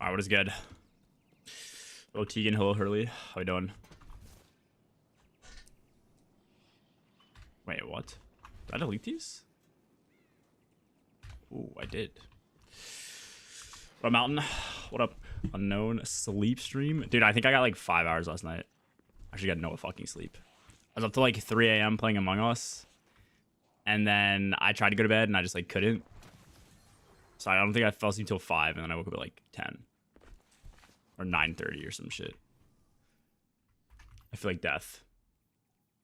Alright, what is good? Hello, Tegan. Hello, Hurley. How we doing? Wait, what? Did I delete these? Ooh, I did. What up, Mountain? What up, Unknown? Sleep stream? Dude, I think I got like 5 hours last night. Actually got no fucking sleep. I was up till like 3 a.m. playing Among Us. And then I tried to go to bed and I just like couldn't. So I don't think I fell asleep till 5 and then I woke up at like 10. Or 9:30 or some shit. I feel like death.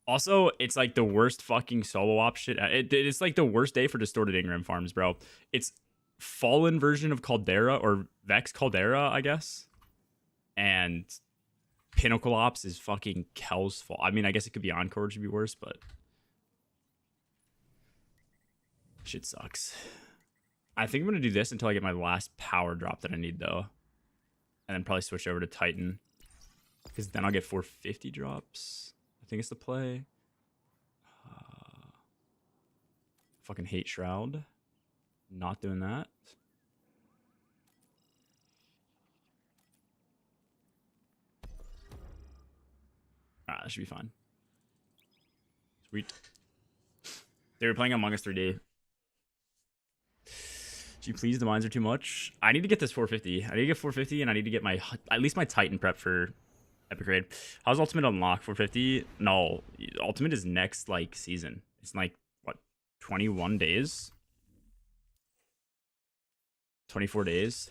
Also, it's like the worst fucking solo op shit. It's like the worst day for distorted Ingram farms, bro. It's fallen version of Caldera or Vex Caldera, I guess. And Pinnacle Ops is fucking Kel's fault. I mean, I guess it could be Encore, which would be worse, but shit sucks. I think I'm gonna do this until I get my last power drop that I need, though. And then probably switch over to Titan. Because then I'll get 450 drops. I think it's the play. Fucking hate Shroud. Not doing that. Alright, that should be fine. Sweet. They were playing Among Us 3D. Gee, please, the mines are too much. I need to get this 450. I need to get 450 and I need to get my at least my Titan prep for Epic Raid. How's Ultimate unlock 450? No, Ultimate is next like season. It's like what, 21 days? 24 days.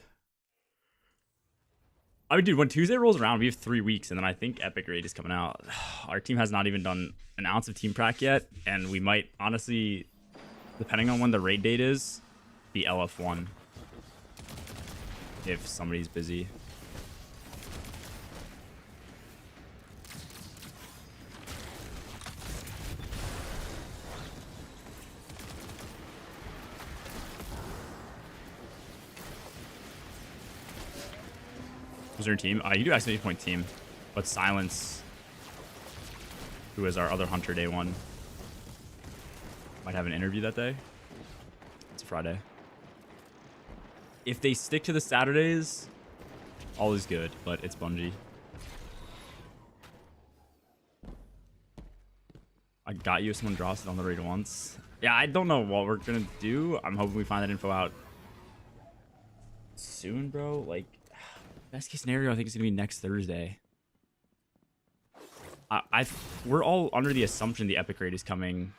I mean, dude, when Tuesday rolls around, we have 3 weeks, and then I think Epic Raid is coming out. Our team has not even done an ounce of team prac yet, and we might honestly, depending on when the raid date is, be LF1 if somebody's busy. Was there a team? You do accidentally point team, but Silence, who is our other hunter day one, might have an interview that day. It's a Friday. If they stick to the Saturdays, all is good, but it's Bungie. I got you if someone drops it on the raid once. Yeah, I don't know what we're gonna do. I'm hoping we find that info out soon, bro. Like, best case scenario, I think it's gonna be next Thursday. We're all under the assumption the Epic Raid is coming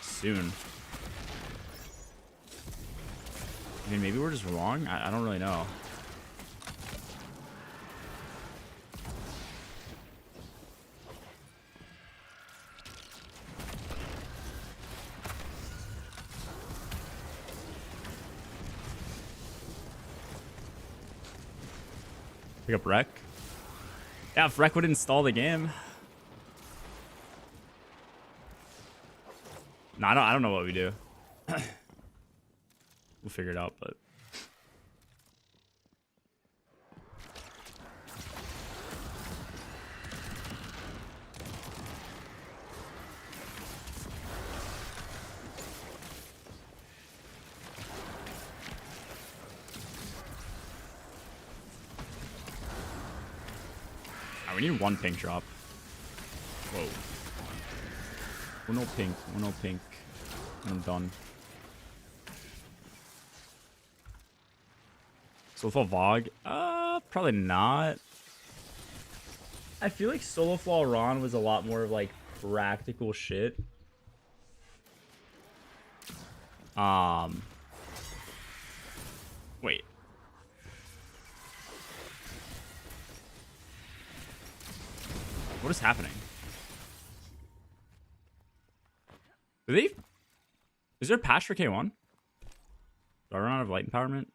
soon. I mean, maybe we're just wrong. I don't really know. Pick up Rec. Yeah, if Rec would install the game. No, I don't know what we do. We'll figure it out, but we need one pink drop. Whoa. Uno pink, uno pink. And I'm done. Soloflaw Vogue? Probably not. I feel like Soloflaw Ron was a lot more of like practical shit. Wait. What is happening? Is there a patch for K1? Do I run out of light empowerment?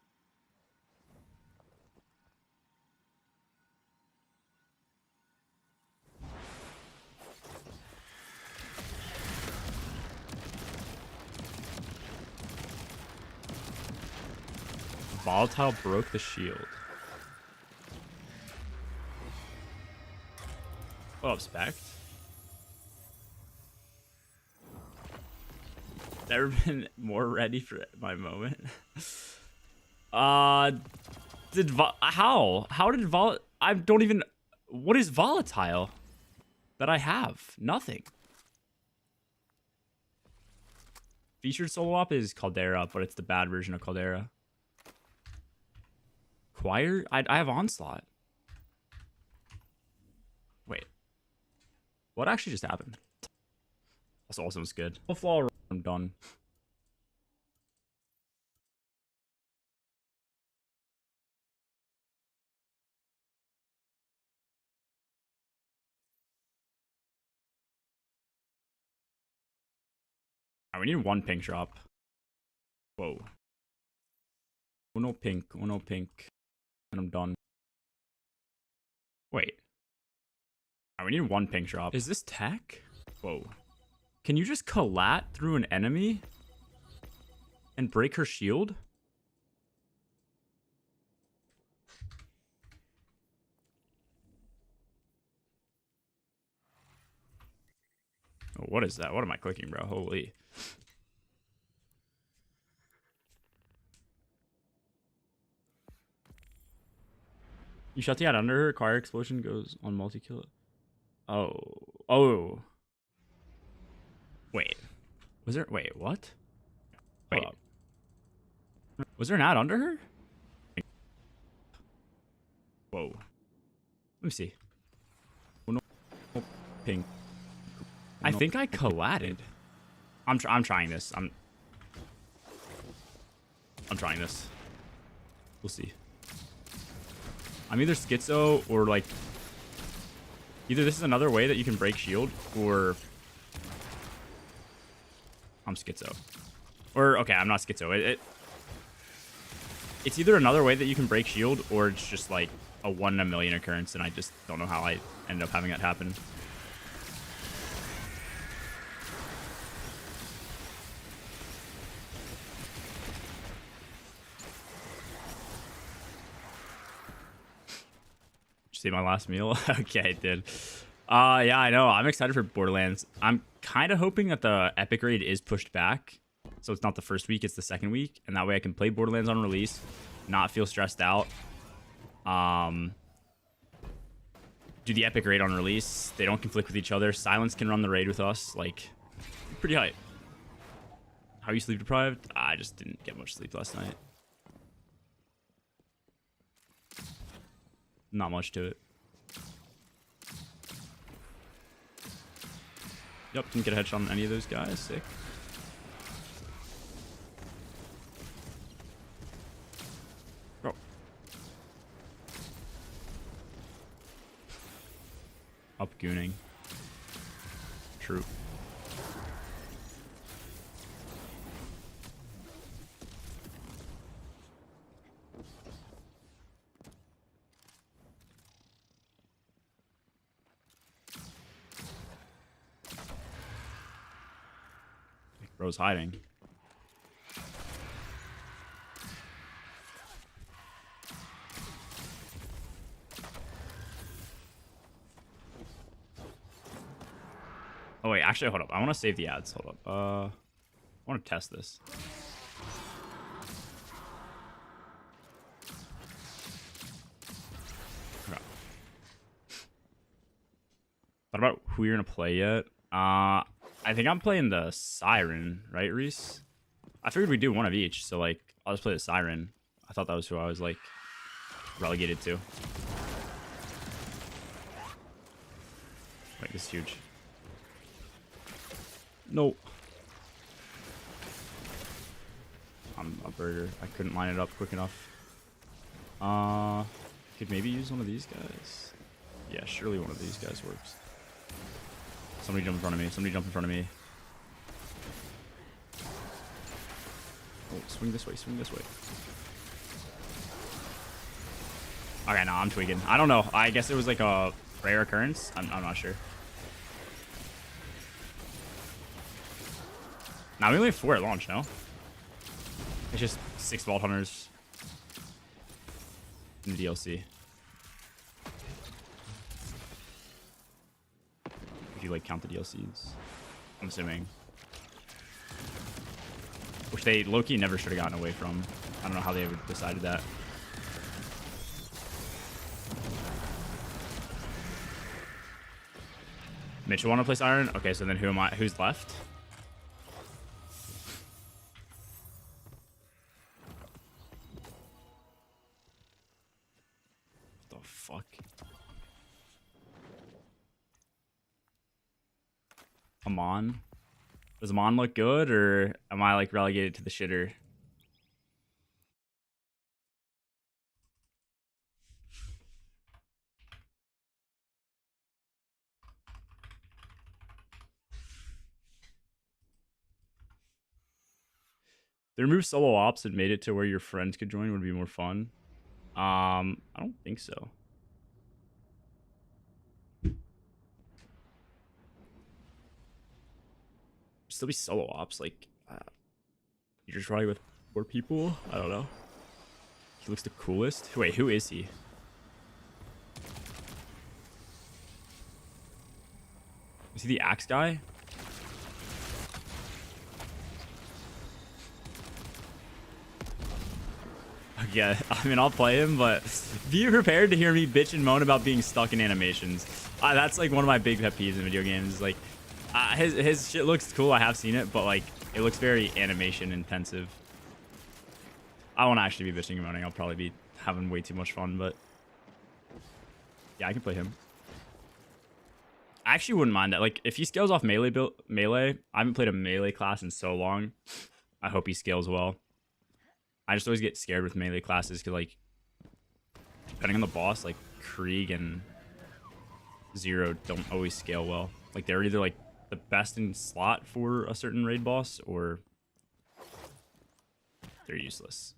Volatile broke the shield. What up, Spect? Never been more ready for my moment. How did I don't even. What is volatile that I have? Nothing. Featured solo op is Caldera, but it's the bad version of Caldera. Choir? I have Onslaught. Wait. What actually just happened? That's also good. Flaw, I'm done. Right, we need one pink drop. Whoa. Uno pink, and I'm done. Wait. Right, we need one pink drop. Is this tech? Whoa. Can you just collat through an enemy and break her shield? Oh, what is that? What am I clicking, bro? Holy. You shut the ad under her. Acquire explosion goes on multi-kill. Oh. Oh. Wait. Was there... Wait, what? Wait. Was there an ad under her? Whoa. Let me see. Pink. I think I collatted. I'm trying this. I'm trying this. We'll see. I'm either schizo or like either this is another way that you can break shield or I'm schizo. Or okay, I'm not schizo. It's either another way that you can break shield or it's just like a 1 in a million occurrence and I just don't know how I ended up having that happen. See my last meal? Okay, dude. Yeah, I know. I'm excited for Borderlands. I'm kind of hoping that the Epic Raid is pushed back. So it's not the first week, it's the second week. And that way I can play Borderlands on release, not feel stressed out. Do the Epic Raid on release. They don't conflict with each other. Silence can run the raid with us. Like, pretty hype. How are you sleep deprived? I just didn't get much sleep last night. Not much to it. Yep, didn't get a headshot on any of those guys. Sick. Bro. Up gooning. True. Bro's hiding. Oh wait, actually, hold up. I want to save the ads. Hold up. I want to test this. Thought about who you're gonna play yet? I think I'm playing the Siren, right, Reese? I figured we'd do one of each, so like I'll just play the Siren. I thought that was who I was like relegated to. Wait, this is huge. No. I'm a burger. I couldn't line it up quick enough. Could maybe use one of these guys. Yeah, surely one of these guys works. Somebody jump in front of me. Somebody jump in front of me. Oh, swing this way. Swing this way. Okay, no, I'm tweaking. I don't know. I guess it was like a rare occurrence. I'm not sure. Now we only have 4 at launch, no? It's just 6 Vault Hunters in the DLC. If you like count the DLCs, I'm assuming. which they low-key never should have gotten away from. I don't know how they ever decided that. Mitchell want to place iron? Okay, so then who am I? Who's left? What the fuck? Amon? Does Amon look good, or am I like relegated to the shitter? They removed solo ops and made it to where your friends could join would be more fun. I don't think so. Still be solo ops, like you're just riding with 4 people. I don't know. He looks the coolest. Wait, who is he? Is he the axe guy? Yeah, I mean, I'll play him, but be prepared to hear me bitch and moan about being stuck in animations. That's like one of my big pet peeves in video games. Like, his shit looks cool. I have seen it, but like, it looks very animation intensive. I won't actually be bitching and moaning. I'll probably be having way too much fun, but yeah, I can play him. I actually wouldn't mind that. Like, if he scales off melee, I haven't played a melee class in so long. I hope he scales well. I just always get scared with melee classes because, like, depending on the boss, like Krieg and Zero don't always scale well. Like, they're either like the best in slot for a certain raid boss, or they're useless.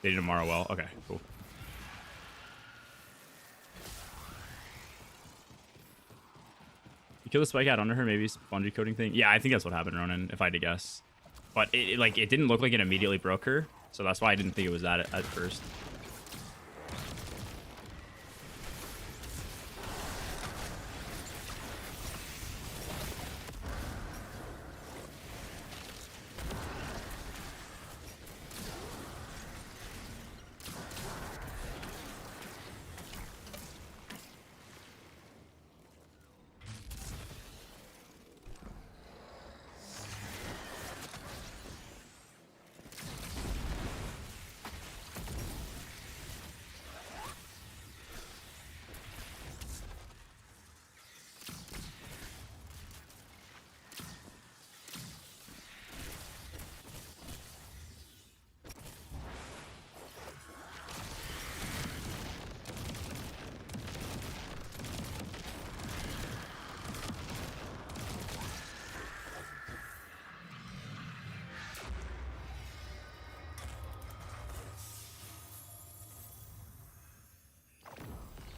They do tomorrow well. Okay, cool. You kill the spike out under her, maybe bungee coating thing. Yeah, I think that's what happened, Ronan, if I had to guess. But it like, it didn't look like it immediately broke her, so that's why I didn't think it was that at first.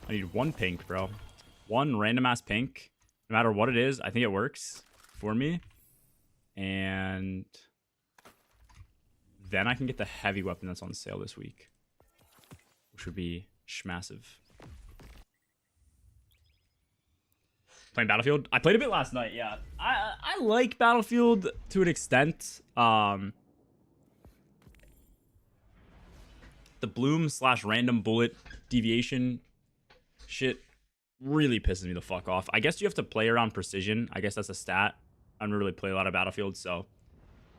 I need 1 pink, bro. 1 random ass pink. No matter what it is, I think it works for me. And then I can get the heavy weapon that's on sale this week, which would be schmassive. Playing Battlefield? I played a bit last night, yeah. I like Battlefield to an extent. The bloom / random bullet deviation shit really pisses me the fuck off. I guess you have to play around precision. I guess that's a stat. I don't really play a lot of Battlefield, so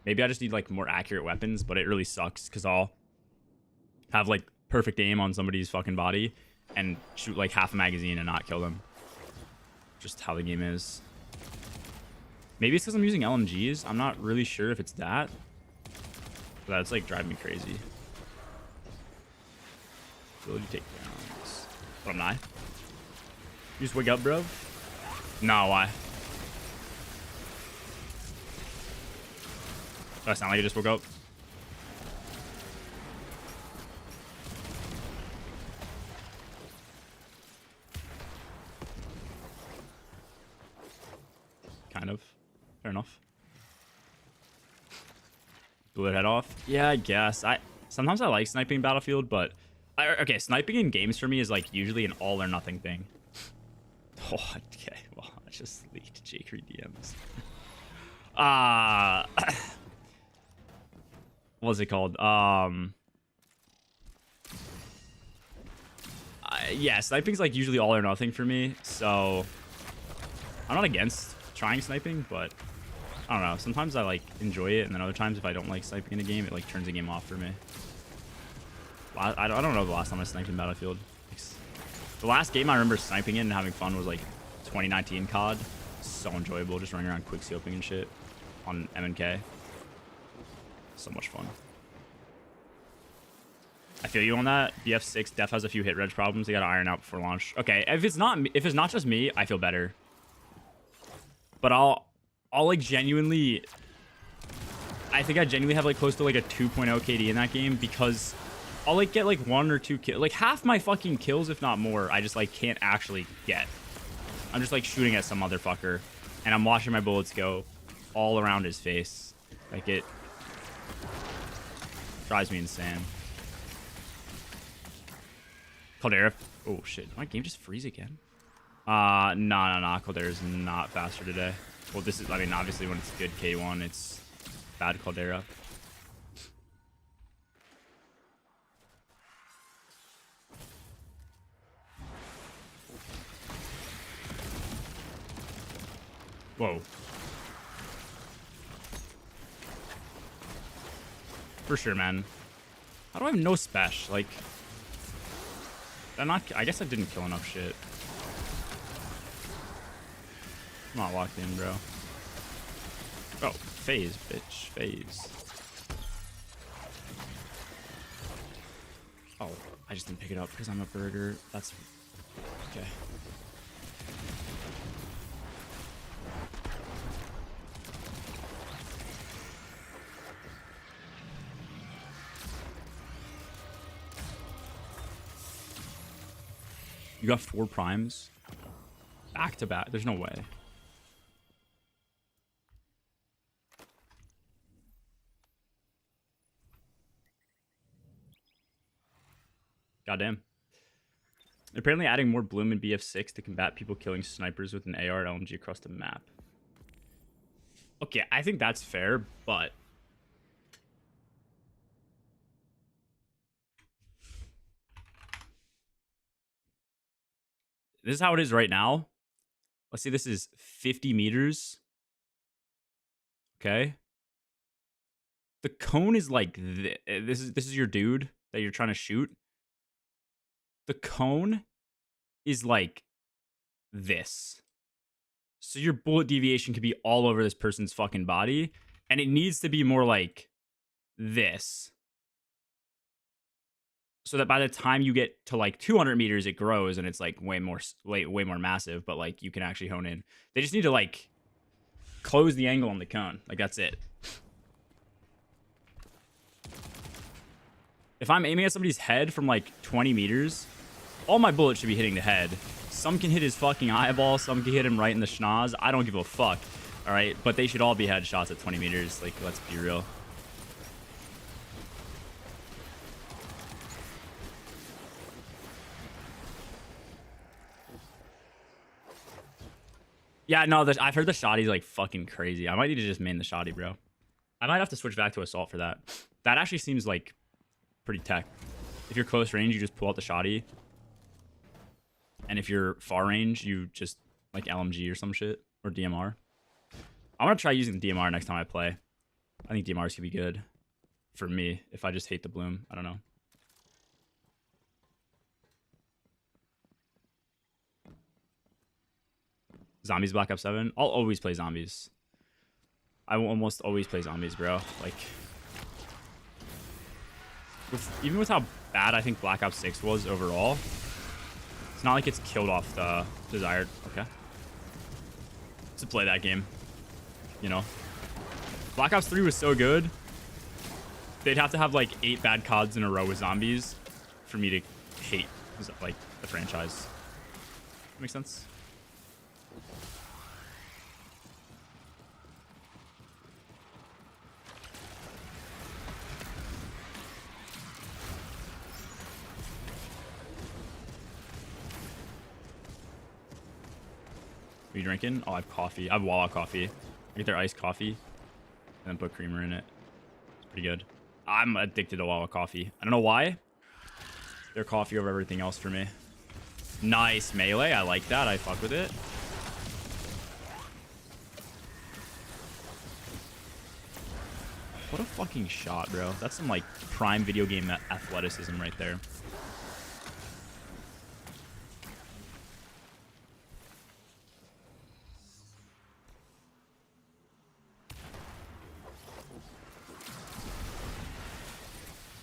maybe I just need like more accurate weapons, but it really sucks because I'll have like perfect aim on somebody's fucking body and shoot like half a magazine and not kill them. Just how the game is. Maybe it's because I'm using LMGs. I'm not really sure if it's that. But that's like driving me crazy. Ability takedowns. But I'm not. You just wake up, bro? No, why? Do I sound like I just woke up? Kind of. Fair enough. blew their head off. Yeah, I guess. Sometimes I like sniping Battlefield, but okay, sniping in games for me is like usually an all or nothing thing. Oh, okay. Well, I just leaked J-Creed DMs. What's it called? Yeah, sniping's like usually all or nothing for me, so I'm not against trying sniping, but I don't know. Sometimes I like enjoy it, and then other times if I don't like sniping in a game, it like turns the game off for me. I don't know the last time I sniped in Battlefield. The last game I remember sniping in and having fun was like 2019 COD. So enjoyable, just running around quick scoping and shit on M&K. So much fun. I feel you on that. BF6 def has a few hit reg problems. They gotta iron out before launch. Okay, if it's not just me, I feel better. But I'll like genuinely. I think I genuinely have like close to like a 2.0 KD in that game because I'll like get like 1 or 2 kills. Like half my fucking kills, if not more, I just like can't actually get. I'm just like shooting at some motherfucker, and I'm watching my bullets go all around his face. Like it drives me insane. Caldera. Oh shit, did my game just freeze again? No. Caldera's not faster today. Well, this is, I mean, obviously when it's good K1, it's bad Caldera. Whoa. For sure, man. How do I have no special? Like, I guess I didn't kill enough shit. I'm not locked in, bro. Oh, phase, bitch. Phase. Oh, I just didn't pick it up because I'm a burger. That's... okay. You got 4 primes? Back to back. There's no way. Goddamn. Apparently adding more bloom in BF6 to combat people killing snipers with an AR and LMG across the map. Okay, I think that's fair, but... this is how it is right now. Let's see, this is 50 meters. Okay. The cone is like this is your dude that you're trying to shoot. The cone is like this. So your bullet deviation could be all over this person's fucking body, and it needs to be more like this. So that by the time you get to like 200 meters, it grows and it's like way more massive, but like you can actually hone in. They just need to like close the angle on the cone. Like that's it. If I'm aiming at somebody's head from like 20 meters, all my bullets should be hitting the head. Some can hit his fucking eyeball, some can hit him right in the schnoz. I don't give a fuck. All right, but they should all be headshots at 20 meters. Like, let's be real. Yeah, no, I've heard the shoddy's like fucking crazy. I might need to just main the shoddy, bro. I might have to switch back to assault for that. That actually seems like pretty tech. If you're close range, you just pull out the shoddy. And if you're far range, you just like LMG or some shit. Or DMR. I want to try using the DMR next time I play. I think DMRs could be good. For me, if I just hate the bloom. I don't know. Zombies Black Ops 7? I'll always play zombies. I will almost always play zombies, bro. Like, even with how bad I think Black Ops 6 was overall, it's not like it's killed off the desired. Okay. To play that game. You know? Black Ops 3 was so good. They'd have to have like 8 bad CODs in a row with zombies for me to hate like the franchise. Makes sense? you drinking? Oh, I have coffee. I have Wawa coffee. I get their iced coffee and then put creamer in it. It's pretty good. I'm addicted to Wawa coffee. I don't know why. Their coffee over everything else for me. Nice melee. I like that. I fuck with it. What a fucking shot, bro. That's some, like, prime video game athleticism right there.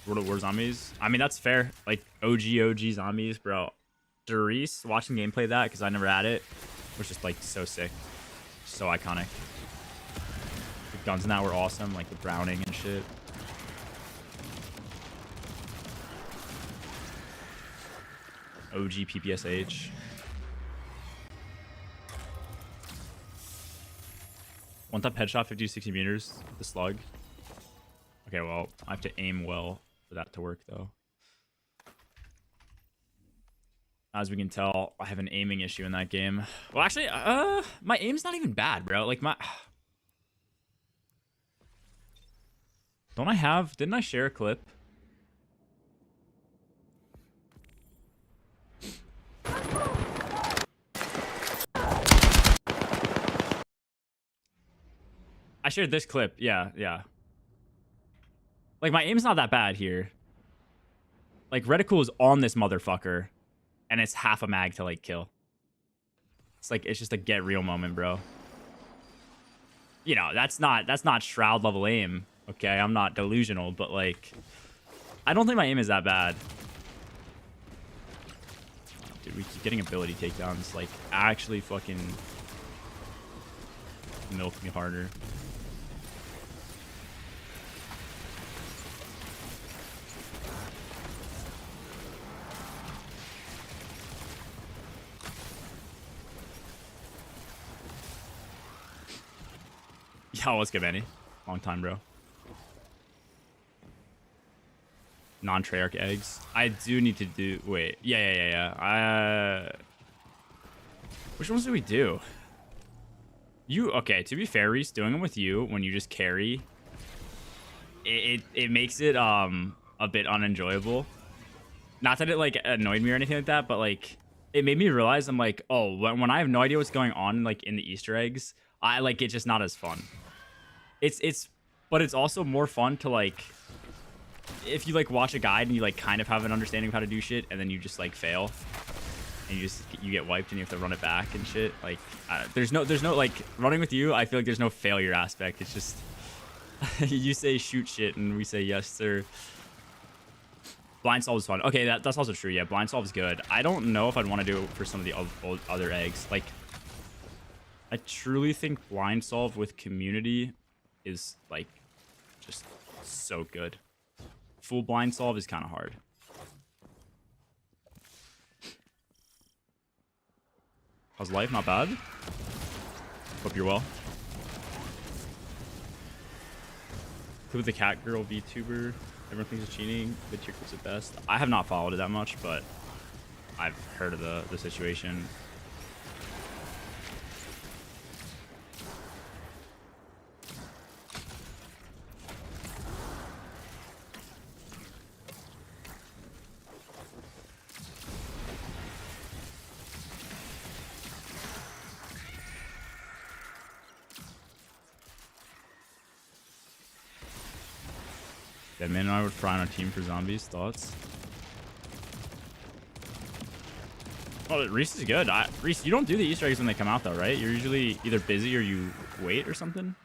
World of War zombies. I mean, that's fair. Like, OG zombies, bro. Derice, watching gameplay of that, because I never had it, was just, like, so sick. So iconic. The guns in that were awesome, like the Browning and shit. OG PPSH. One tap headshot, 50 to 60 meters. The slug. Okay, well, I have to aim well for that to work, though. As we can tell, I have an aiming issue in that game. Well, actually, my aim's not even bad, bro. Like, didn't I share a clip? I shared this clip. Yeah. Like, my aim's not that bad here. Like, reticle is on this motherfucker, and it's half a mag to, like, kill. It's like, it's just a get real moment, bro. You know, that's not Shroud level aim. Okay, I'm not delusional, but, like, I don't think my aim is that bad. Dude, we keep getting ability takedowns. Like, actually fucking milk me harder. Yeah, what's good, Benny? Long time, bro. Non-Treyarch eggs. I do need to do... Wait. Yeah. Which ones do we do? Okay, to be fair, Reese, doing them with you when you just carry, it makes it a bit unenjoyable. Not that it, like, annoyed me or anything like that, but, like, it made me realize I'm like, oh, when I have no idea what's going on, like, in the Easter eggs, it's just not as fun. But it's also more fun to, like, if you, like, watch a guide and you, like, kind of have an understanding of how to do shit, and then you just, like, fail, and you get wiped and you have to run it back and shit. Like, there's no, like, running with you, I feel like there's no failure aspect. It's just, you say shoot shit, and we say yes, sir. Blind solve is fun. Okay, that's also true. Yeah, blind solve is good. I don't know if I'd want to do it for some of the other eggs. Like, I truly think blind solve with community is, like, just so good. Full blind solve is kind of hard. How's life? Not bad. Hope you're well. Who the cat girl VTuber? Everyone thinks it's cheating. The tier was the best. I have not followed it that much, but I've heard of the situation. Deadman and I would fry on a team for zombies. Thoughts? Oh, Reese is good. Reese, you don't do the Easter eggs when they come out, though, right? You're usually either busy or you wait or something.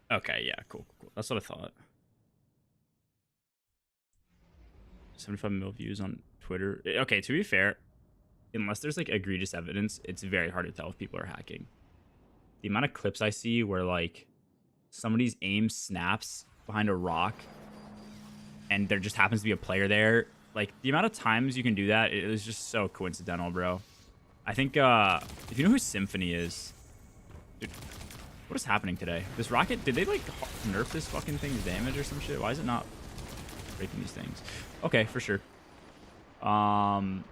Okay, yeah, cool. That's what I thought. 75 mil views on Twitter. Okay, to be fair, unless there's, like, egregious evidence, it's very hard to tell if people are hacking. the amount of clips I see where like somebody's aim snaps behind a rock and there just happens to be a player there. Like the amount of times you can do that, it is just so coincidental, bro. I think if you know who Symphony is, dude, what is happening today? This rocket, did they like nerf this fucking thing's damage or some shit? Why is it not breaking these things? Okay, for sure.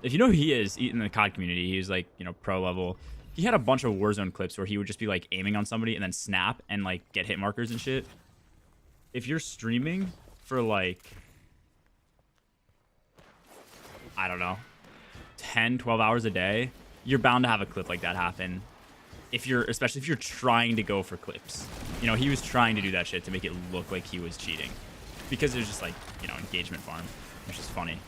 If you know who he is in the COD community, he's like, you know, pro level. He had a bunch of Warzone clips where he would just be like aiming on somebody and then snap and like get hit markers and shit. If you're streaming for like, I don't know, 10, 12 hours a day, you're bound to have a clip like that happen. Especially if you're trying to go for clips. You know, he was trying to do that shit to make it look like he was cheating. Because it was just like, you know, engagement farm, which is funny.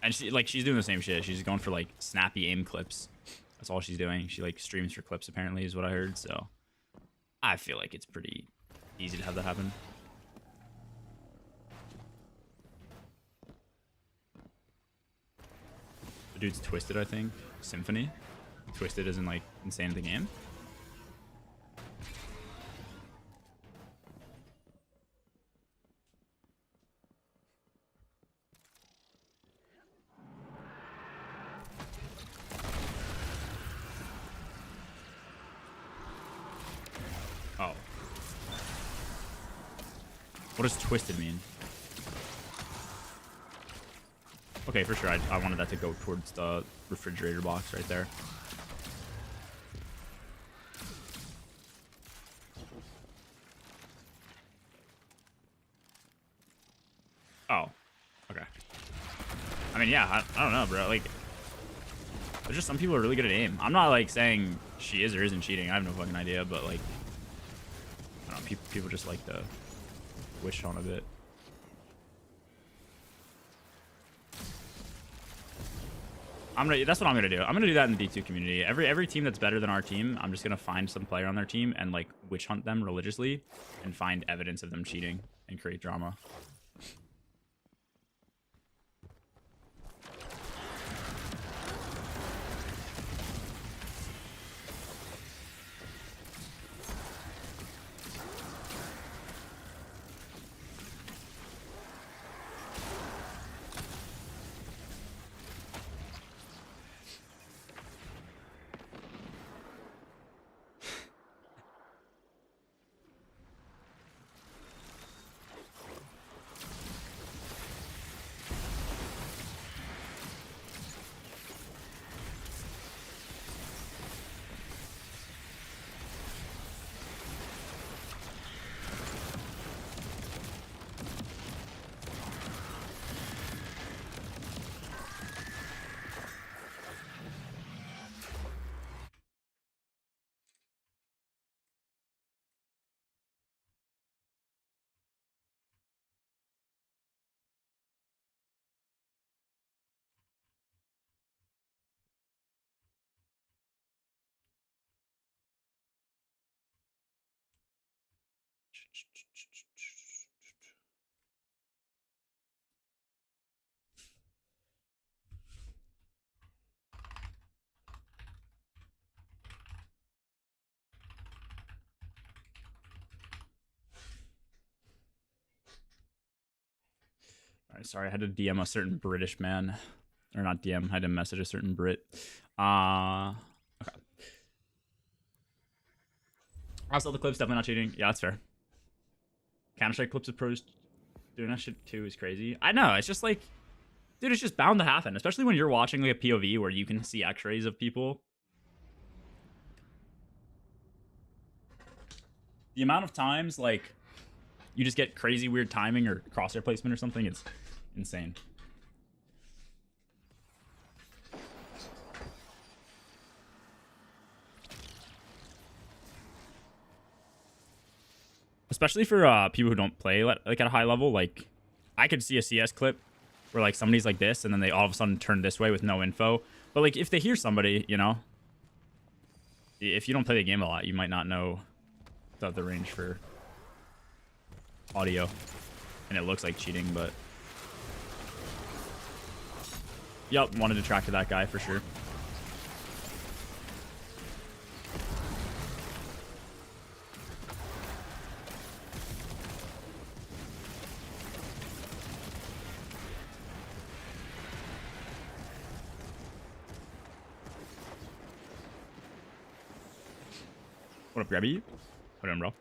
And she's doing the same shit. She's going for like snappy aim clips. That's all she's doing. She like streams for clips apparently is what I heard. So I feel like it's pretty easy to have that happen. The dude's Twisted, I think. Symphony. Twisted isn't like insane in the game. Oh. What does Twisted mean? Okay, for sure. I wanted that to go towards the refrigerator box right there. Oh. Okay. I mean, yeah, I don't know, bro. Like, there's just some people are really good at aim. I'm not, like, saying she is or isn't cheating. I have no fucking idea, but, like, I don't know. People just like to wish on a bit. That's what I'm gonna do. I'm gonna do that in the D2 community. Every team that's better than our team, I'm just gonna find some player on their team and like witch hunt them religiously and find evidence of them cheating and create drama. All right, sorry, I had to DM a certain British man. Or not DM, I had to message a certain Brit. Okay. Also, the clip's definitely not cheating. Yeah, that's fair. Counter-Strike clips of pros doing that shit too is crazy. I know, it's just like, dude, it's just bound to happen. Especially when you're watching like a POV where you can see x-rays of people. The amount of times, like, you just get crazy weird timing or crosshair placement or something, it's insane. Especially for people who don't play like at a high level. Like, I could see a CS clip where like somebody's like this and then they all of a sudden turn this way with no info. But like if they hear somebody, you know, if you don't play the game a lot, you might not know the range for audio, and it looks like cheating, but Yup, wanted to track to that guy for sure. What up, Grabby? What on, bro?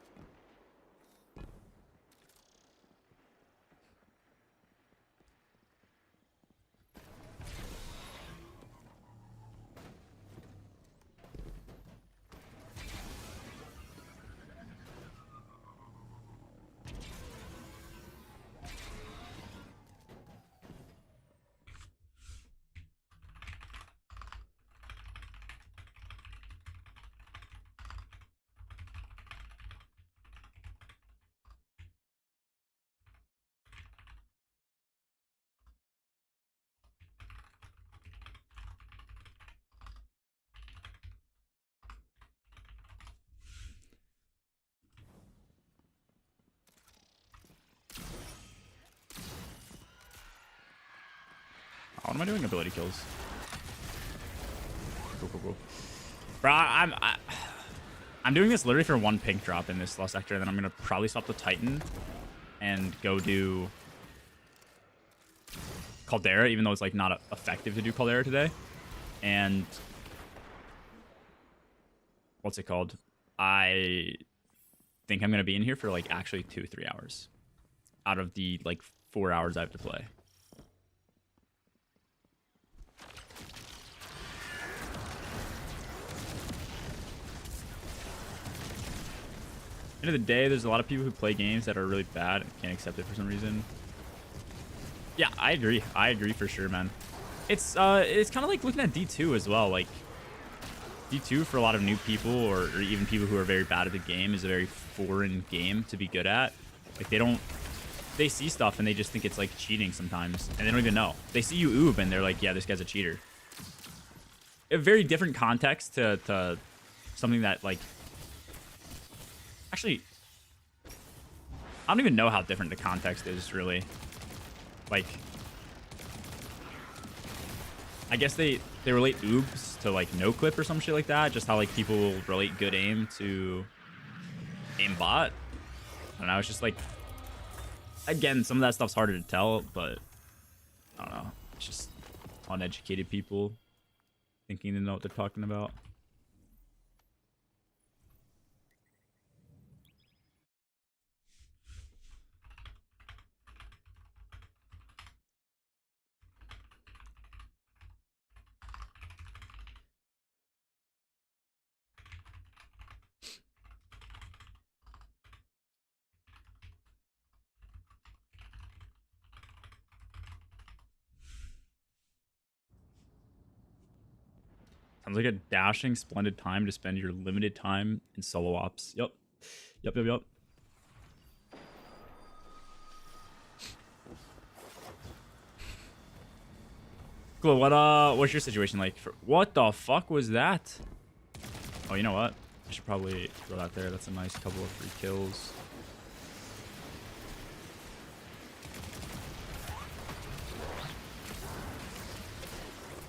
What am I doing? Ability kills. Cool. Bro, I'm doing this literally for one pink drop in this last sector, and then I'm gonna probably swap the Titan and go do Caldera, even though it's like not effective to do Caldera today. And what's it called? I think I'm gonna be in here for like actually 2-3 hours out of the like 4 hours I have to play. End of the day, there's a lot of people who play games that are really bad and can't accept it for some reason. Yeah, I agree. I agree for sure, man. It's kind of like looking at D2 as well. Like D2 for a lot of new people or even people who are very bad at the game is a very foreign game to be good at. Like they see stuff and they just think it's like cheating sometimes, and they don't even know. They see you oob and they're like, yeah, this guy's a cheater. A very different context to something that like. Actually, I don't even know how different the context is, really. Like, I guess they relate oobs to, like, no-clip or some shit like that. Just how, like, people relate good aim to aimbot. I don't know, it's just, like... Again, some of that stuff's harder to tell, but... I don't know. It's just uneducated people thinking they know what they're talking about. Sounds like a dashing, splendid time to spend your limited time in solo ops. Yep. Cool. What's your situation like? What the fuck was that? Oh, you know what? I should probably throw that there. That's a nice couple of free kills.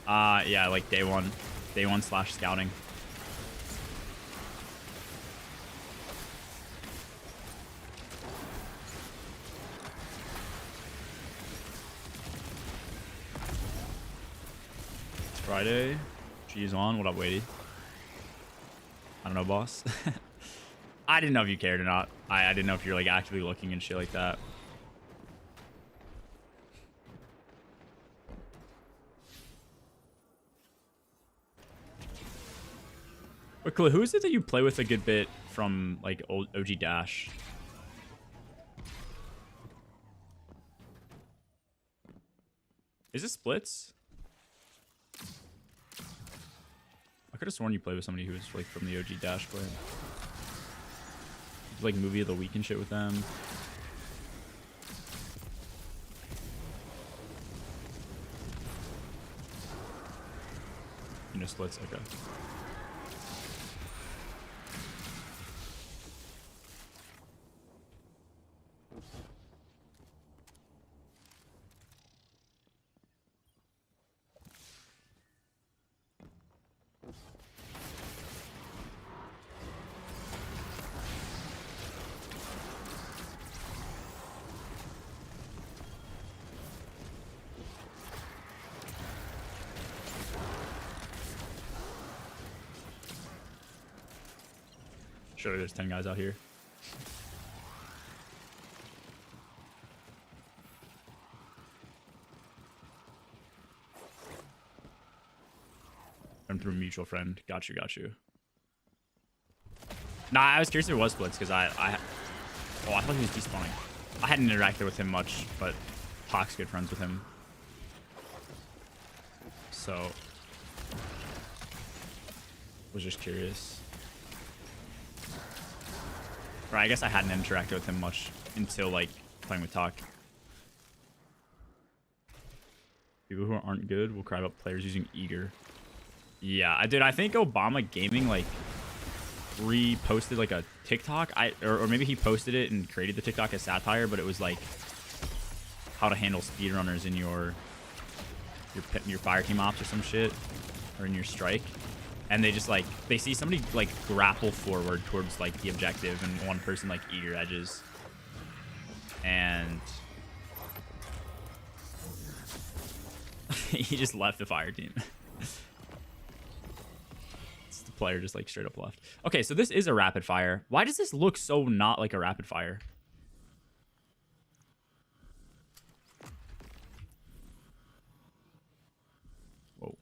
Yeah, like day one / scouting. It's Friday. G's on. What up, Wadey? I don't know, boss. I didn't know if you cared or not. I didn't know if you're like actively looking and shit like that. But cool, who is it that you play with a good bit from like old OG Dash? Is it splits? I could have sworn you played with somebody who was like from the OG Dash play. Like movie of the week and shit with them. You know, splits, okay. Surely there's 10 guys out here. I'm through a mutual friend. Got you, got you. Nah, I was curious if it was splits because I thought he was despawning. I hadn't interacted with him much, but Hawk's good friends with him. So was just curious. Or I guess I hadn't interacted with him much until like playing with Talk. People who aren't good will cry about players using eager. Yeah, I did. I think Obama Gaming like reposted like a TikTok. Or maybe he posted it and created the TikTok as satire, but it was like how to handle speedrunners in your fire team ops or some shit, or in your strike. And they just like they see somebody like grapple forward towards like the objective, and one person like eager edges, and he just left the fire team. The player just like straight up left. Okay, so this is a rapid fire. Why does this look so not like a rapid fire? Whoa.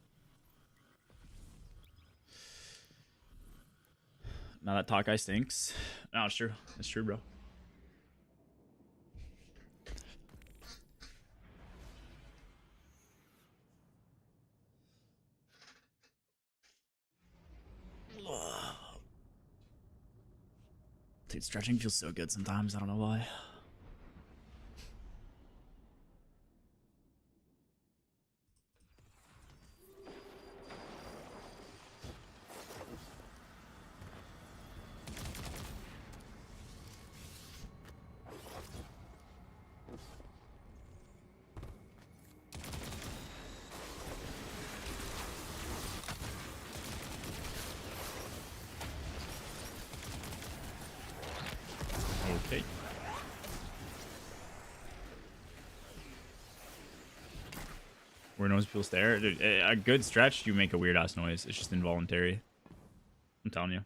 Now that Talk guy stinks. No, it's true. It's true, bro. Dude, stretching feels so good sometimes. I don't know why. Okay. Where nose people stare. Dude, a good stretch, you make a weird ass noise. It's just involuntary. I'm telling you.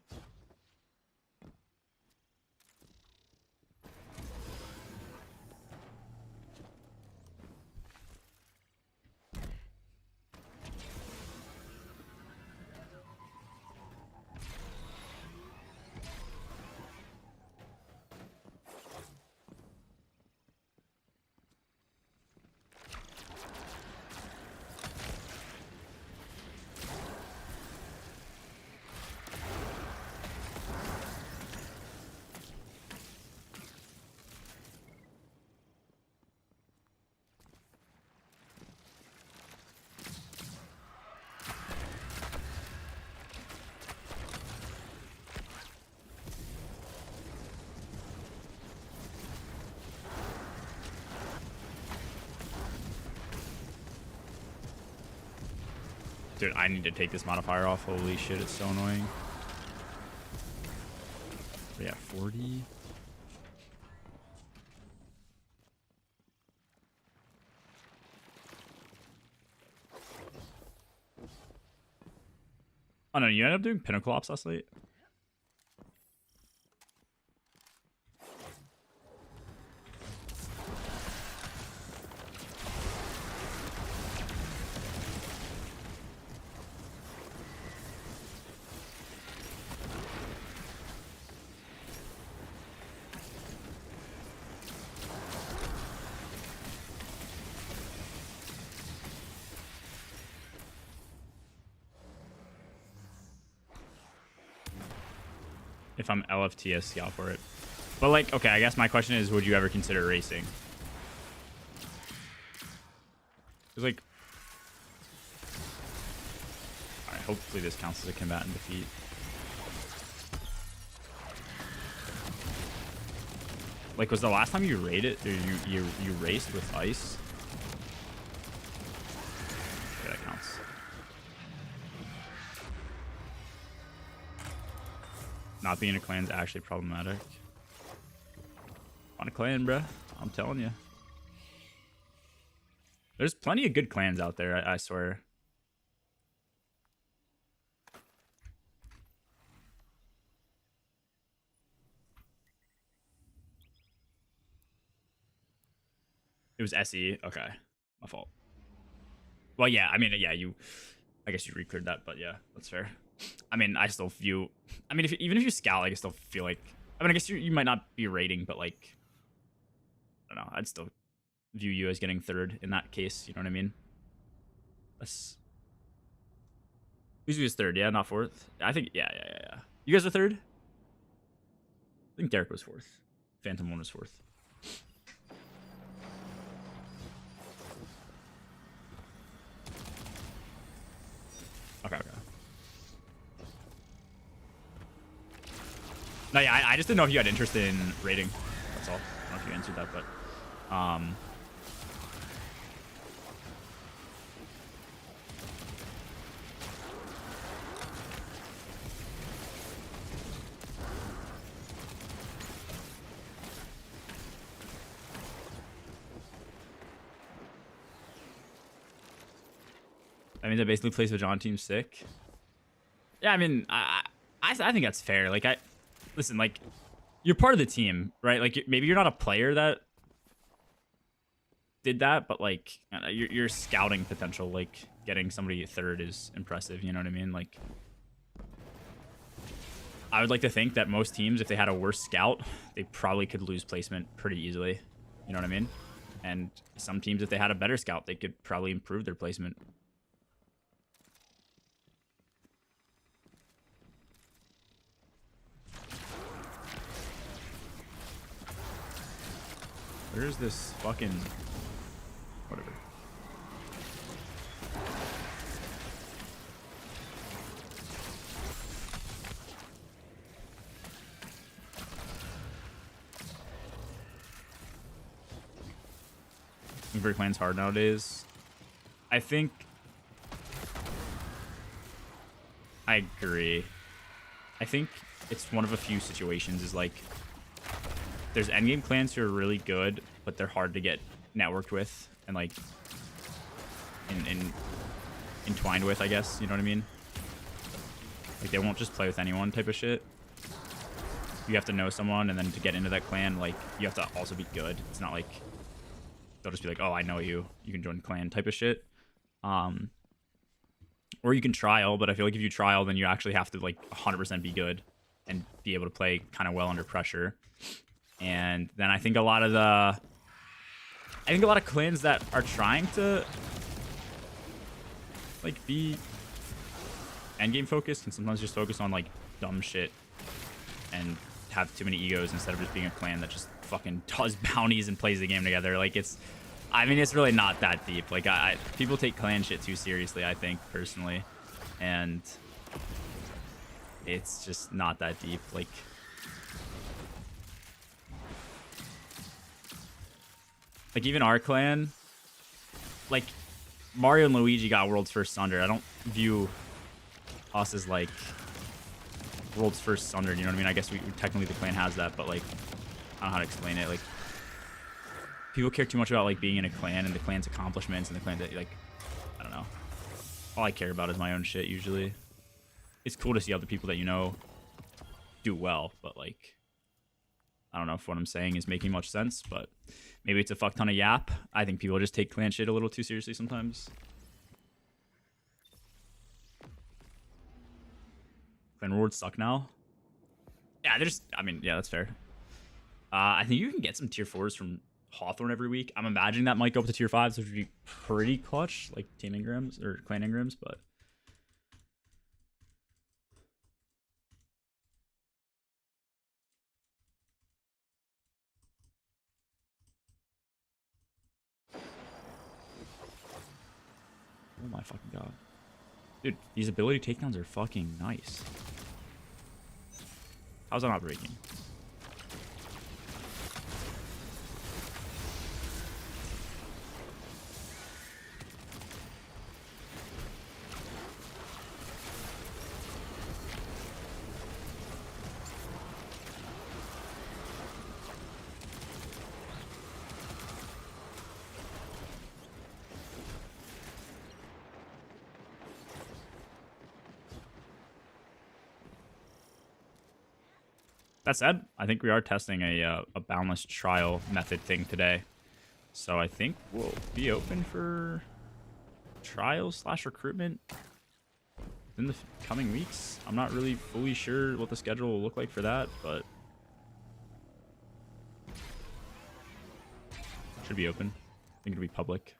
Dude, I need to take this modifier off. Holy shit, it's so annoying. But yeah, 40. Oh no, you ended up doing Pinnacle Ops last night? If I'm LFTS, scout for it. But like, okay, I guess my question is, would you ever consider racing? It's like, all right, hopefully this counts as a combatant defeat. Like, was the last time you raided, or you raced with ice? Yeah, that counts. Not being a clan is actually problematic. On a clan, bruh. I'm telling you. There's plenty of good clans out there, I swear. was SE. Okay, my fault. Well, yeah. I mean, yeah. I guess you recleared that, but yeah, that's fair. I mean, I still view. I mean, even if you scout, like, I still feel like. I mean, I guess you might not be rating, but like, I don't know. I'd still view you as getting third in that case. You know what I mean? That's. Who's was third? Yeah, not fourth. I think. Yeah. You guys are third. I think Derek was fourth. Phantom one was fourth. Okay. No, yeah, I just didn't know if you had interest in rating. That's all. I don't know if you answered that, but that means I basically plays with John team sick. Yeah, I mean, I think that's fair. Like, listen, like, you're part of the team, right? Like, maybe you're not a player that did that, but like, your scouting potential, like, getting somebody third is impressive. You know what I mean? Like, I would like to think that most teams, if they had a worse scout, they probably could lose placement pretty easily. You know what I mean? And some teams, if they had a better scout, they could probably improve their placement. Where's this fucking... Whatever. Every clan's hard nowadays. I think... I agree. I think it's one of a few situations is like... There's endgame clans who are really good, but they're hard to get networked with and like entwined with, I guess. You know what I mean? Like, they won't just play with anyone type of shit. You have to know someone, and then to get into that clan, like, you have to also be good. It's not like they'll just be like, oh, I know you. You can join clan type of shit. Or you can trial, but I feel like if you trial, then you actually have to like 100% be good and be able to play kind of well under pressure. And then I think a lot of clans that are trying to like be endgame focused can sometimes just focus on like dumb shit and have too many egos instead of just being a clan that just fucking does bounties and plays the game together. Like, I mean, it's really not that deep. Like, people take clan shit too seriously, I think, personally, and it's just not that deep. Like even our clan, like Mario and Luigi got World's First Sunder. I don't view us as like World's First Sunder. You know what I mean? I guess we technically the clan has that, but like I don't know how to explain it. Like people care too much about like being in a clan and the clan's accomplishments and the clan that like I don't know. All I care about is my own shit usually. It's cool to see other people that you know do well, but like I don't know if what I'm saying is making much sense, but maybe it's a fuck ton of yap. I think people just take clan shit a little too seriously sometimes. Clan rewards suck now. Yeah, I mean, yeah, that's fair. I think you can get some tier 4s from Hawthorne every week. I'm imagining that might go up to tier 5s, which would be pretty clutch, like team engrams or clan engrams, but oh my fucking god. Dude, these ability takedowns are fucking nice. How's that not breaking? That said, I think we are testing a boundless trial method thing today. So I think we'll be open for trials / recruitment in the coming weeks. I'm not really fully sure what the schedule will look like for that, but should be open. I think it'll be public.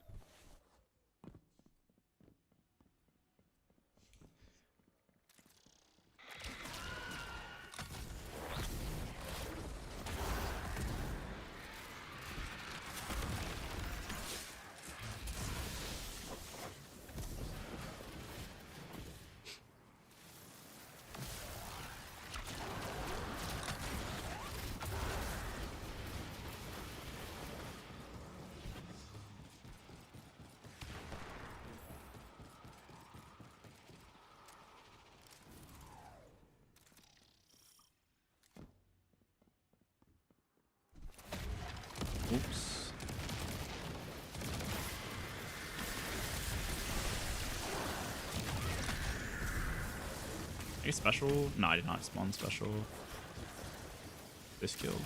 Oops. I guess special? No, I did not spawn special. This killed.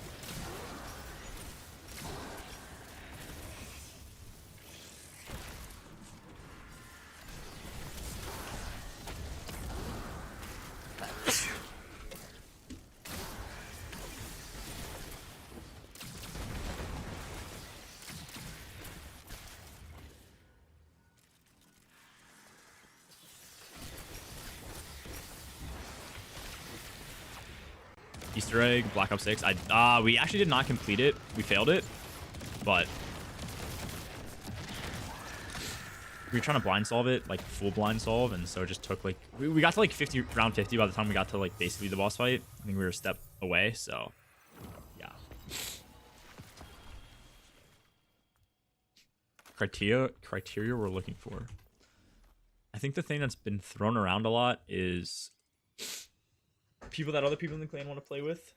Easter egg, Black Ops 6. We actually did not complete it. We failed it, but we were trying to blind solve it, like full blind solve, and so it just took like we got to like round 50 by the time we got to like basically the boss fight. I think we were a step away, so yeah. Criteria we're looking for. I think the thing that's been thrown around a lot is people that other people in the clan want to play with.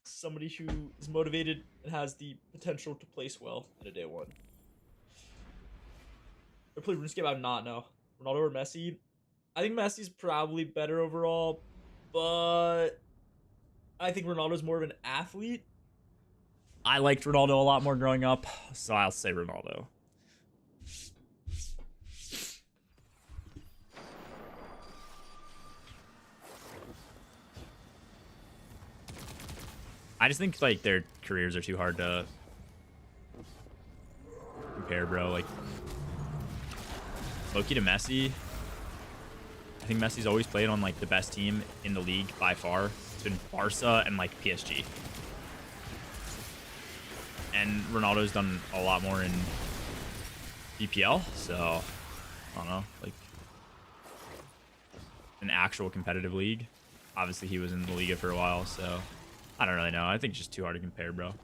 Somebody who is motivated and has the potential to place well in a day one. I play RuneScape, I'm not, no. Ronaldo or Messi? I think Messi's probably better overall, but I think Ronaldo's more of an athlete. I liked Ronaldo a lot more growing up, so I'll say Ronaldo. I just think like their careers are too hard to compare, bro. Like Loki to Messi. I think Messi's always played on like the best team in the league by far. It's been Barca and like PSG. And Ronaldo's done a lot more in BPL, so I don't know, like an actual competitive league. Obviously he was in the Liga for a while, so I don't really know. I think it's just too hard to compare, bro.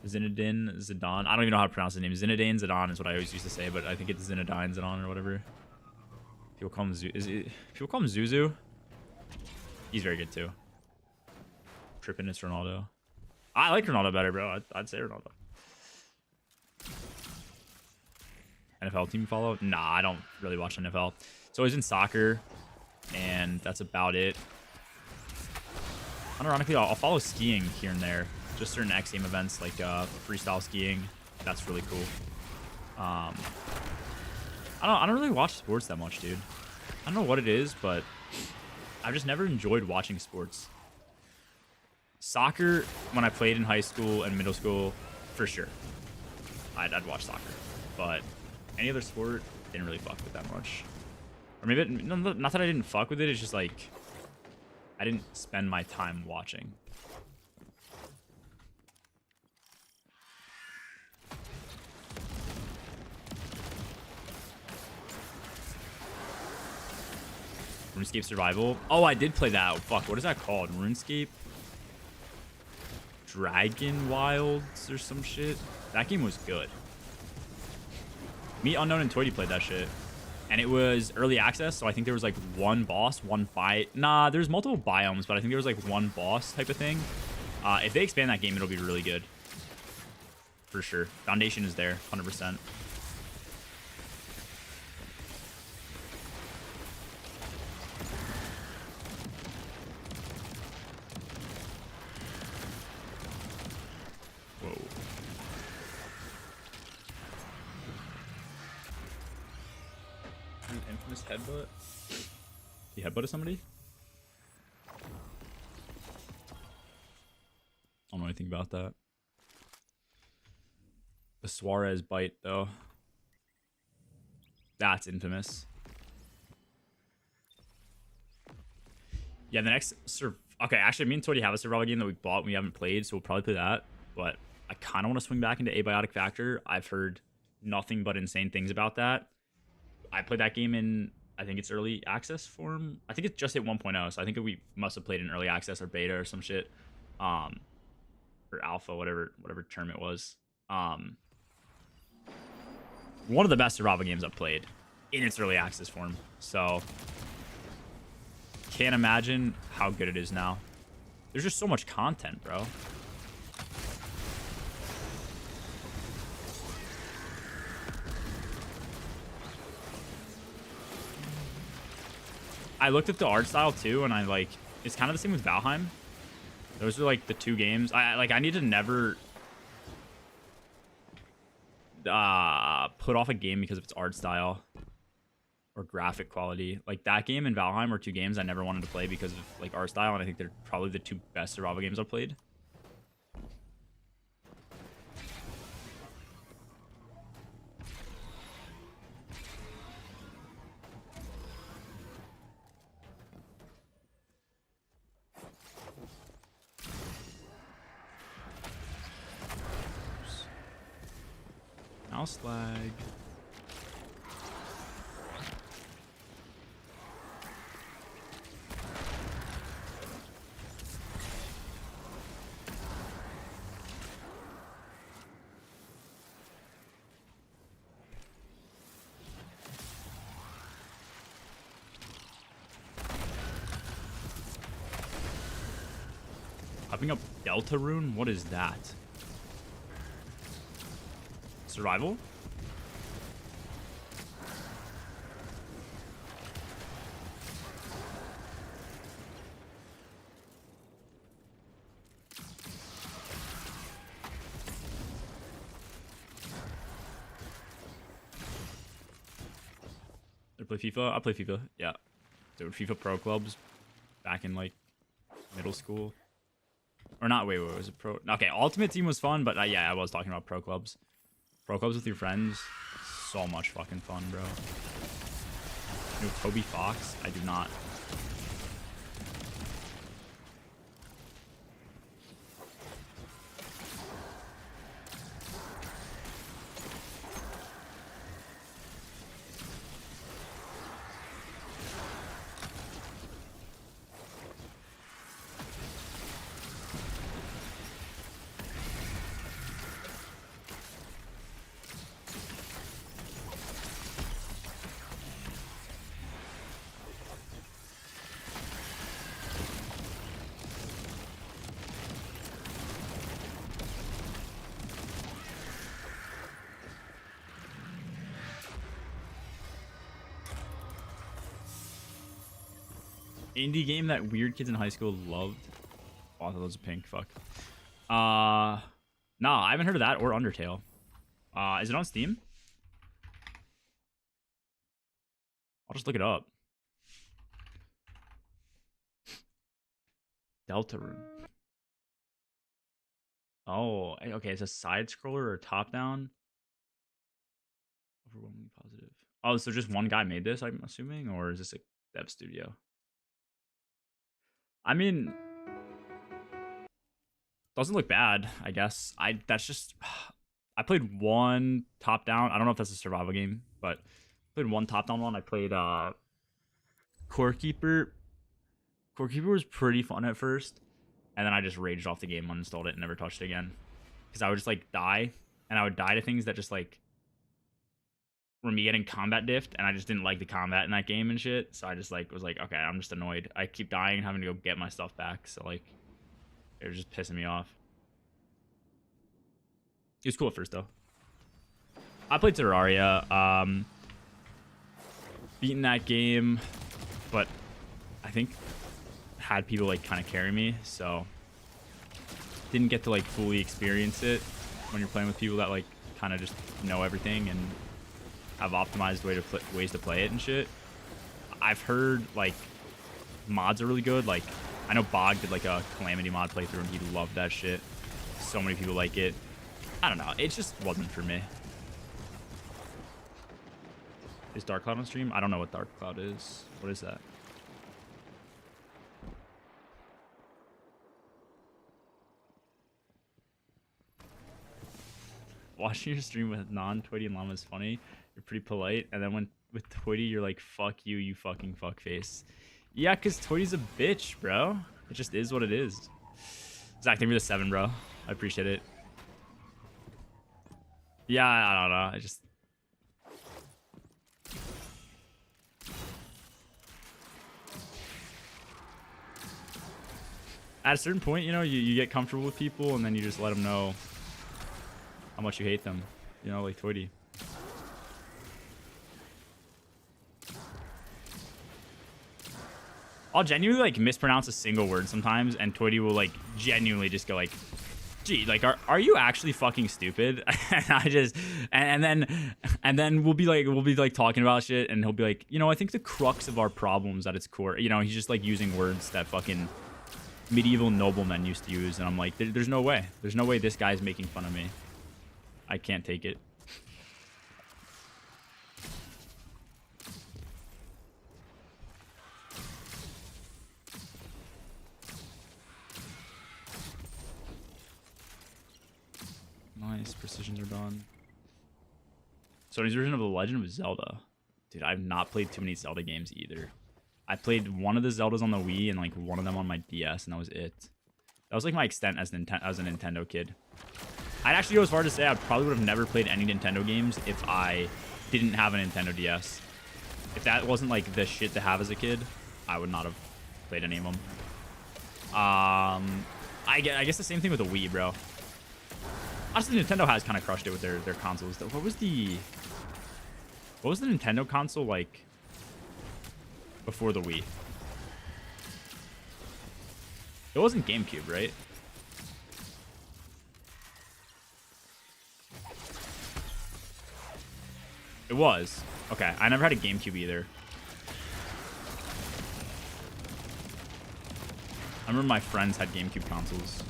Zinedine Zidane. I don't even know how to pronounce his name. Zinedine Zidane is what I always used to say, but I think it's Zinedine Zidane or whatever. People call him Zuzu. He's very good too. Tripping it's Ronaldo. I like Ronaldo better, bro. I'd say Ronaldo. NFL team follow? Nah, I don't really watch NFL. It's always in soccer, and that's about it. Unironically, I'll follow skiing here and there. Just certain X Game events like freestyle skiing. That's really cool. I don't really watch sports that much, dude. I don't know what it is, but I've just never enjoyed watching sports. Soccer, when I played in high school and middle school, for sure. I'd watch soccer. But any other sport, didn't really fuck with that much. Or maybe, not that I didn't fuck with it, it's just like I didn't spend my time watching. RuneScape Survival. Oh, I did play that. Fuck, what is that called? RuneScape Dragon Wilds or some shit? That game was good. Me, Unknown, and Toity played that shit. And it was early access, so I think there was like one boss, one fight. Nah, there's multiple biomes, but I think there was like one boss type of thing. If they expand that game, it'll be really good. For sure. Foundation is there, 100%. Whoa. Infamous headbutt. He headbutted somebody? I don't know anything about that. The Suarez bite, though. That's infamous. Yeah, the next... Okay, actually, me and Tori have a survival game that we bought and we haven't played, so we'll probably play that. But I kind of want to swing back into Abiotic Factor. I've heard nothing but insane things about that. I played that game in... I think it's early access form. I think it just hit 1.0, so I think we must have played in early access or beta or some shit. Or alpha, whatever term it was. One of the best survival games I've played in its early access form. So can't imagine how good it is now. There's just so much content, bro. I looked at the art style too, and I like it's kind of the same with Valheim. Those are like the two games. I need to never put off a game because of its art style or graphic quality. Like that game and Valheim are two games I never wanted to play because of like art style, and I think they're probably the two best survival games I've played. Mouse lag. Popping up Delta Rune? What is that? Survival? I play FIFA? I play FIFA, yeah. Dude, FIFA Pro Clubs back in like middle school. Or not, wait, was it Pro? Okay, Ultimate Team was fun, but yeah, I was talking about Pro Clubs. Pro Clubs with your friends, so much fucking fun, bro. You know, Toby Fox? I do not. Indie game that weird kids in high school loved. Oh, I thought that was pink. Fuck. Nah, I haven't heard of that or Undertale. Is it on Steam? I'll just look it up. Deltarune. Oh, okay. It's a side scroller or top down. Overwhelmingly positive. Oh, so just one guy made this, I'm assuming, or is this a dev studio? I mean, doesn't look bad, I guess. That's just I played one top down. I don't know if that's a survival game, but I played one top down one. I played Core Keeper. Core Keeper was pretty fun at first, and then I just raged off the game, uninstalled it, and never touched it again. Because I would just like die, and I would die to things that just like were me getting combat diffed, and I just didn't like the combat in that game and shit. So I just like was like, okay, I'm just annoyed. I keep dying and having to go get my stuff back. So like, it was just pissing me off. It was cool at first though. I played Terraria. Beaten that game, but I think had people like kind of carry me, so didn't get to like fully experience it when you're playing with people that like kind of just know everything and have optimized ways to play it and shit. I've heard like mods are really good. Like I know Bog did like a Calamity mod playthrough and he loved that shit. So many people like it. I don't know. It just wasn't for me. Is Dark Cloud on stream? I don't know what Dark Cloud is. What is that? Watching your stream with non-Twitty and Llama is funny. You're pretty polite. And then when with Twitty, you're like, fuck you, you fucking fuckface. Yeah, because Twitty's a bitch, bro. It just is what it is. Zach, thank you for the 7, bro. I appreciate it. Yeah, I don't know. I just... At a certain point, you know, you get comfortable with people and then you just let them know how much you hate them. You know, like Twitty. I'll genuinely like mispronounce a single word sometimes and Twitty will like genuinely just go like, gee, like are you actually fucking stupid? And I just and then we'll be like talking about shit and he'll be like, you know, I think the crux of our problems at its core, you know, he's just like using words that fucking medieval noblemen used to use, and I'm like, there's no way this guy's making fun of me. I can't take it. Nice, precisions are done. Sony's version of The Legend of Zelda. Dude, I've not played too many Zelda games either. I played one of the Zeldas on the Wii and like one of them on my DS, and that was it. That was like my extent as a Nintendo kid. I'd actually go as far to say I probably would have never played any Nintendo games if I didn't have a Nintendo DS. If that wasn't like the shit to have as a kid, I would not have played any of them. I guess the same thing with the Wii, bro. Honestly, Nintendo has kind of crushed it with their consoles. What was the Nintendo console like before the Wii? It wasn't GameCube, right? It was. Okay, I never had a GameCube either. I remember my friends had GameCube consoles.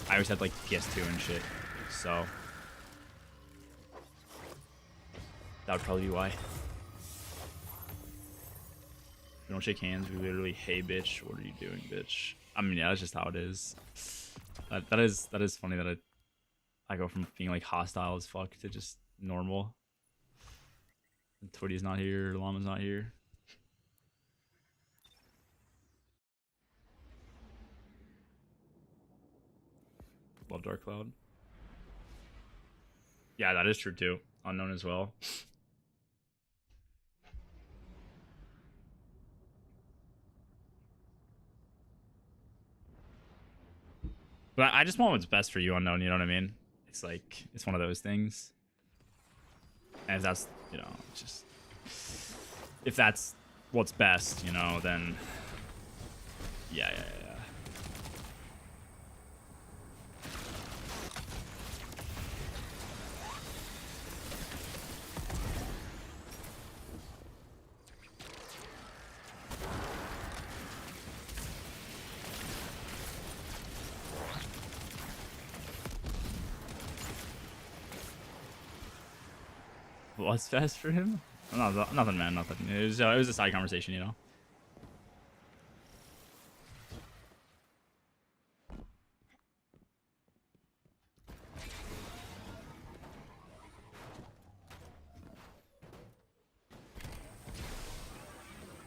I always had like PS2 and shit. So that would probably be why. We don't shake hands. We literally, hey, bitch, what are you doing, bitch? I mean, yeah, that's just how it is. That is funny that I go from being like hostile as fuck to just normal. And Twitty's not here. Llama's not here. Love Dark Cloud. Yeah, that is true too. Unknown as well. But I just want what's best for you, Unknown, you know what I mean? It's like, it's one of those things. And if that's, you know, just... If that's what's best, you know, then... Yeah. What's best for him? Nothing, man. Nothing. It was a side conversation, you know.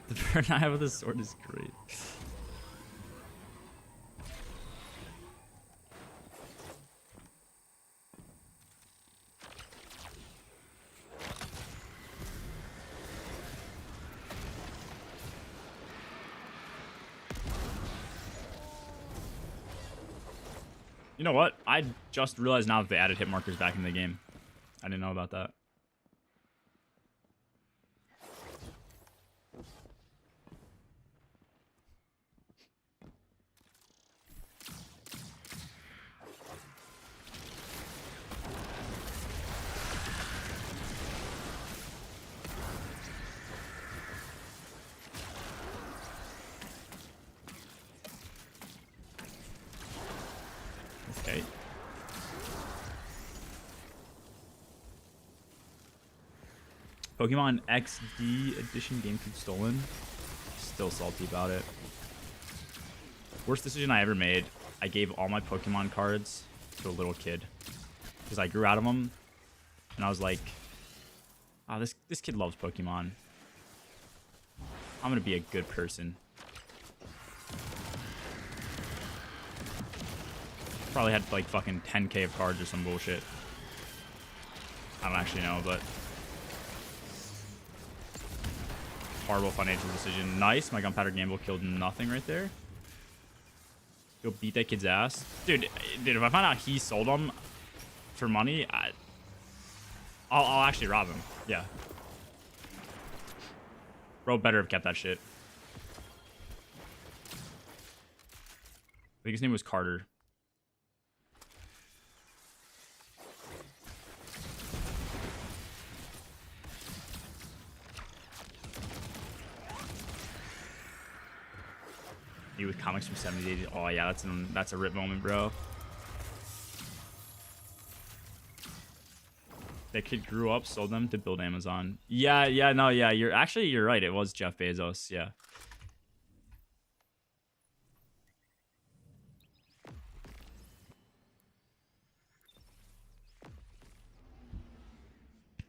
The burn I have with the sword is great. You know what? I just realized now that they added hit markers back in the game. I didn't know about that. Pokemon XD edition GameCube stolen. Still salty about it. Worst decision I ever made. I gave all my Pokemon cards to a little kid because I grew out of them, and I was like, "Oh, this kid loves Pokemon. I'm gonna be a good person." Probably had like fucking 10k of cards or some bullshit. I don't actually know, but horrible financial decision. Nice, my gunpowder gamble killed nothing right there. Go beat that kid's ass, dude. If I find out he sold them for money, I'll actually rob him. Yeah, bro, better have kept that shit. I think his name was Carter. With comics from 70s. Oh yeah, that's a rip moment, bro. That kid grew up, sold them to build Amazon. Yeah, you're right. It was Jeff Bezos. Yeah.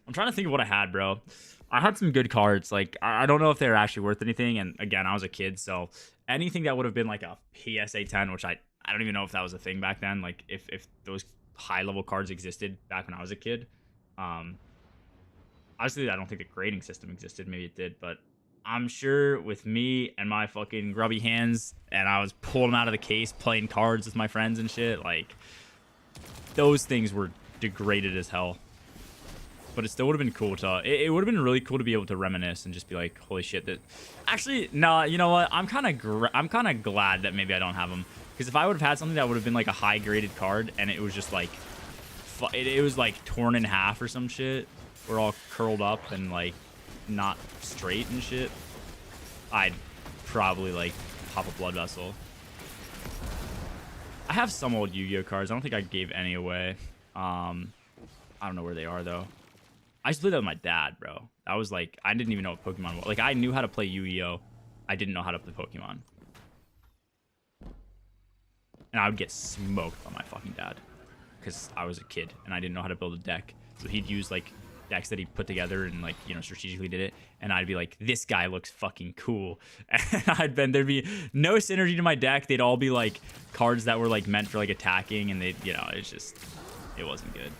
I'm trying to think of what I had, bro. I had some good cards. Like, I don't know if they were actually worth anything. And again, I was a kid, so anything that would have been like a PSA 10, which I don't even know if that was a thing back then. Like, if those high level cards existed back when I was a kid. Obviously, I don't think the grading system existed. Maybe it did, but I'm sure with me and my fucking grubby hands, and I was pulling them out of the case, playing cards with my friends and shit. Like, those things were degraded as hell. But it still would have been cool to. It would have been really cool to be able to reminisce and just be like, "Holy shit!" That actually, no, you know what? I'm kind of glad that maybe I don't have them, because if I would have had something that would have been like a high graded card and it was just like, it was like torn in half or some shit, or all curled up and like not straight and shit, I'd probably like pop a blood vessel. I have some old Yu-Gi-Oh cards. I don't think I gave any away. I don't know where they are though. I used to play that with my dad, bro. I was like, I didn't even know what Pokemon was. Like, I knew how to play Yu-Gi-Oh. I didn't know how to play Pokemon. And I would get smoked by my fucking dad because I was a kid and I didn't know how to build a deck. So he'd use like decks that he put together and like, you know, strategically did it. And I'd be like, this guy looks fucking cool. And there'd be no synergy to my deck. They'd all be like cards that were like meant for like attacking, and it wasn't good.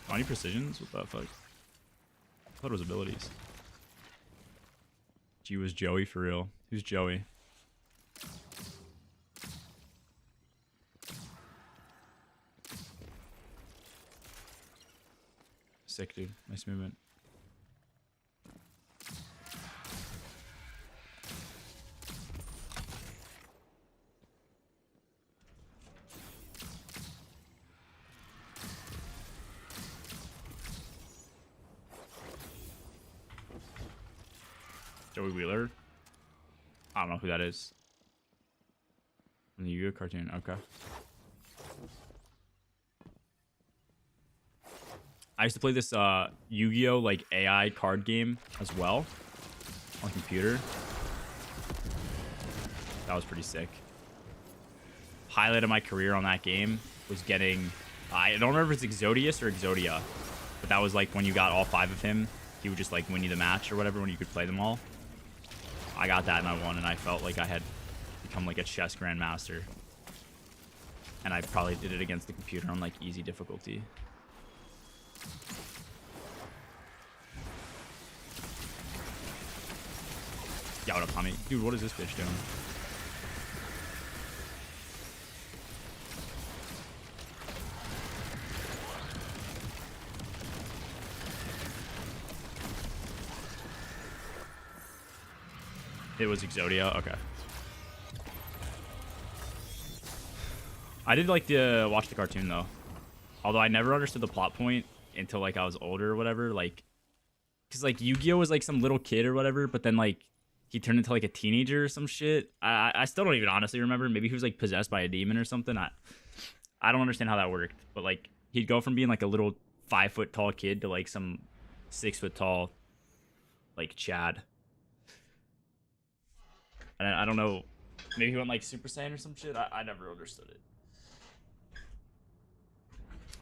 Any precisions? What the fuck? I thought it was abilities. G was Joey for real. Who's Joey? Sick, dude. Nice movement. Joey Wheeler? I don't know who that is. In the Yu-Gi-Oh cartoon, okay. I used to play this Yu-Gi-Oh like AI card game as well on computer. That was pretty sick. Highlight of my career on that game was getting, I don't remember if it's Exodius or Exodia, but that was like when you got all 5 of him, he would just like win you the match or whatever when you could play them all. I got that and I won, and I felt like I had become like a chess grandmaster. And I probably did it against the computer on like easy difficulty. Yeah, what up, Tommy? Dude, what is this bitch doing? It was Exodia? Okay. I did like to watch the cartoon though. Although I never understood the plot point until like I was older or whatever. Like, because like Yu-Gi-Oh was like some little kid or whatever, but then like he turned into like a teenager or some shit. I still don't even honestly remember. Maybe he was like possessed by a demon or something. I don't understand how that worked, but like he'd go from being like a little 5 foot tall kid to like some 6 foot tall like Chad. And I don't know. Maybe he went like Super Saiyan or some shit. I never understood it.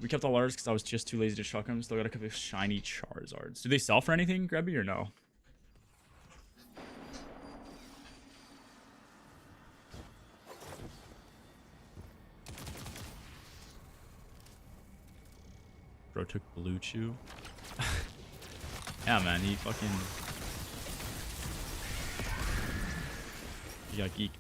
We kept all ours because I was just too lazy to chuck them. Still got a couple of shiny Charizards. Do they sell for anything, Grebby, or no? Bro took Blue Chew. Yeah, man, he fucking... He got geeked.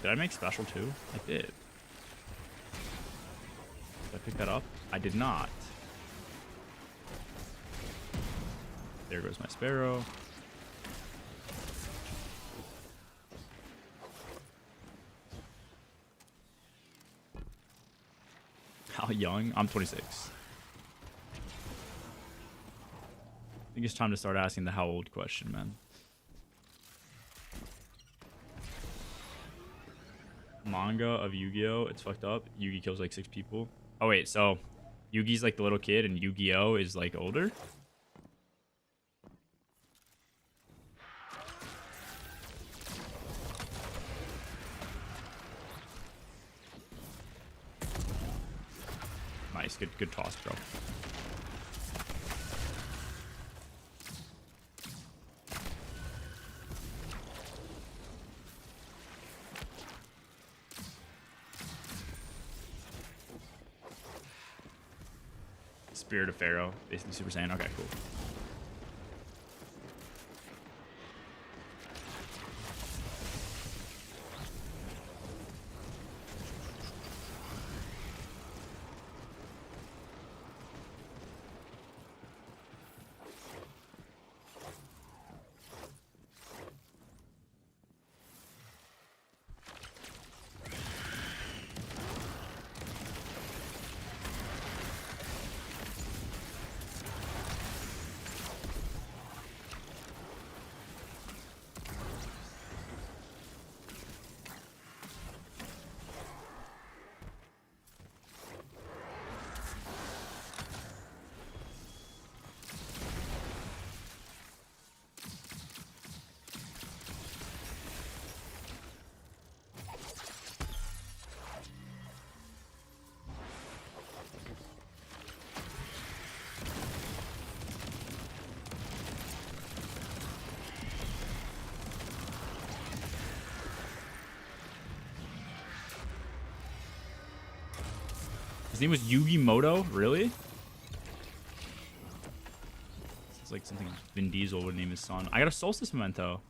Did I make special too? I did. Did I pick that up? I did not. There goes my Sparrow. How young? I'm 26. I think it's time to start asking the how old question, man. Manga of Yu-Gi-Oh! It's fucked up. Yugi kills like 6 people. Oh wait, so Yugi's like the little kid and Yu-Gi-Oh! Is like older? Nice, good toss, bro. Spirit of Pharaoh, basically Super Saiyan. Okay, cool. His name was Yugi Moto? Really? It's like something Vin Diesel would name his son. I got a Solstice Memento.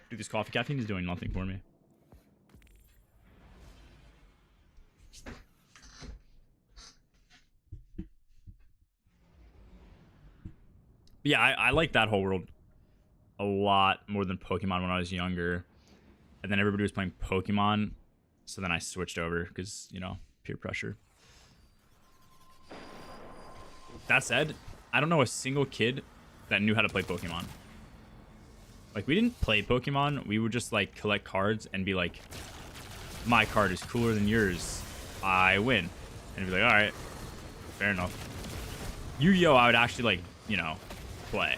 Dude, this coffee caffeine is doing nothing for me. Yeah, I like that whole world a lot more than Pokemon when I was younger. And then everybody was playing Pokemon. So then I switched over because, you know, peer pressure. That said, I don't know a single kid that knew how to play Pokemon. Like, we didn't play Pokemon. We would just, like, collect cards and be like, my card is cooler than yours. I win. And be like, all right, fair enough. Yu-Gi-Oh! I would actually, like, you know, play.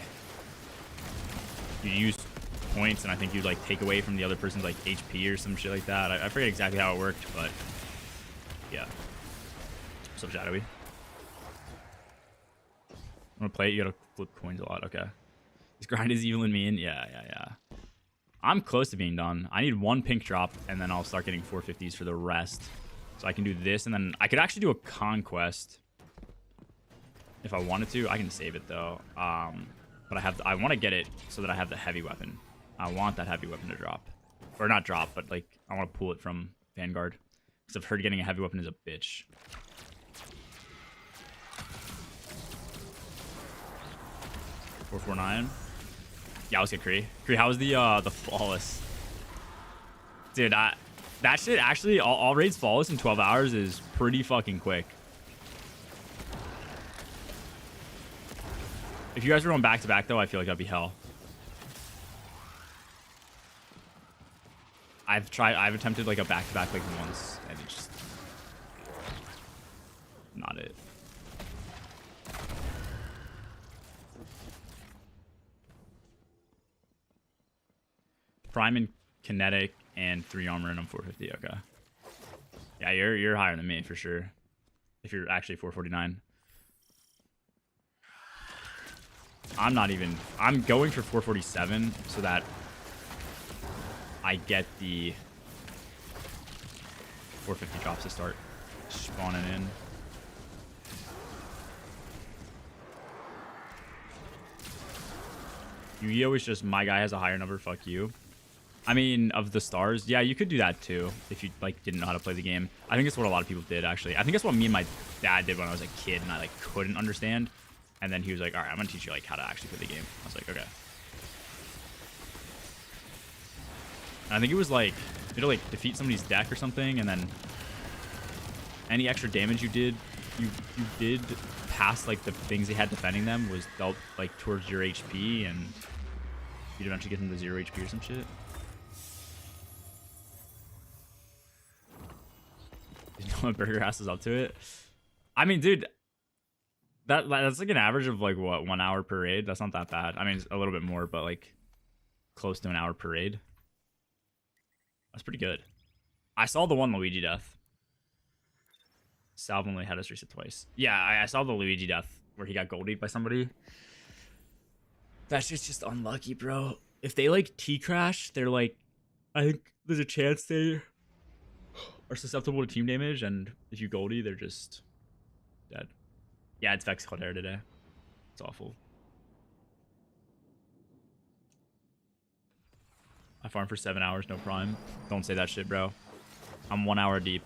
You use points, and I think you'd like take away from the other person's like HP or some shit like that. I forget exactly how it worked, but yeah. What's up, Shadowy? Want to play it? You gotta flip coins a lot. Okay. This grind is eviling me in. Yeah. I'm close to being done. I need 1 pink drop, and then I'll start getting 450s for the rest. So I can do this, and then I could actually do a conquest. If I wanted to, I can save it though. But I want to get it so that I have the heavy weapon. I want that heavy weapon to drop, or not drop, but like I want to pull it from Vanguard. Because I've heard getting a heavy weapon is a bitch. $449. Yeah, let's get Kree. Kree, how was the flawless? Dude, that shit actually, all raids flawless in 12 hours is pretty fucking quick. If you guys were going back to back though, I feel like that'd be hell. I've attempted like a back to back like once, and it's just not it. Prime and kinetic and 3 armor and I'm 450. Okay. Yeah, you're higher than me for sure. If you're actually 449. I'm not even. I'm going for 447 so that I get the 450 drops to start spawning in. Yu-Gi-Oh is just my guy has a higher number. Fuck you. I mean, of the stars, yeah, you could do that too if you like didn't know how to play the game. I think it's what a lot of people did actually. I think that's what me and my dad did when I was a kid and I like couldn't understand. And then he was like, "All right, I'm gonna teach you like how to actually play the game." I was like, "Okay." And I think it was like you had to like defeat somebody's deck or something, and then any extra damage you did past like the things they had defending them was dealt like towards your HP, and you'd eventually get them to 0 HP or some shit. You know what Burger Ass is up to it? I mean, dude, that's like an average of like what 1 hour per raid. That's not that bad. I mean, it's a little bit more, but like close to an hour per raid. That's pretty good. I saw the one Luigi death. Salve only had us reset twice. Yeah, I saw the Luigi death where he got goldied by somebody. That shit's just unlucky, bro. If they like T-crash, they're like, I think there's a chance they are susceptible to team damage, and if you goldie, they're just dead. Yeah, it's Vex Caldera today. It's awful. I farmed for 7 hours, no prime. Don't say that shit, bro. I'm 1 hour deep,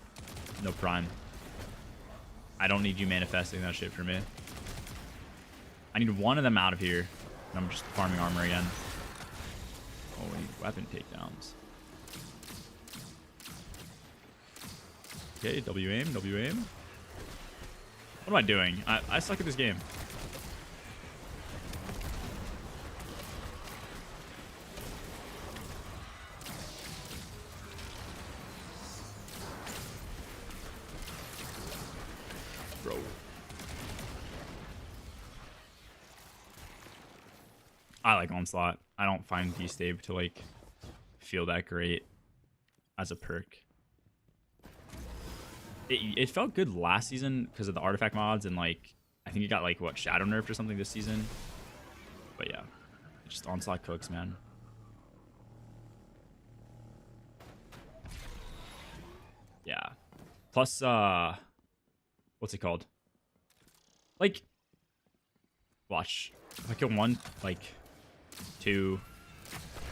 no prime. I don't need you manifesting that shit for me. I need one of them out of here, and I'm just farming armor again. Oh, we need weapon takedowns. Okay, W aim, W aim. What am I doing? I suck at this game. Bro. I like Onslaught. I don't find D-Stave to like feel that great as a perk. It felt good last season because of the artifact mods, and like I think it got like what shadow nerfed or something this season. But yeah, just Onslaught cooks, man. Yeah. Plus, what's it called? Like, watch. If I kill 1, like 2,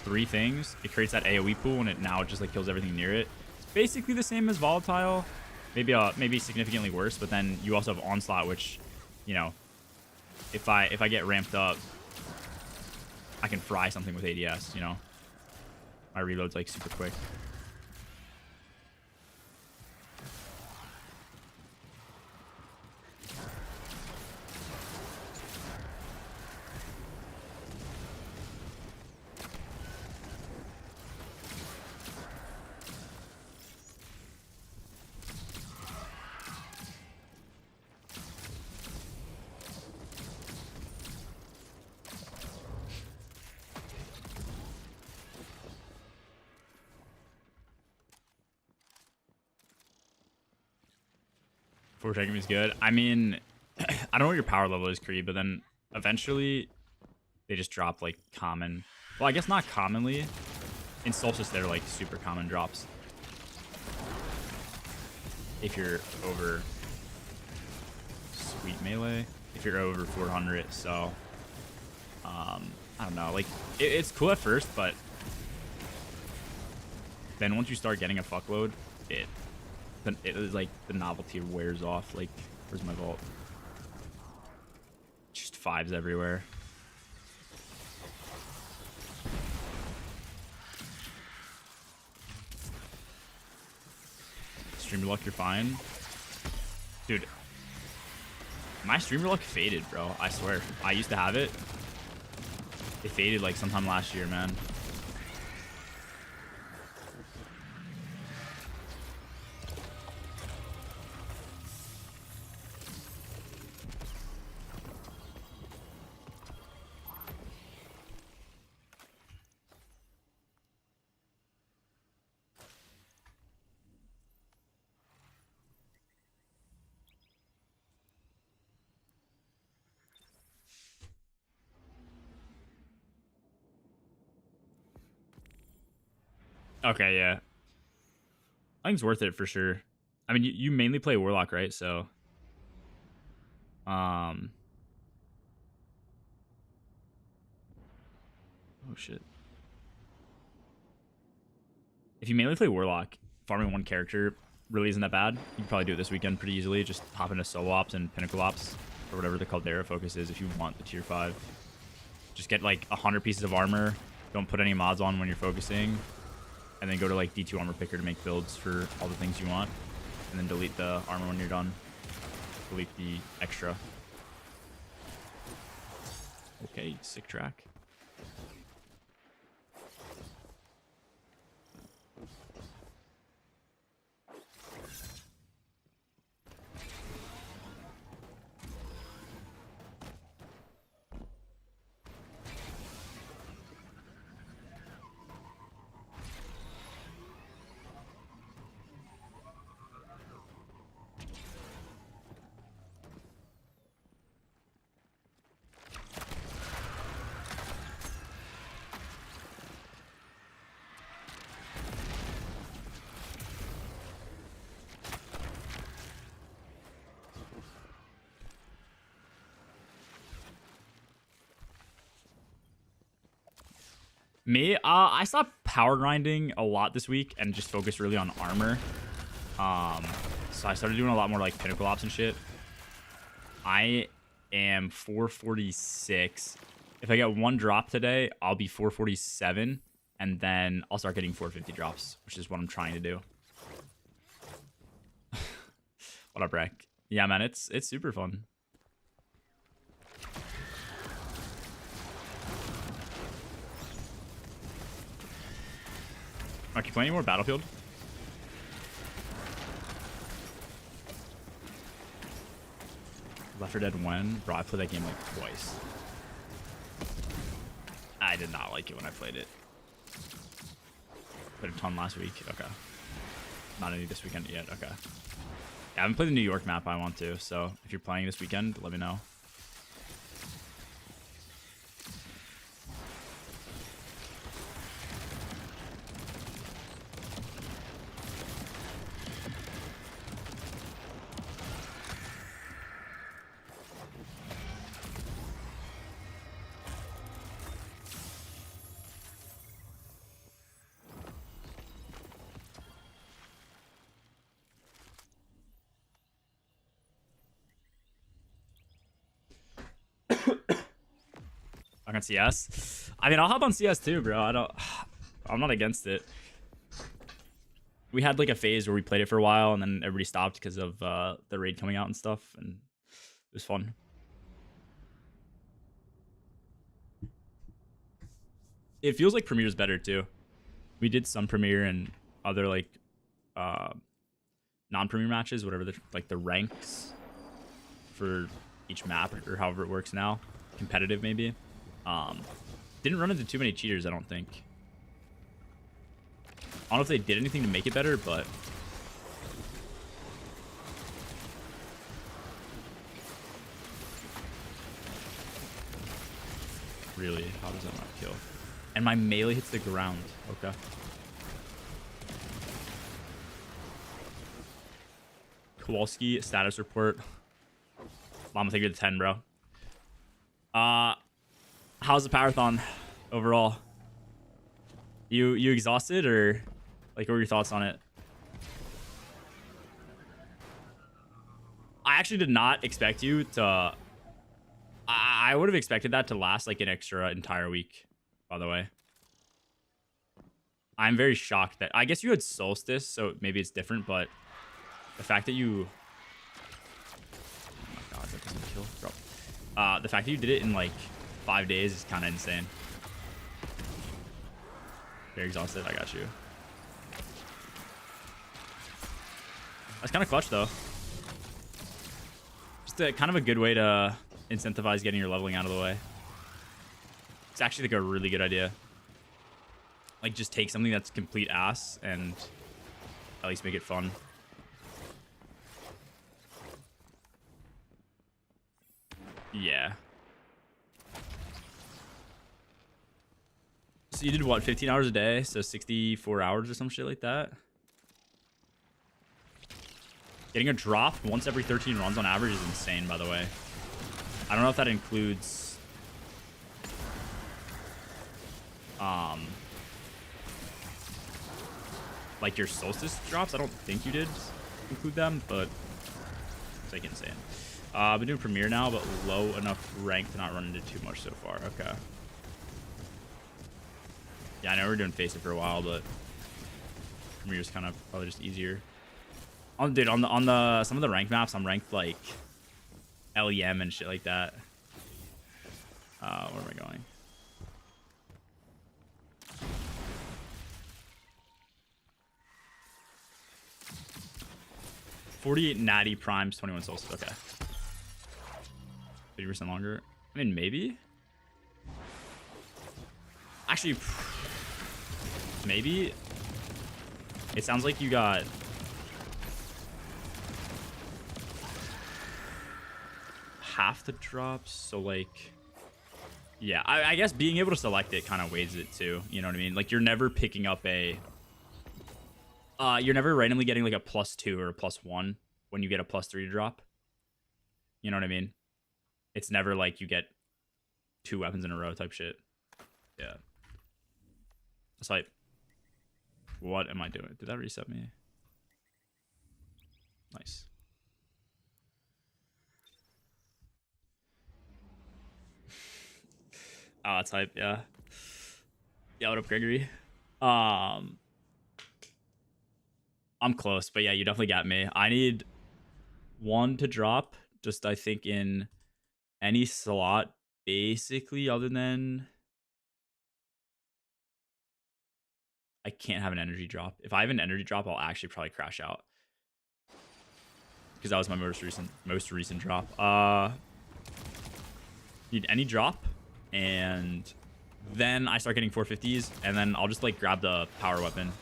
3 things, it creates that AoE pool, and it now just like kills everything near it. It's basically the same as Volatile. Maybe significantly worse, but then you also have Onslaught, which, you know, if I get ramped up, I can fry something with ADS, you know. My reload's like super quick. Forward checking is good. I mean, I don't know what your power level is, Kree, but then eventually they just drop like common. Well, I guess not commonly. In Solstice, they're like super common drops. If you're over sweet melee, if you're over 400, so I don't know. Like it's cool at first, but then once you start getting a fuckload, it it was like the novelty wears off. Like, where's my vault? Just fives everywhere. Streamer luck, you're fine. Dude, my streamer luck faded, bro. I swear. I used to have it. It faded like sometime last year, man. Okay, yeah. I think it's worth it for sure. I mean, you mainly play Warlock, right? So, oh shit. If you mainly play Warlock, farming one character really isn't that bad. You can probably do it this weekend pretty easily. Just hop into solo ops and pinnacle ops, or whatever the Caldera focus is if you want the tier 5. Just get like 100 pieces of armor. Don't put any mods on when you're focusing. And then go to like D2 armor picker to make builds for all the things you want. And then delete the armor when you're done. Delete the extra. Okay, sick track. Me, I stopped power grinding a lot this week and just focused really on armor. So I started doing a lot more like pinnacle ops and shit. I am 446. If I get one drop today, I'll be 447, and then I'll start getting 450 drops, which is what I'm trying to do. What up, Rek? Yeah, man, it's super fun. Mark, you play any more Battlefield? Left 4 Dead when? Bro, I played that game like twice. I did not like it when I played it. Played a ton last week. Okay. Not any this weekend yet. Okay. Yeah, I haven't played the New York map. I want to. So if you're playing this weekend, let me know. On CS. I mean, I'll hop on CS too, bro. I'm not against it. We had like a phase where we played it for a while and then everybody stopped because of the raid coming out and stuff, and it was fun. It feels like Premier's better too. We did some Premier and other like non-Premier matches, whatever the ranks for each map or however it works now. Competitive maybe. Didn't run into too many cheaters, I don't think. I don't know if they did anything to make it better, but really, how does that not kill? And my melee hits the ground. Okay. Kowalski status report. Mama, take you to 10, bro. How's the Powerthon overall? You exhausted, or like what were your thoughts on it? I actually did not expect you to... I would have expected that to last like an extra entire week, by the way. I'm very shocked that... I guess you had Solstice, so maybe it's different, but the fact that you... Oh my god, that doesn't kill. Drop. The fact that you did it in like 5 days is kind of insane. Very exhausted. I got you. That's kind of clutch, though. Just kind of a good way to incentivize getting your leveling out of the way. It's actually like a really good idea. Like, just take something that's complete ass and at least make it fun. Yeah. So you did what, 15 hours a day? So 64 hours or some shit like that? Getting a drop once every 13 runs on average is insane, by the way. I don't know if that includes... like your Solstice drops. I don't think you did include them, but it's like insane. I've been doing Premier now, but low enough rank to not run into too much so far. Okay. Yeah, I know we're doing Face It for a while, but Premier's kind of probably just easier. Dude, on the some of the ranked maps, I'm ranked like LEM and shit like that. Where am I going? $48 natty primes, 21 Solstice. Okay. 50% longer. I mean, maybe. Actually, maybe. It sounds like you got half the drops, so like, yeah, I guess being able to select it kind of weighs it too. You know what I mean? Like, you're never picking up a you're never randomly getting like a +2 or a +1 when you get a +3 drop. You know what I mean? It's never like you get 2 weapons in a row type shit. Yeah. It's like, what am I doing? Did that reset me? Nice. Oh, that's hype. Yeah. Yeah, what up, Gregory? I'm close, but yeah, you definitely got me. I need 1 to drop, just I think in any slot, basically, other than I can't have an energy drop. If I have an energy drop, I'll actually probably crash out, because that was my most recent drop. Need any drop, and then I start getting 450s, and then I'll just like grab the power weapon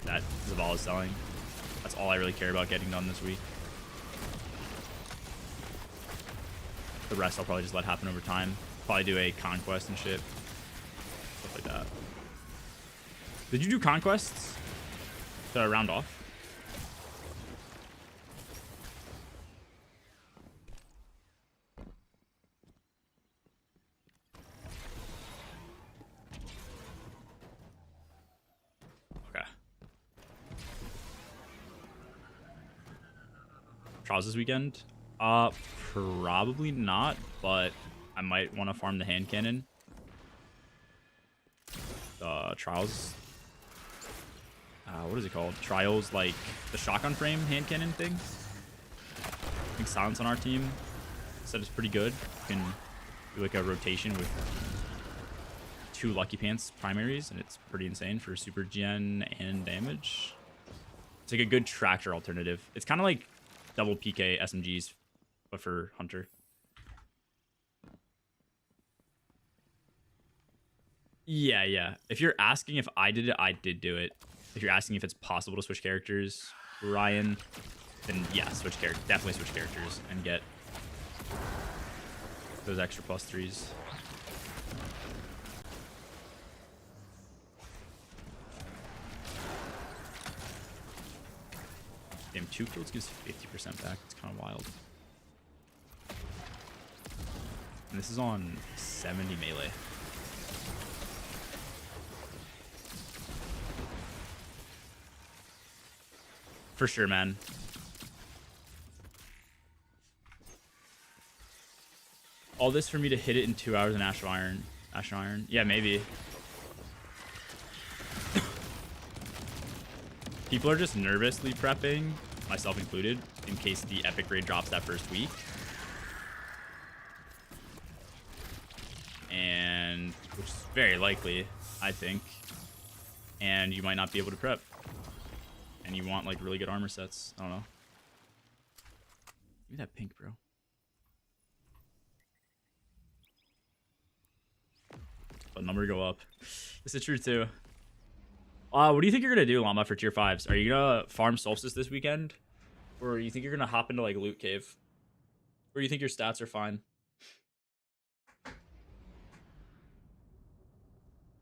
that Zaval is selling. That's all I really care about getting done this week. The rest I'll probably just let happen over time. Probably do a conquest and shit. Stuff like that. Did you do conquests to round off? Trials this weekend? Probably not, but I might want to farm the hand cannon. Trials. What is it called? Trials, like the shotgun frame hand cannon thing. I think Silence on our team said it's pretty good. You can do like a rotation with 2 Lucky Pants primaries, and it's pretty insane for super gen and damage. It's like a good tractor alternative. It's kind of like double PK SMGs, but for Hunter. Yeah, yeah. If you're asking if I did it, I did do it. If you're asking if it's possible to switch characters, Ryan, then yeah, switch character. Definitely switch characters and get those extra +3s. Damn, 2 kills gives 50% back. It's kind of wild. And this is on 70 melee. For sure, man. All this for me to hit it in 2 hours in Ashen Iron. Ashen Iron? Yeah, maybe. People are just nervously prepping, myself included, in case the epic raid drops that first week. And which is very likely, I think. And you might not be able to prep. And you want like really good armor sets. I don't know. Give me that pink, bro. But number go up. This is true too. What do you think you're gonna do, Llama, for tier 5s? Are you gonna farm Solstice this weekend? Or you think you're gonna hop into like Loot Cave? Or you think your stats are fine? I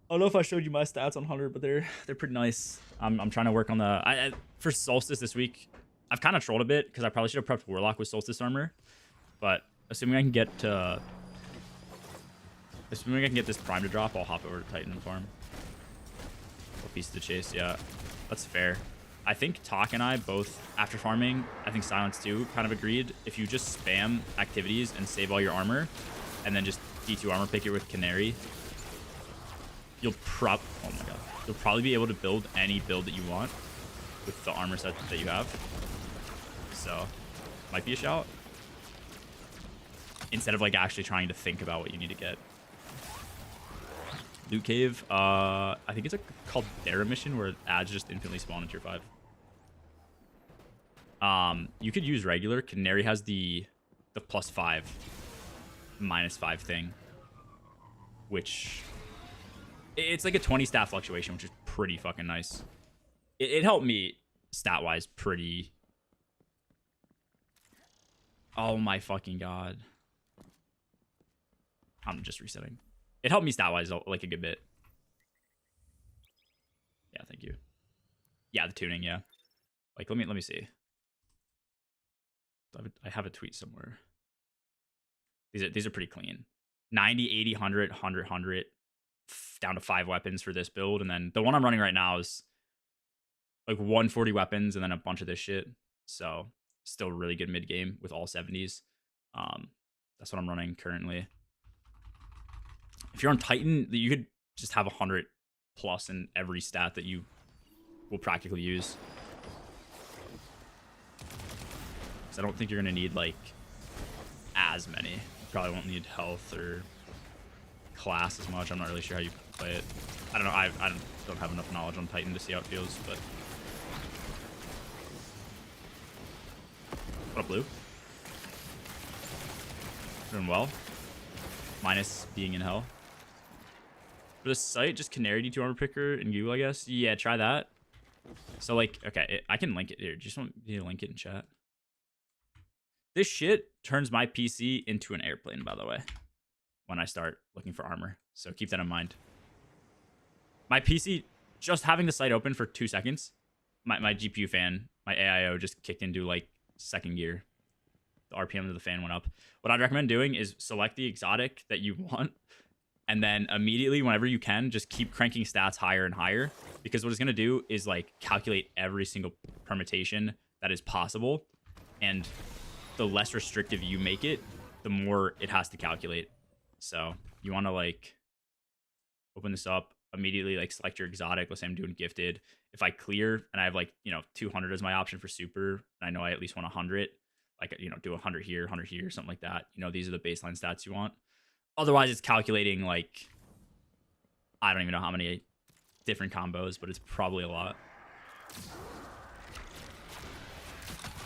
don't know if I showed you my stats on 100, but they're pretty nice. I'm trying to work on the for Solstice this week. I've kind of trolled a bit because I probably should have prepped Warlock with Solstice armor, but assuming I can get this Prime to drop, I'll hop over to Titan and farm. Or Piece of the Chase, yeah, that's fair. I think Talk and I both, after farming, I think Silence too, kind of agreed. If you just spam activities and save all your armor, and then just D2 armor picker with Canary, you'll probably be able to build any build that you want with the armor set that you have. So, might be a shout. Instead of like actually trying to think about what you need to get. Loot Cave, I think it's called Dara mission where ads just infinitely spawn in tier 5. You could use regular. Canary has the +5, -5 thing, which it's like a 20 stat fluctuation, which is pretty fucking nice. It helped me stat wise pretty. Oh my fucking god. I'm just resetting. It helped me stat-wise like a good bit. Yeah, thank you. Yeah, the tuning, yeah. Like, let me see. I have a tweet somewhere. These are pretty clean. 90, 80, 100, 100, 100. Down to 5 weapons for this build. And then the one I'm running right now is like 140 weapons and then a bunch of this shit. So, still really good mid-game with all 70s. That's what I'm running currently. If you're on Titan, you could just have 100 plus in every stat that you will practically use. So I don't think you're going to need like as many. You probably won't need health or class as much. I'm not really sure how you play it. I don't know. I don't have enough knowledge on Titan to see how it feels, but what up, Blue? Doing well. Minus being in hell. For the site, just Canary D2 armor picker and Google, I guess. Yeah, try that. So, like, okay, I can link it here. Just want me to link it in chat. This shit turns my PC into an airplane, by the way, when I start looking for armor. So keep that in mind. My PC, just having the site open for 2 seconds, my GPU fan, my AIO just kicked into, like, second gear. The RPM of the fan went up. What I'd recommend doing is select the exotic that you want, and then immediately, whenever you can, just keep cranking stats higher and higher, because what it's going to do is like calculate every single permutation that is possible, and the less restrictive you make it, the more it has to calculate. So you want to like open this up immediately, like select your exotic. Let's say I'm doing gifted. If I clear and I have like, 200 as my option for super, and I know I at least want 100, like, do 100 here, 100 here, something like that. These are the baseline stats you want. Otherwise, it's calculating, like, I don't even know how many different combos, but it's probably a lot.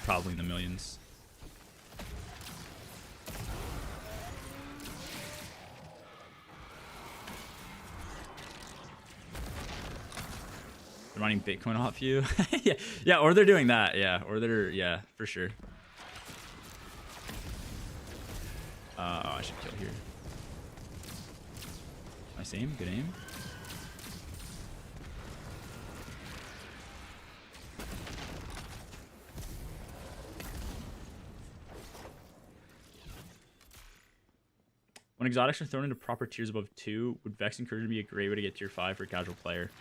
Probably in the millions. They're running Bitcoin off you? yeah, or they're doing that, yeah. Or they're, yeah, for sure. I should kill here. Nice aim, good aim. When exotics are thrown into proper tiers above 2, would Vex Incursion be a great way to get tier 5 for a casual player?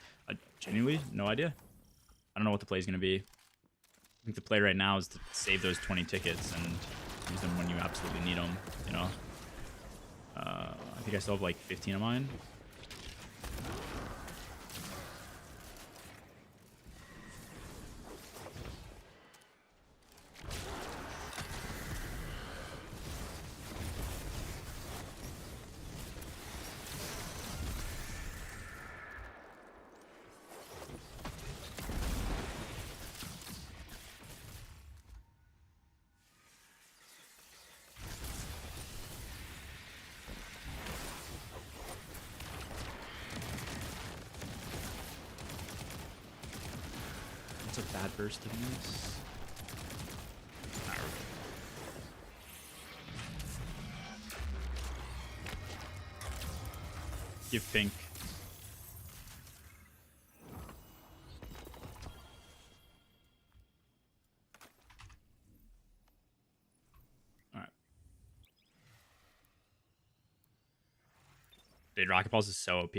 Genuinely, no idea. I don't know what the play is going to be. I think the play right now is to save those 20 tickets and use them when you absolutely need them, I think I still have like 15 of mine. What's a bad burst in this? Give pink. Alright. Dude, Rocket Balls is so OP.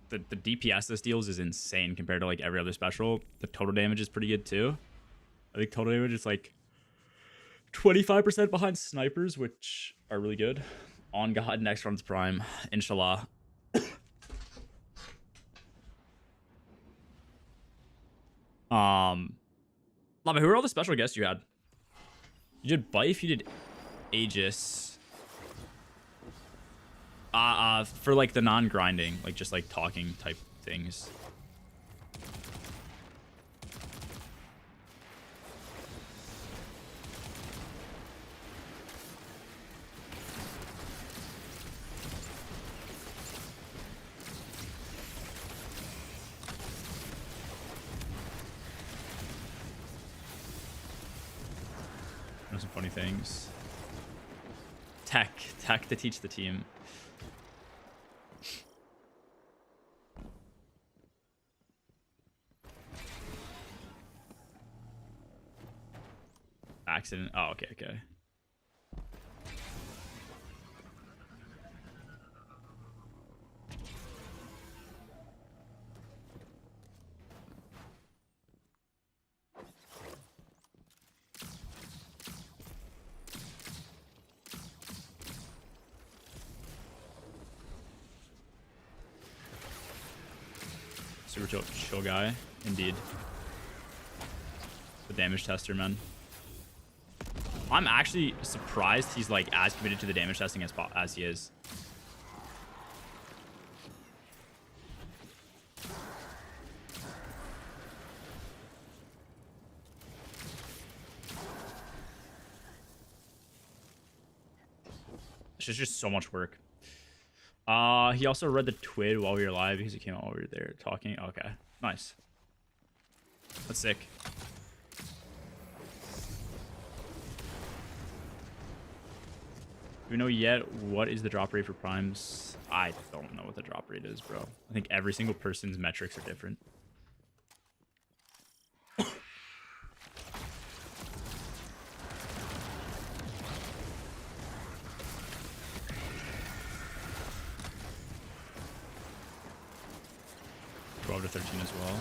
The DPS this deals is insane compared to like every other special. The total damage is pretty good too. I think total damage is like 25% behind snipers, which are really good. On God, next run's prime. Inshallah. Lama, who are all the special guests you had? You did Bife, you did Aegis. For like the non-grinding, like just like talking type things. Know some funny things. Tech to teach the team. Accident. Oh, okay. Super chill guy, indeed. The damage tester, man. I'm actually surprised he's like as committed to the damage testing as he is. It's just so much work. He also read the TWID while we were live because it came out while we were there talking. Okay, nice. That's sick. Do we know yet what is the drop rate for primes? I don't know what the drop rate is, bro. I think every single person's metrics are different. To 13 as well.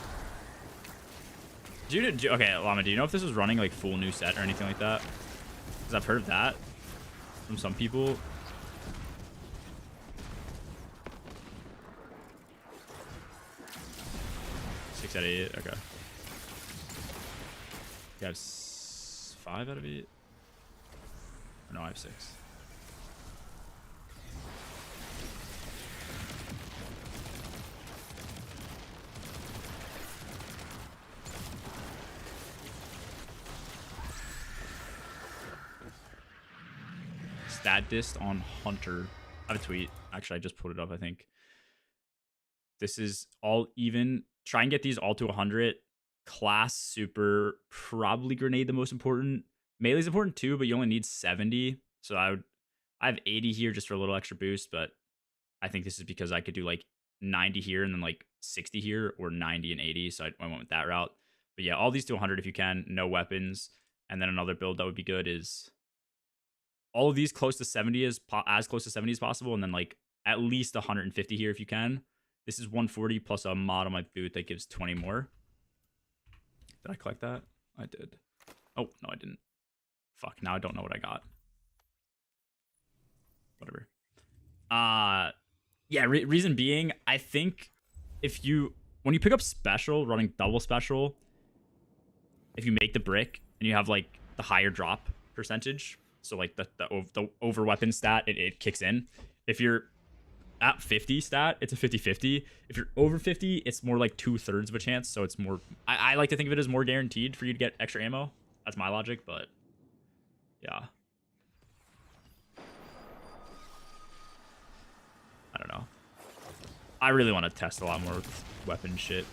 Okay, Llama, do you know if this was running like full new set or anything like that? Because I've heard of that from some people. Six out of 8. Okay. You have 5 out of 8. Or no, I have 6. Stat dist on Hunter. I have a tweet. Actually, I just put it up, I think. This is all even. Try and get these all to 100. Class, super, probably grenade the most important. Melee's important too, but you only need 70. So I have 80 here just for a little extra boost, but I think this is because I could do like 90 here and then like 60 here, or 90 and 80. So I went with that route. But yeah, all these to 100 if you can. No weapons. And then another build that would be good is all of these close to 70 as close to 70 as possible, and then like at least 150 here if you can. This is 140 plus a mod on my boot that gives 20 more. Did I collect that? I did. Oh, no, I didn't. Fuck, now I don't know what I got. Whatever. Yeah, reason being, I think when you pick up special, running double special, if you make the brick and you have like the higher drop percentage, so like the over weapon stat, it kicks in. If you're at 50 stat, it's a 50-50. If you're over 50, it's more like 2/3 of a chance. So it's more, I like to think of it as more guaranteed for you to get extra ammo. That's my logic, but yeah. I don't know. I really want to test a lot more with weapon shit.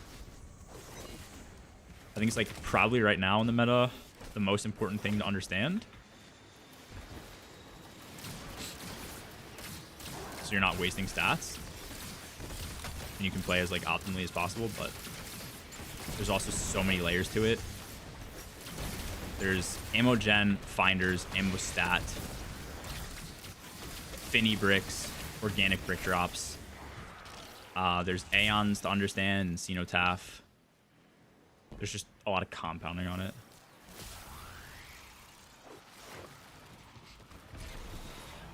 I think it's like probably right now in the meta, the most important thing to understand. So you're not wasting stats. And you can play as like optimally as possible, but there's also so many layers to it. There's ammo gen, finders, ammo stat, finny bricks, organic brick drops. There's aeons to understand and cenotaph. There's just a lot of compounding on it.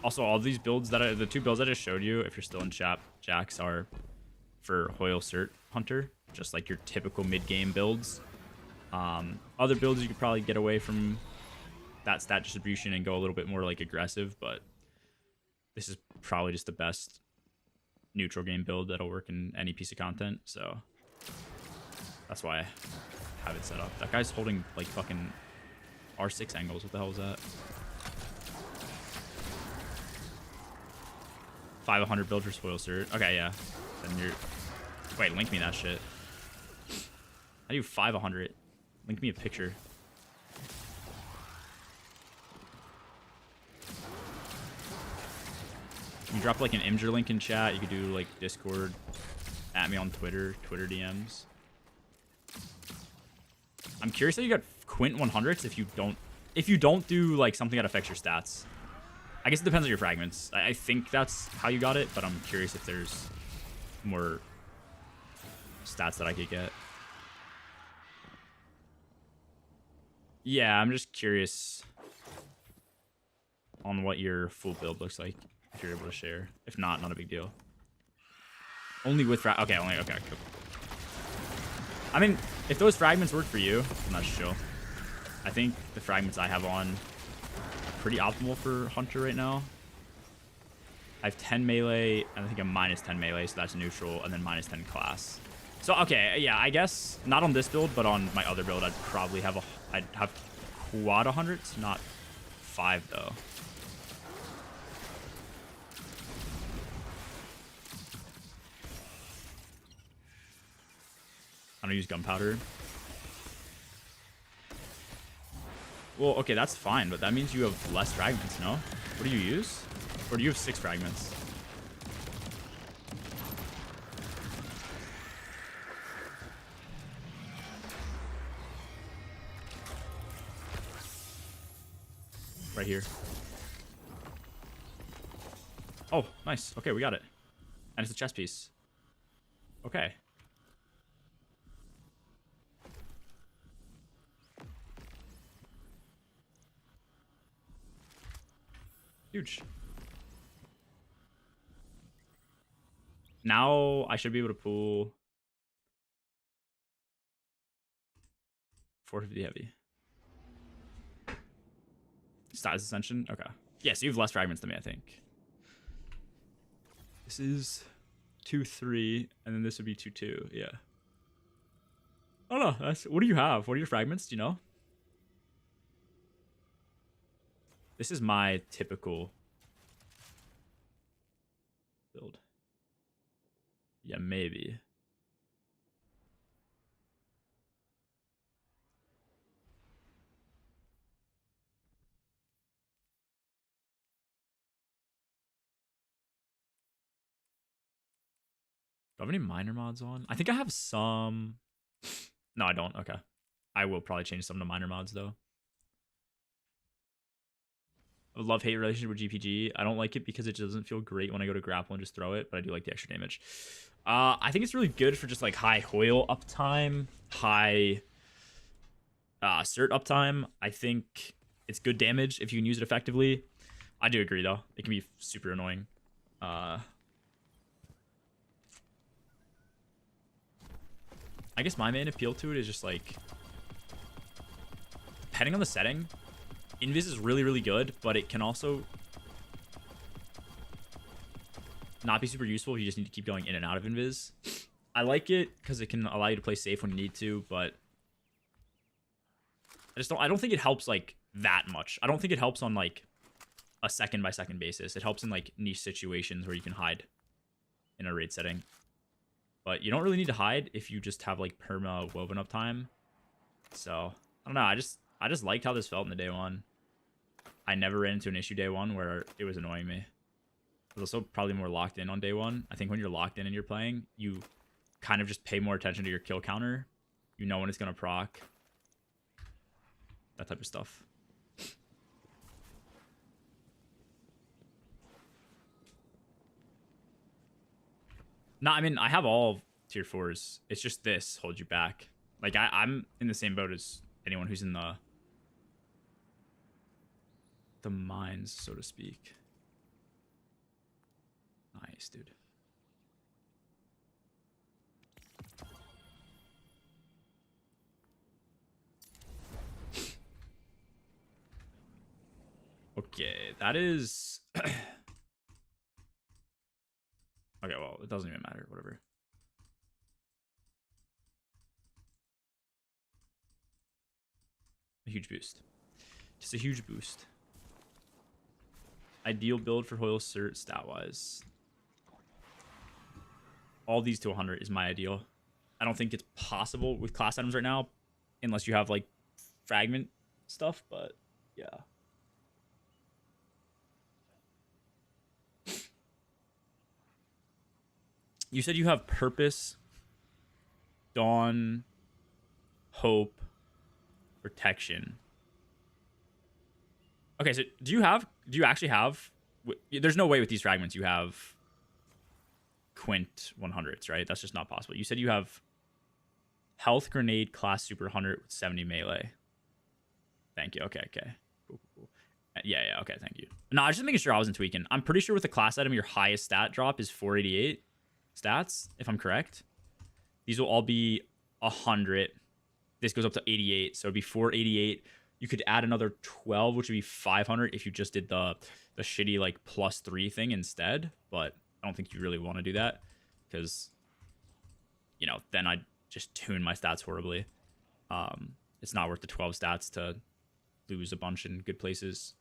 Also, all these builds the two builds I just showed you, if you're still in chat, Jacks, are for Hoyle Cert Hunter, just like your typical mid-game builds. Other builds you could probably get away from that stat distribution and go a little bit more like aggressive, but this is probably just the best neutral game build that'll work in any piece of content, so that's why I have it set up. That guy's holding like fucking R6 angles. What the hell is that? 500 build for spoil cert. Okay, yeah. Then you're... Wait, link me that shit. I do 500. Link me a picture. You drop like an Imgur link in chat. You could do like Discord. At me on Twitter DMs. I'm curious how you got Quint 100s if you don't do like something that affects your stats. I guess it depends on your fragments. I think that's how you got it, but I'm curious if there's more stats that I could get. Yeah, I'm just curious on what your full build looks like, if you're able to share. If not, not a big deal. Only with okay, okay, cool. I mean, if those fragments work for you, then that's chill. I think the fragments I have on are pretty optimal for Hunter right now. I have 10 melee, and I think I'm minus 10 melee, so that's neutral, and then minus 10 class. So, okay, yeah, I guess not on this build, but on my other build, I'd probably have I'd have quad 100s, not 5 though. I don't use gunpowder. Well, okay, that's fine, but that means you have less fragments, no? What do you use? Or do you have 6 fragments? Right here. Oh, nice. Okay, we got it. And it's a chest piece. Okay. Huge. Now I should be able to pull 450 heavy. Status Ascension? Okay. Yeah, so you have less fragments than me, I think. This is 2-3, and then this would be 2-2. Yeah. I don't know. What do you have? What are your fragments? Do you know? This is my typical build. Yeah, maybe. Do I have any minor mods on? I think I have some. No, I don't. Okay. I will probably change some to minor mods, though. A love-hate relationship with GPG. I don't like it because it doesn't feel great when I go to grapple and just throw it, but I do like the extra damage. I think it's really good for just like high Hoyle uptime, high cert uptime. I think it's good damage if you can use it effectively. I do agree, though. It can be super annoying. I guess my main appeal to it is just like, depending on the setting, invis is really, really good, but it can also not be super useful if you just need to keep going in and out of invis. I like it because it can allow you to play safe when you need to, but I don't think it helps like that much. I don't think it helps on like a second by second basis. It helps in like niche situations where you can hide in a raid setting. But you don't really need to hide if you just have like perma woven up time. So I don't know. I just liked how this felt in the day one. I never ran into an issue day one where it was annoying me. I was also probably more locked in on day one. I think when you're locked in and you're playing, you kind of just pay more attention to your kill counter. You know when it's gonna proc. That type of stuff. No, I mean, I have all tier 4s. It's just this holds you back. Like, I'm in the same boat as anyone who's in the mines, so to speak. Nice, dude. Okay, that is... okay, well, it doesn't even matter. Whatever. A huge boost. Just a huge boost. Ideal build for Hoyle Cert stat-wise. All these to 100 is my ideal. I don't think it's possible with class items right now, unless you have, like, fragment stuff, but, yeah. You said you have Purpose, Dawn, Hope, Protection. Okay, so do you actually have... There's no way with these fragments you have Quint 100s, right? That's just not possible. You said you have Health Grenade Class Super 100 with 70 melee. Thank you. Okay. Cool. Yeah, okay, thank you. No, I was just making sure I wasn't tweaking. I'm pretty sure with a class item, your highest stat drop is 488 stats, if I'm correct. These will all be 100. This goes up to 88, so it'd be 488. You could add another 12, which would be 500 if you just did the shitty like +3 thing instead. But I don't think you really want to do that because, you know, then I'd just tune my stats horribly. It's not worth the 12 stats to lose a bunch in good places.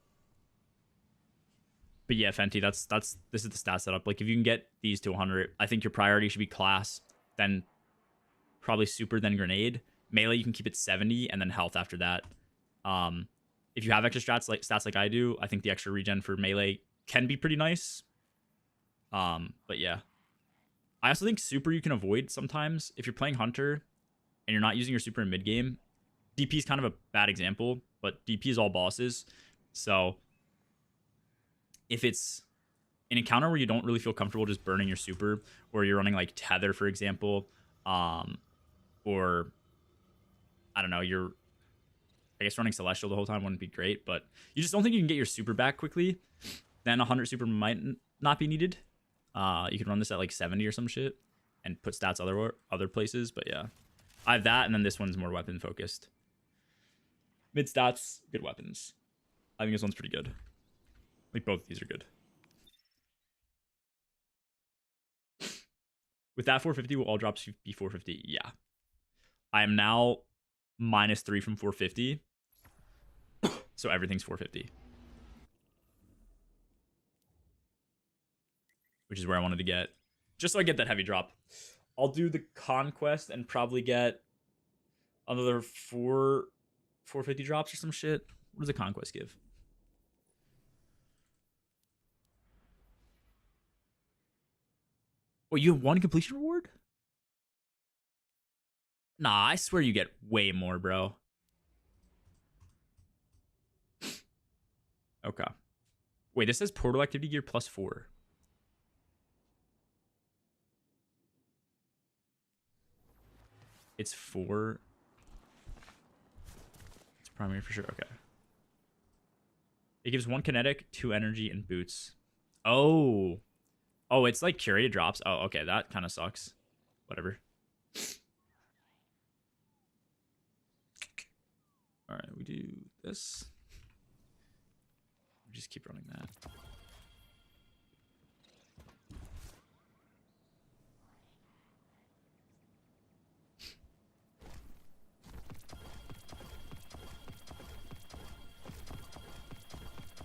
But yeah, Fenty, this is the stat setup. Like, if you can get these to 100, I think your priority should be class, then probably super, then grenade. Melee, you can keep it 70, and then health after that. If you have extra stats like I do, I think the extra regen for melee can be pretty nice. But yeah. I also think super you can avoid sometimes. If you're playing Hunter and you're not using your super in mid-game, DP is kind of a bad example, but DP is all bosses. So if it's an encounter where you don't really feel comfortable just burning your super, or you're running like Tether, for example, or I don't know, I guess running Celestial the whole time wouldn't be great, but you just don't think you can get your super back quickly, then 100 super might not be needed. You can run this at like 70 or some shit and put stats other places, but yeah. I have that, and then this one's more weapon focused. Mid stats, good weapons. I think this one's pretty good. Like, both of these are good. With that 450, will all drops be 450? Yeah. I am now -3 from 450. So everything's 450. Which is where I wanted to get. Just so I get that heavy drop. I'll do the Conquest and probably get another 450 drops or some shit. What does the Conquest give? Oh, you have one completion reward? Nah, I swear you get way more, bro. Okay. Wait, this says portal activity gear +4. It's 4. It's primary for sure. Okay. It gives 1 kinetic, 2 energy, and boots. Oh. Oh, it's like curated drops. Oh, okay. That kind of sucks. Whatever. All right, we do this. We just keep running that.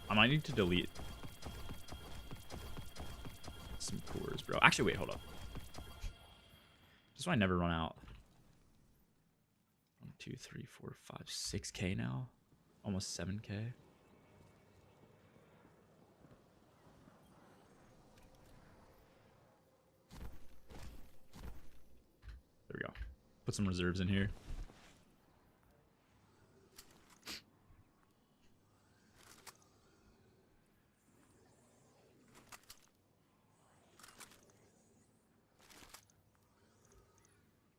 I might need to delete some cores, bro. Actually, wait, hold up. Just so I never run out. 1, 2, 3, 4, 5, 6K now. Almost 7K. There we go. Put some reserves in here.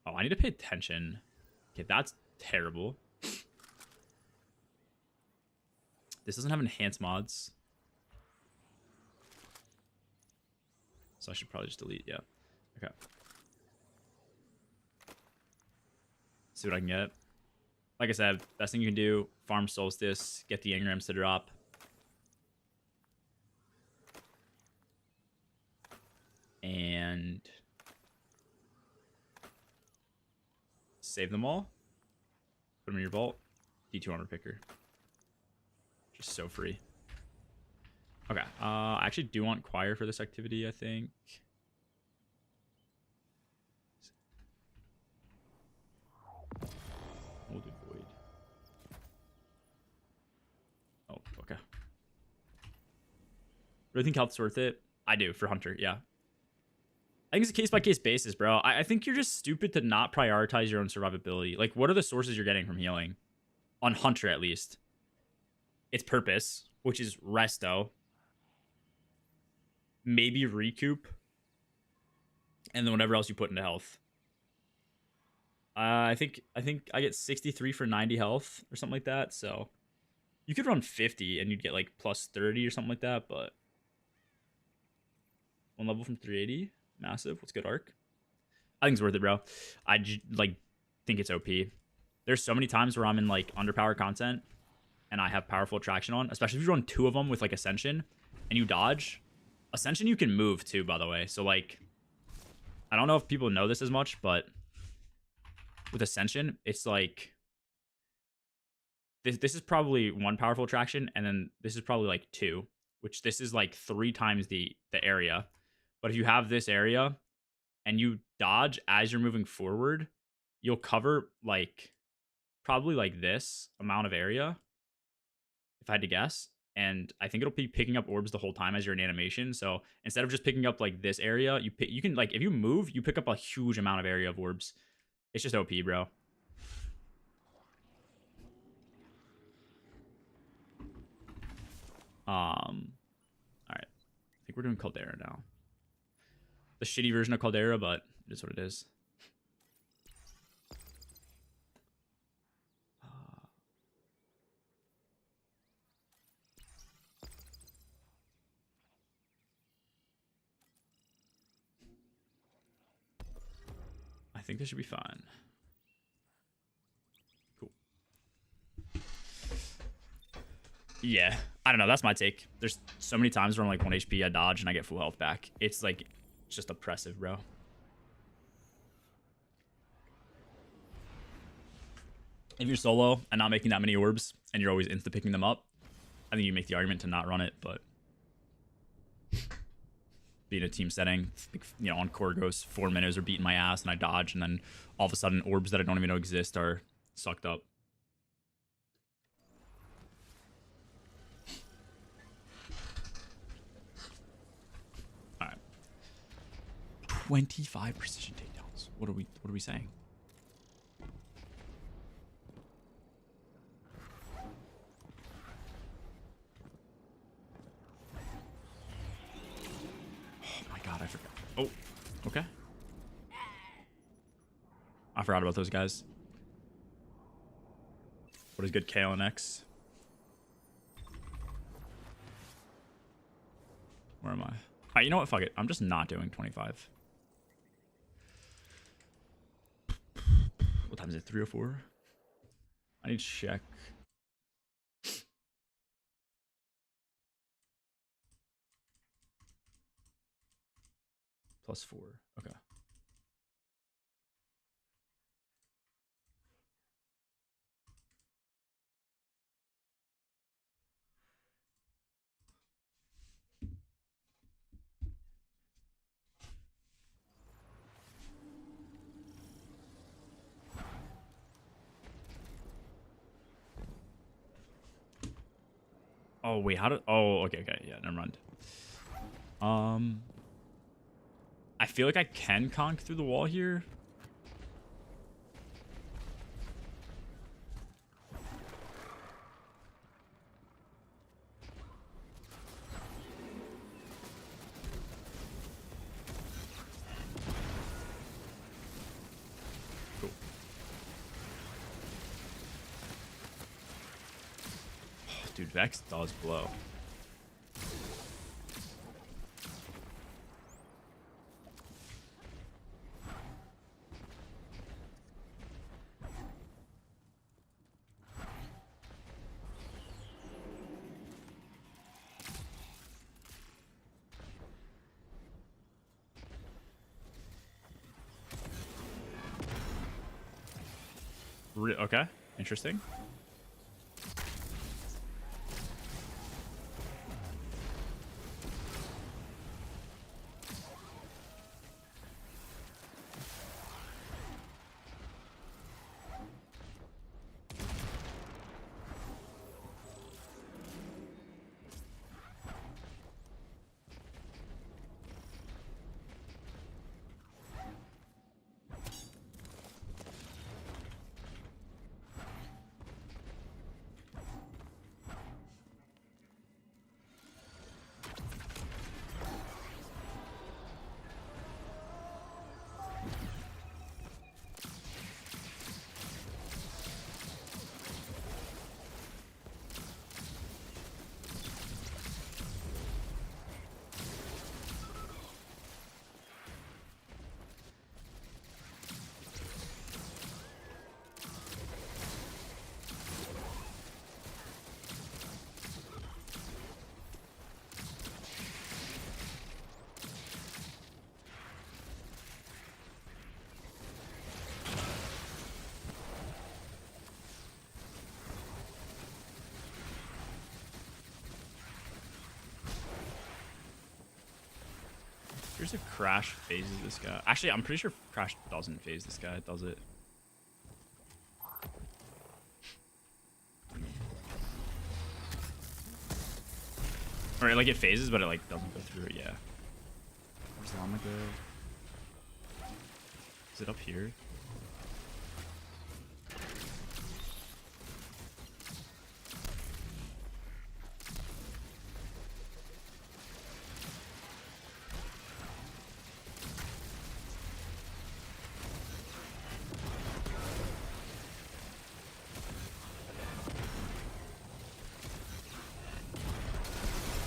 Oh, I need to pay attention. Okay, that's terrible. This doesn't have enhanced mods. So I should probably just delete, yeah. Okay. See what I can get. Like I said, best thing you can do, farm Solstice, get the engrams to drop. And save them all. Put them in your vault. D200 picker. Just so free. Okay. I actually do want choir for this activity, I think. We'll do void. Oh, okay. Really think health's worth it? I do for Hunter, yeah. I think it's a case-by-case basis, bro. I think you're just stupid to not prioritize your own survivability. Like, what are the sources you're getting from healing? On Hunter, at least. It's purpose, which is resto. Maybe recoup. And then whatever else you put into health. I think I get 63 for 90 health or something like that. So you could run 50 and you'd get like plus 30 or something like that. But 1 level from 380, massive. What's good, arc? I think it's worth it, bro. Like think it's OP. There's so many times where I'm in like underpowered content and I have powerful attraction on, especially if you run 2 of them with like Ascension and you dodge. Ascension you can move too, by the way. So like, I don't know if people know this as much, but with Ascension, it's like this is probably 1 powerful attraction, and then this is probably like 2, which this is like 3 times the area. But if you have this area and you dodge as you're moving forward, you'll cover like probably like this amount of area, if I had to guess. And I think it'll be picking up orbs the whole time as you're in animation. So instead of just picking up like this area, you can like, if you move, you pick up a huge amount of area of orbs. It's just OP, bro. All right. I think we're doing Caldera now. The shitty version of Caldera, but it is what it is. I think this should be fine. Cool. Yeah, I don't know. That's my take. There's so many times where I'm like 1 HP, I dodge, and I get full health back. It's like, it's just oppressive, bro. If you're solo and not making that many orbs, and you're always insta-picking them up, I think you make the argument to not run it, but being a team setting, you know, on core goes 4 minutes are beating my ass and I dodge, and then all of a sudden orbs that I don't even know exist are sucked up. All right, 25 precision takedowns. What are we saying? God, I forgot. Oh, okay. I forgot about those guys. What is good, KLNX? Where am I? You know what? Fuck it. I'm just not doing 25. What time is it? 3:04? I need to check. +4. Okay. Oh wait, how did? Oh, okay, yeah, never mind. I feel like I can conk through the wall here. Cool. Oh, dude, Vex does blow. Okay, interesting. Here's a Crash phases this guy. Actually, I'm pretty sure Crash doesn't phase this guy, does it? Or like it phases, but it like doesn't go through it. Yeah. Where's Llama go? Is it up here?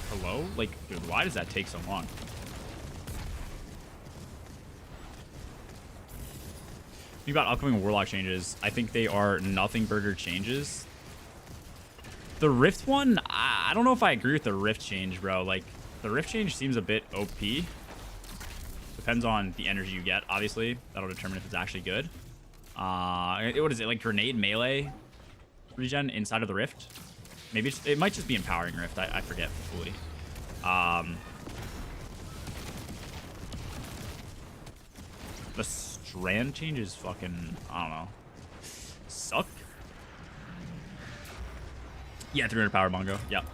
Hello? Like, dude, why does that take so long? Think about upcoming Warlock changes. I think they are nothing burger changes. The Rift one, I don't know if I agree with the Rift change, bro. Like, the Rift change seems a bit OP. Depends on the energy you get, obviously. That'll determine if it's actually good. What is it, like grenade melee regen inside of the Rift? Maybe it might just be empowering Rift. I forget fully. The strand changes fucking, I don't know, suck. Yeah, 300 power bongo. Yep.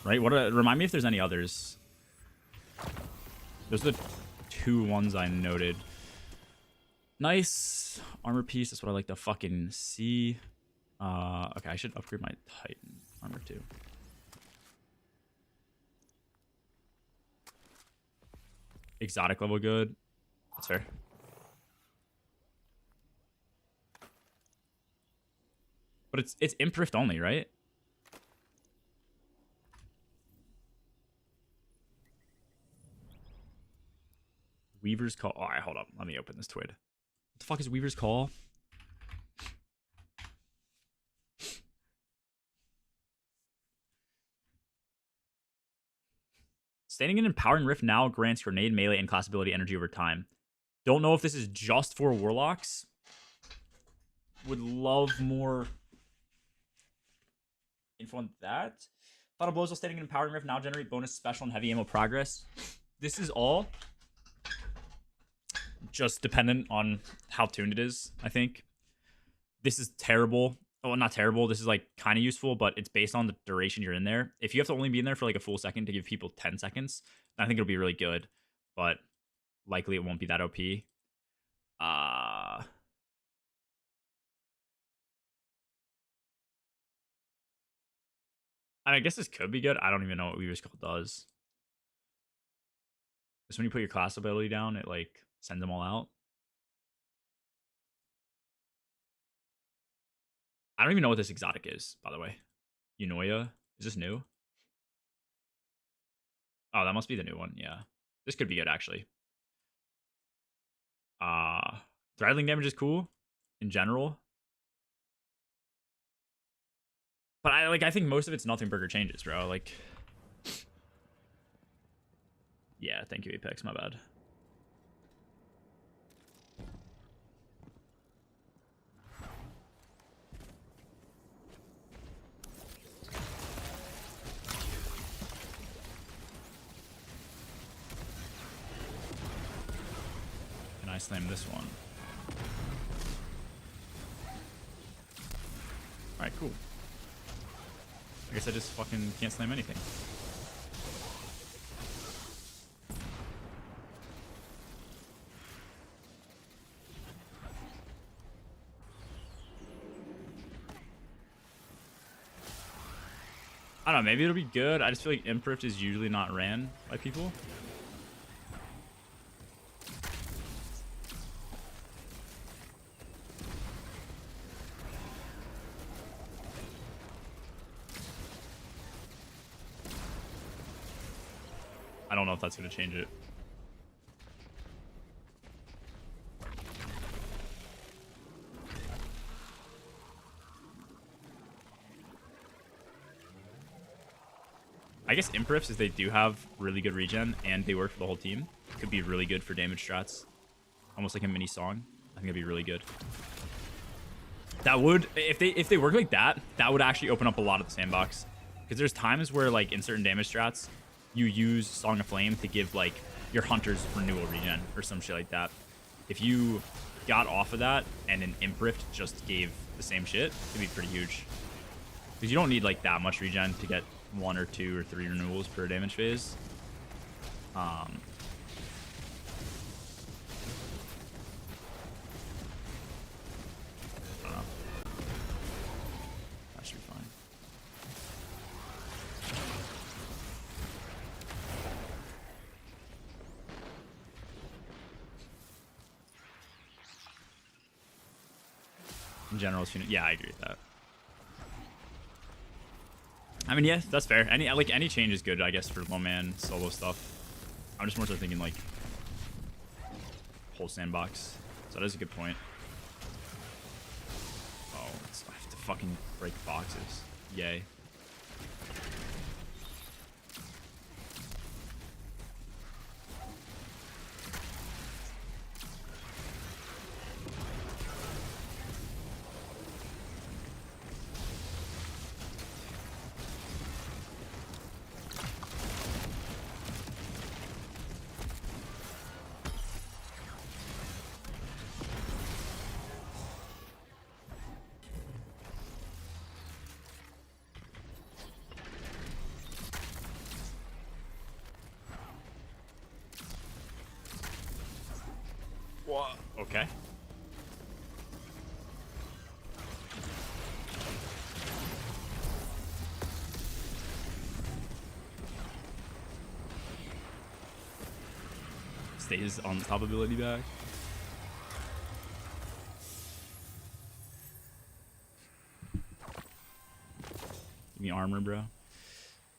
Right. Remind me if there's any others. Those are the two ones I noted. Nice armor piece. That's what I like to fucking see. Okay, I should upgrade my Titan armor too. Exotic level good. That's fair. But it's Imp Rift only, right? Weaver's Call. All right, hold up. Let me open this twid. What the fuck is Weaver's Call? Standing in Empowering Rift now grants grenade, melee, and class ability energy over time. Don't know if this is just for Warlocks. Would love more info on that. Final blows while standing in Empowering Rift now generate bonus special and heavy ammo progress. This is all just dependent on how tuned it is, I think. This is terrible. Oh, not terrible. This is like kind of useful, but it's based on the duration you're in there. If you have to only be in there for like a full second to give people 10 seconds, I think it'll be really good, but likely it won't be that OP. I guess this could be good. I don't even know what Weaver's Call does. Just when you put your class ability down, it like sends them all out. I don't even know what this exotic is, by the way. Unoya. Is this new? Oh, that must be the new one. Yeah. This could be good, actually. Threadling damage is cool in general. But I think most of it's nothing burger changes, bro. Like, yeah, thank you, Apex. My bad. Can I slam this one? Alright, cool. I guess I just fucking can't slam anything. I don't know, maybe it'll be good. I just feel like Imprift is usually not ran by people. I don't know if that's going to change it. I guess Imprifts, if they do have really good regen and they work for the whole team, could be really good for damage strats. Almost like a mini song. I think it'd be really good. That would, if they work like that, that would actually open up a lot of the sandbox. Because there's times where, like, in certain damage strats, you use Song of Flame to give, like, your hunters renewal regen or some shit like that. If you got off of that and an Imprift just gave the same shit, it'd be pretty huge. Because you don't need, like, that much regen to get 1 or 2 or 3 renewals per damage phase. I don't know. That should be fine. In general, yeah, I agree with that. I mean, yeah, that's fair. Any change is good, I guess, for low man solo stuff. I'm just more so thinking like whole sandbox. So that is a good point. Oh, I have to fucking break boxes. Yay. What? Okay. Stays on top ability back. Give me armor, bro.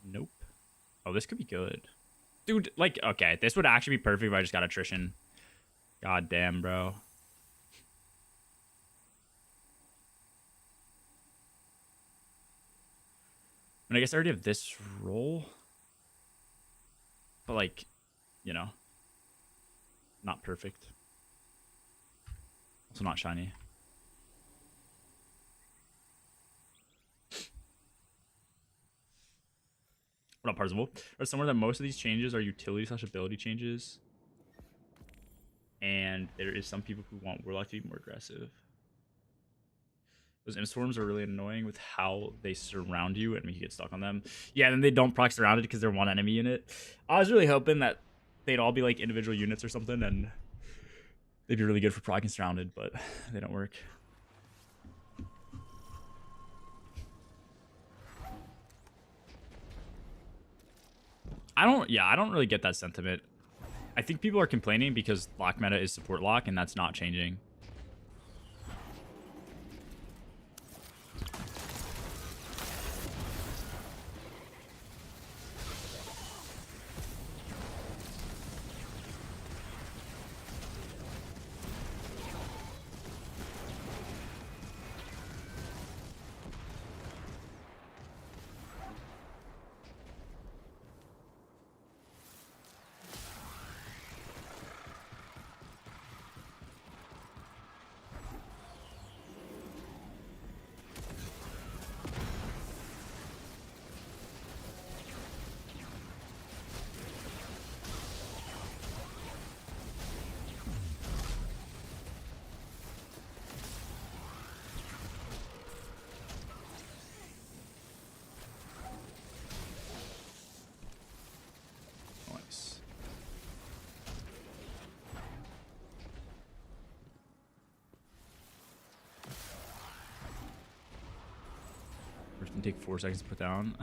Nope. Oh, this could be good. Dude, like, okay, this would actually be perfect if I just got attrition. God damn, bro. I guess I already have this roll. But, like, you know, not perfect. Also not shiny. What up, Parzival? Or somewhere that most of these changes are utility/ability changes. And there is some people who want Warlock to be more aggressive. Those imp swarms are really annoying with how they surround you and make you get stuck on them. Yeah, and then they don't proc surrounded because they're one enemy unit. I was really hoping that they'd all be like individual units or something, and they'd be really good for procking surrounded, but they don't work. I don't really get that sentiment. I think people are complaining because lock meta is support lock, and that's not changing. Nice. Rift can take 4 seconds to put down.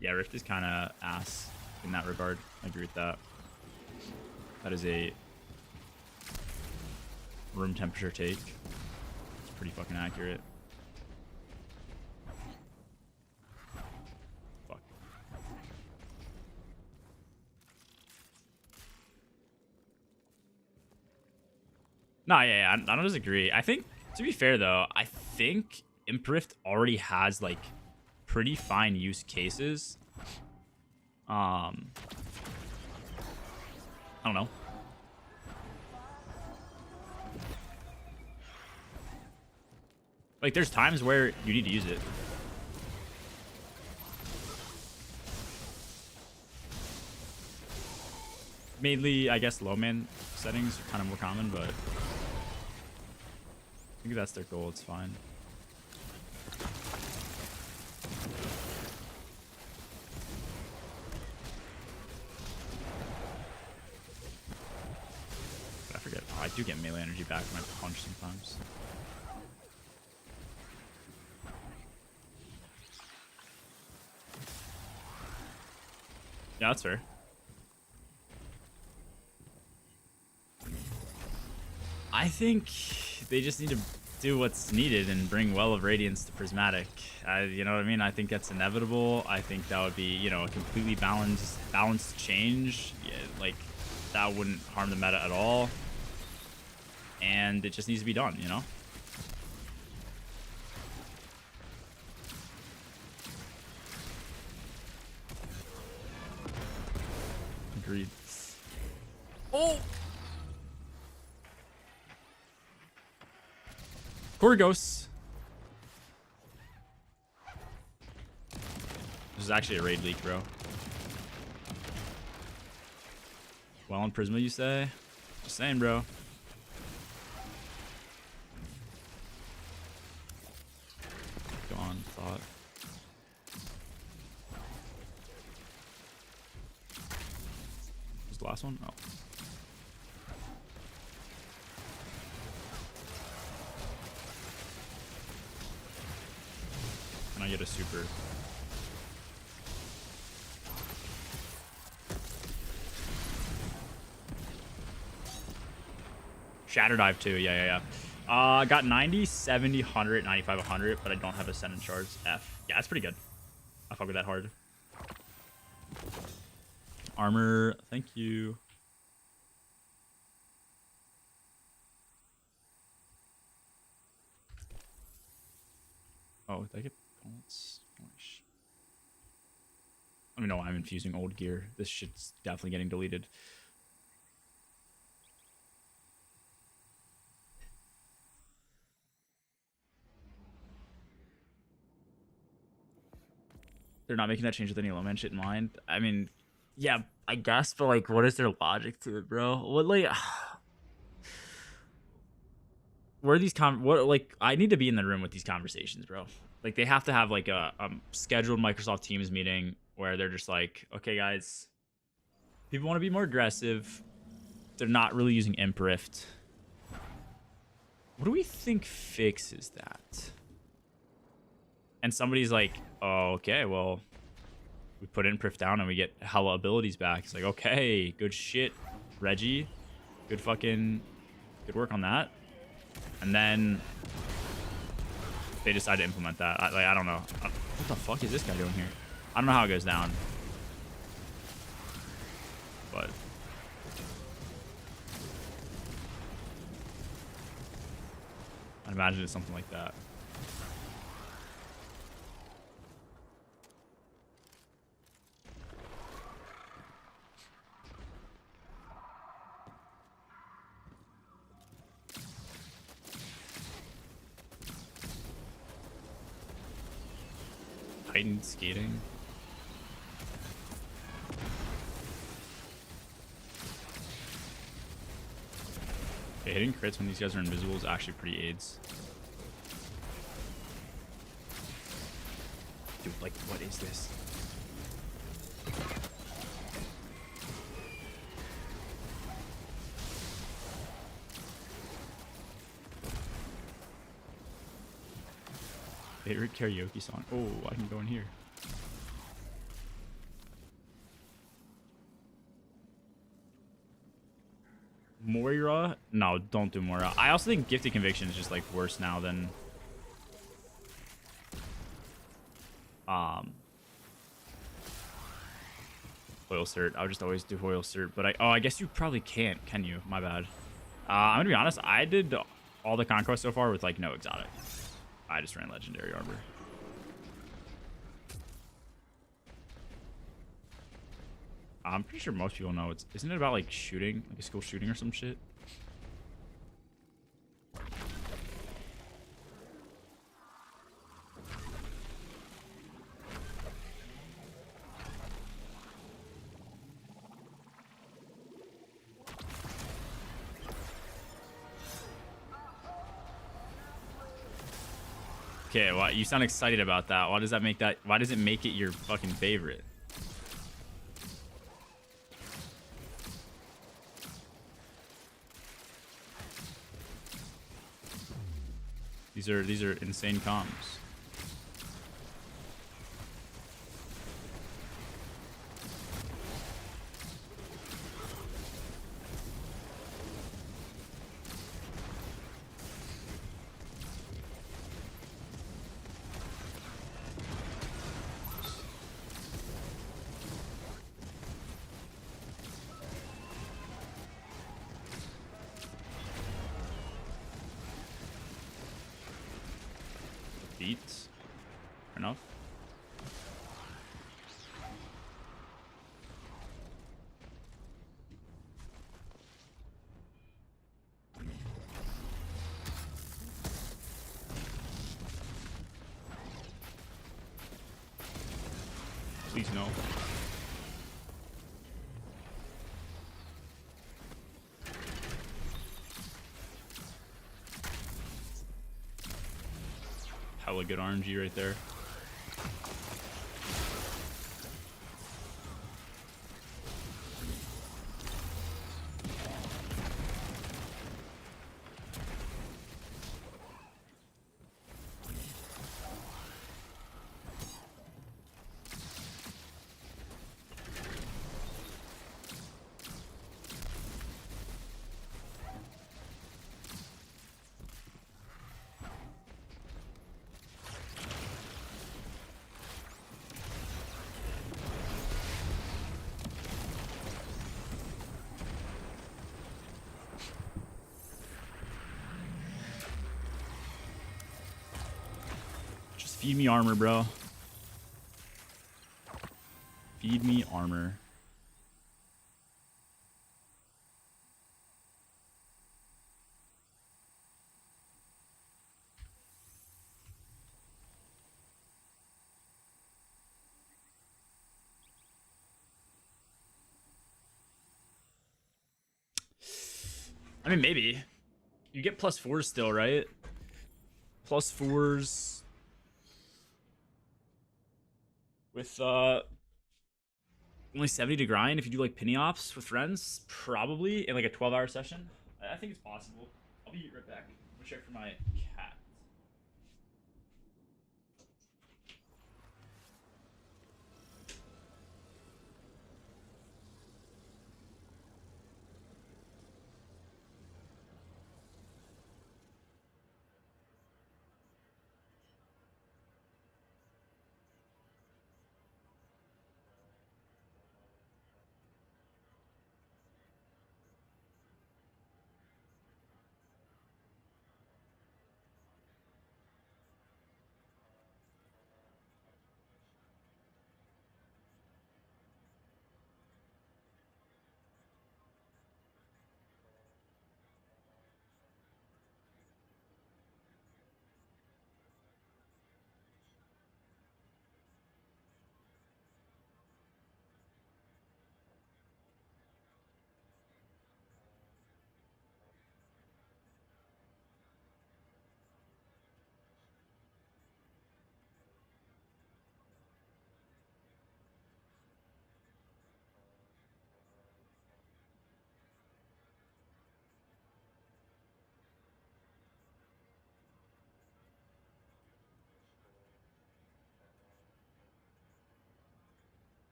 Yeah, Rift is kind of ass in that regard. I agree with that. That is a room temperature take. It's pretty fucking accurate. Fuck. No, yeah, I don't disagree. I think, to be fair though, I think Imp Rift already has like pretty fine use cases. I don't know. Like, there's times where you need to use it. Mainly, I guess, low man settings are kind of more common, but I think that's their goal. It's fine. I forget. Oh, I do get melee energy back when I punch sometimes. Yeah, that's fair. I think they just need to do what's needed and bring Well of Radiance to Prismatic. You know what I mean? I think that's inevitable. I think that would be, you know, a completely balanced change. Yeah, like, that wouldn't harm the meta at all. And it just needs to be done, you know? Agreed. Oh! Core Ghosts. This is actually a raid leak, bro. Well on Prisma, you say? Just saying, bro. Go on, thought. Was the last one? Oh. Can I get a super? Shatter Dive too, yeah. Got 90, 70, 100, 95, 100, but I don't have Ascendant Shards. F. Yeah, that's pretty good. I fuck with that hard. Armor, thank you. Oh, did I get bullets? Holy sh- I don't even know why I'm infusing old gear. This shit's definitely getting deleted. They're not making that change with any low man shit in mind. I mean, yeah, I guess, but like, what is their logic to it, bro? What like, where are these what like? I need to be in the room with these conversations, bro. Like, they have to have like a scheduled Microsoft Teams meeting where they're just like, okay, guys, people want to be more aggressive. They're not really using Imprift. What do we think fixes that? And somebody's like, oh, okay, well, we put Imprift down and we get hella abilities back. It's like, okay, good shit, Reggie. Good work on that. And then they decide to implement that. I don't know. What the fuck is this guy doing here? I don't know how it goes down. But I'd imagine it's something like that. Heightened skating. Okay, hitting crits when these guys are invisible is actually pretty AIDS. Dude, like, what is this? Favorite karaoke song? Oh, I can go in here. Moira? No, don't do Moira. I also think Gifted Conviction is just like worse now than Hoyle Cert. I would just always do Hoyle Cert, but I guess you probably can't, can you? My bad. I'm gonna be honest, I did all the conquest so far with like no exotic. I just ran Legendary Arbor. I'm pretty sure most people know isn't it about like shooting, like a school shooting or some shit? Okay, well, you sound excited about that. Why does it make it your fucking favorite? These are insane comms. Beats. Fair enough. Please no. Hella good RNG right there. Feed me armor, bro. Feed me armor. I mean, maybe. You get +4s still, right? +4s. With, only 70 to grind if you do, like, penny ops with friends. Probably in, like, a 12-hour session. I think it's possible. I'll be right back. I'm gonna check for my cat.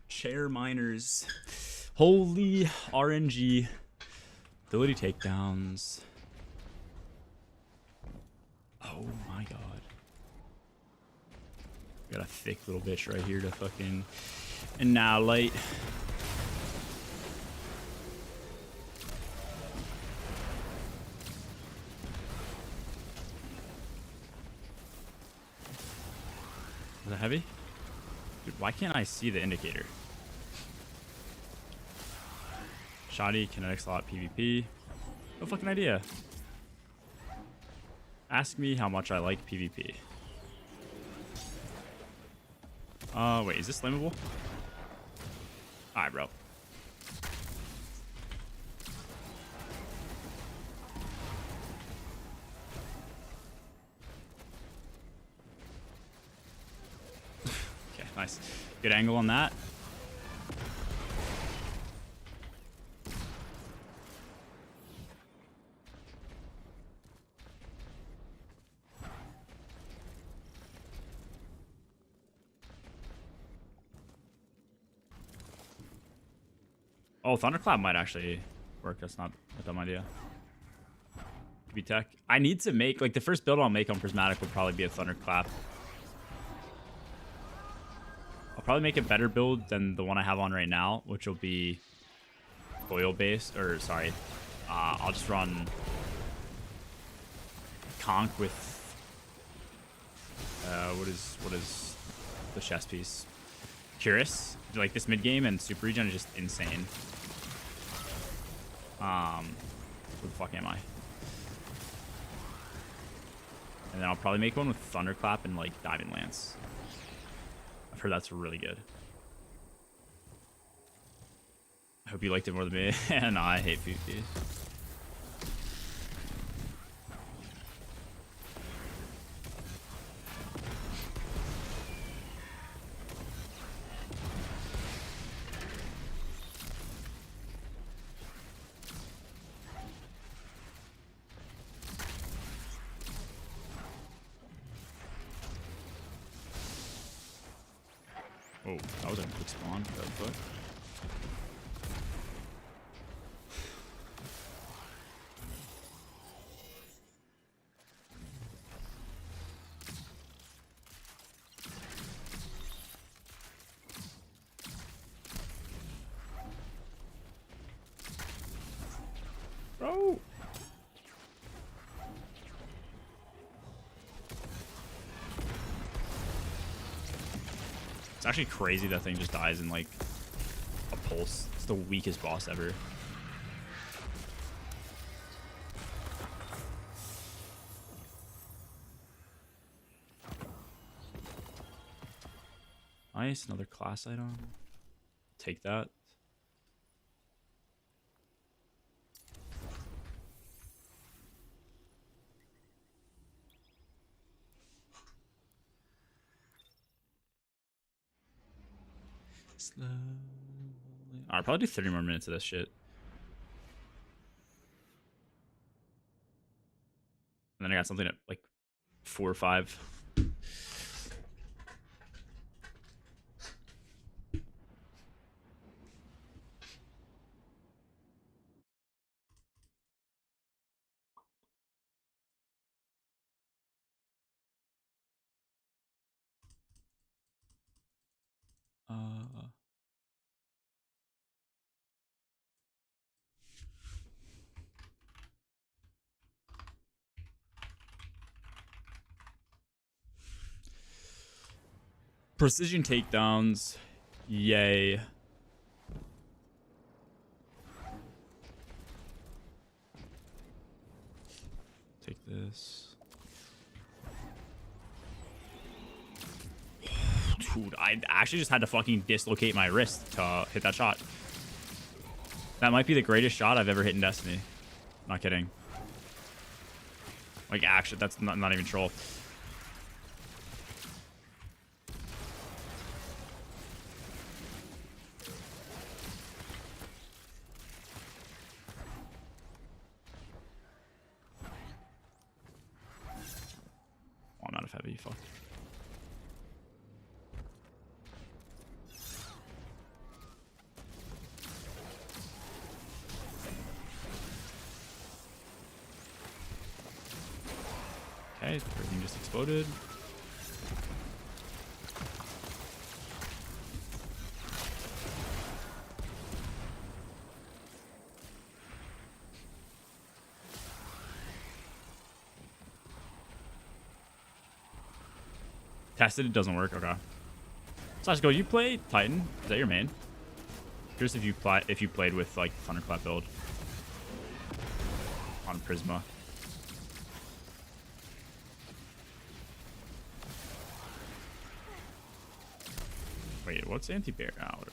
Chair miners. Holy RNG. Ability takedowns. Oh my god. Got a thick little bitch right here to fucking annihilate. Is that heavy? Dude, why can't I see the indicator? Shoddy, kinetic slot, PvP. No fucking idea. Ask me how much I like PvP. Wait, is this flammable? Alright, bro. Okay, nice. Good angle on that. Oh, Thunderclap might actually work. That's not a dumb idea. Could be tech. I need to make, like, the first build I'll make on Prismatic will probably be a Thunderclap. I'll probably make a better build than the one I have on right now, which will be oil-based, or sorry. I'll just run Conch with, what is the chess piece? Curious. Like, this mid-game and Super Regen is just insane. Where the fuck am I? And then I'll probably make one with Thunderclap and, like, Diamond Lance. I've heard that's really good. I hope you liked it more than me. No, I hate PvP. Oh, that was a quick spawn. But bro. It's actually crazy that thing just dies in like a pulse. It's the weakest boss ever. Nice, another class item. Take that. Slowly. I'll probably do 30 more minutes of this shit. And then I got something at like 4 or 5. Precision takedowns. Yay. Take this. Dude, I actually just had to fucking dislocate my wrist to hit that shot. That might be the greatest shot I've ever hit in Destiny. Not kidding. Like, actually, that's not even troll. Oh, I'm out of heavy. Fuck. Okay, everything just exploded. Tested, it doesn't work. Okay. So let's go. You play Titan? Is that your main? Curious if you played with like Thunderclap build on Prisma. Wait, what's anti-bear? Oh, whatever.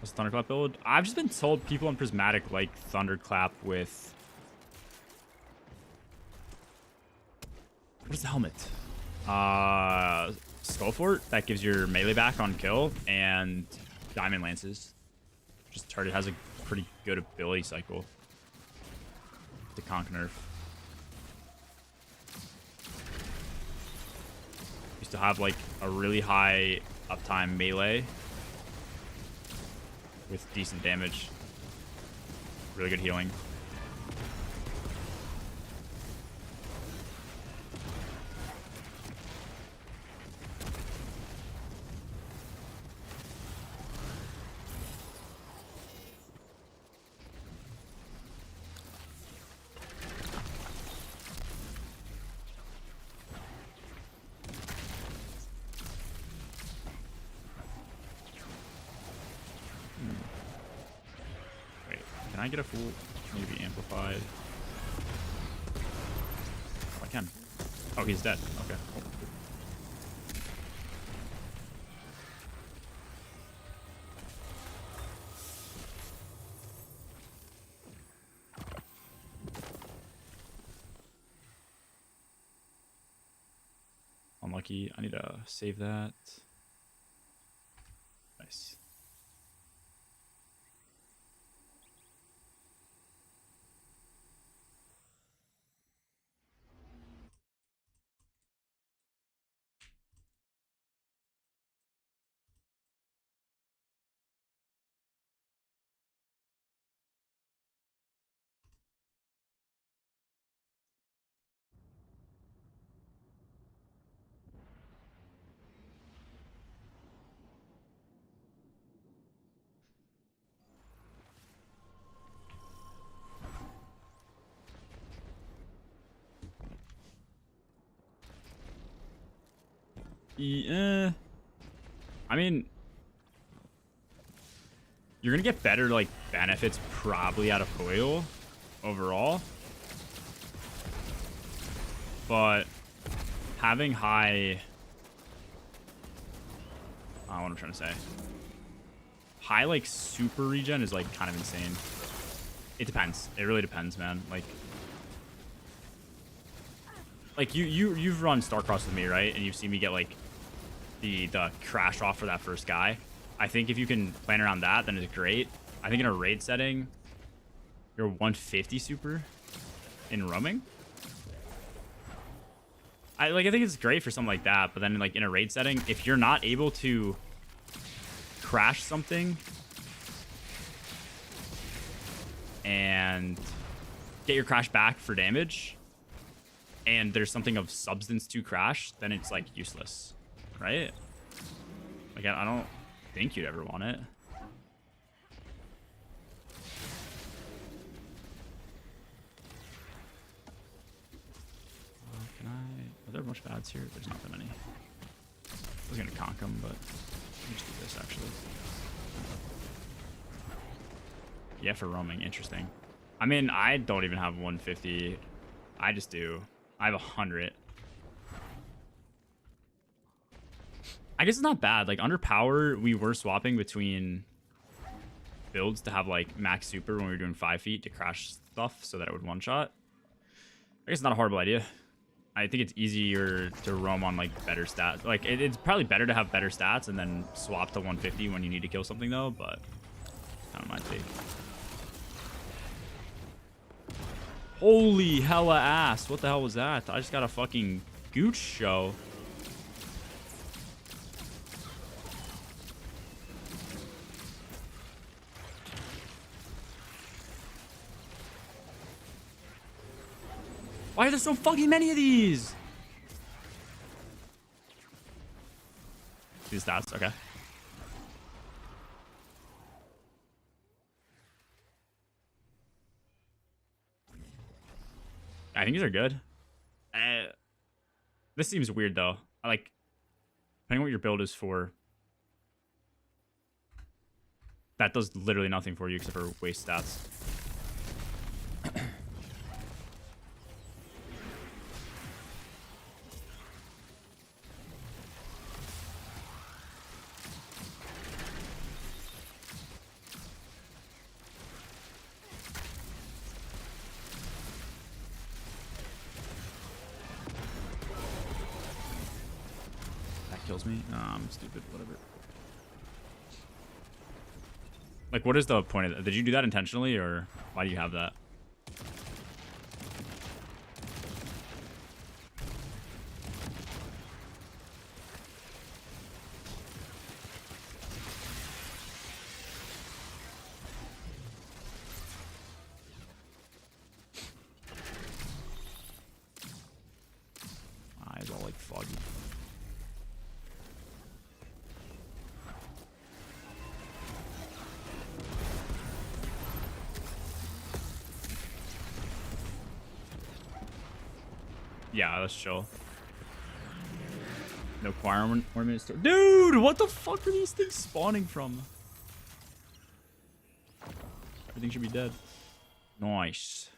What's Thunderclap build? I've just been told people in Prismatic like Thunderclap with... What is the helmet? Skullfort, that gives your melee back on kill, and Diamond Lances. Just Turret has a pretty good ability cycle. The Conk nerf. Used to have like a really high uptime melee with decent damage. Really good healing. Wait, can I get a full, maybe amplified? Oh, I can. Oh, he's dead. Okay. Cool. Unlucky. I need to save that. Nice. Yeah. I mean, you're gonna get better like benefits probably out of coil overall, but having high, I don't know what I'm trying to say. High like super regen is like kind of insane. It depends. It really depends, man. Like you've run Starcross with me, right? And you've seen me get like the crash off for that first guy. I think if you can plan around that, then it's great. I think in a raid setting, you're 150 super in roaming. I think it's great for something like that, but then like in a raid setting, if you're not able to crash something and get your crash back for damage, and there's something of substance to crash, then it's like useless, right? Like I don't think you'd ever want it. Can I? Are there a bunch of ads here? There's not that many. I was gonna conk them, but let me just do this actually. Yeah, for roaming, interesting. I mean, I don't even have 150. I just do. I have 100. I guess it's not bad. Like under power, we were swapping between builds to have like max super when we were doing 5 feet to crash stuff so that it would one shot. I guess it's not a horrible idea. I think it's easier to roam on like better stats. Like it's probably better to have better stats and then swap to 150 when you need to kill something though, but kind of my take. Holy hella ass. What the hell was that? I just got a fucking gooch show. Why are there so fucking many of these? These stats, okay. I think these are good. This seems weird though. I like, depending on what your build is for, that does literally nothing for you except for waste stats. kills me. I'm stupid. Whatever. Like, what is the point of that? Did you do that intentionally, or why do you have that? Eyes all like foggy. Yeah, let's chill. No choir ornament store. Dude, what the fuck are these things spawning from? Everything should be dead. Nice.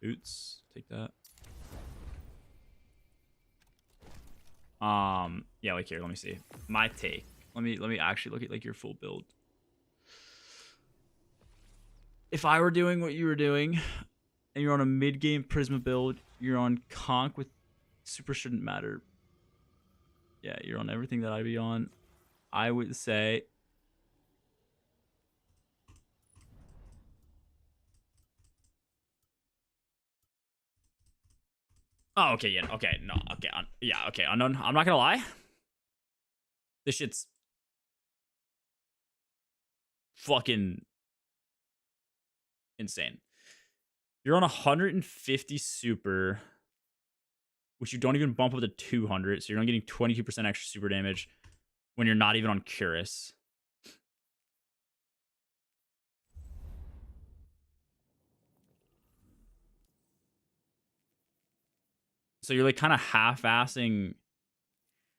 Boots. Take that. Yeah, like here, let me see. My take. Let me actually look at like your full build. If I were doing what you were doing, and you're on a mid-game Prisma build, you're on Conk with super shouldn't matter. Yeah, you're on everything that I'd be on. I would say oh, okay, yeah, okay, no, okay, yeah, okay, unknown. I'm not gonna lie. This shit's fucking insane. You're on 150 super, which you don't even bump up to 200, so you're only getting 22% extra super damage when you're not even on Curus. So you're like kind of half-assing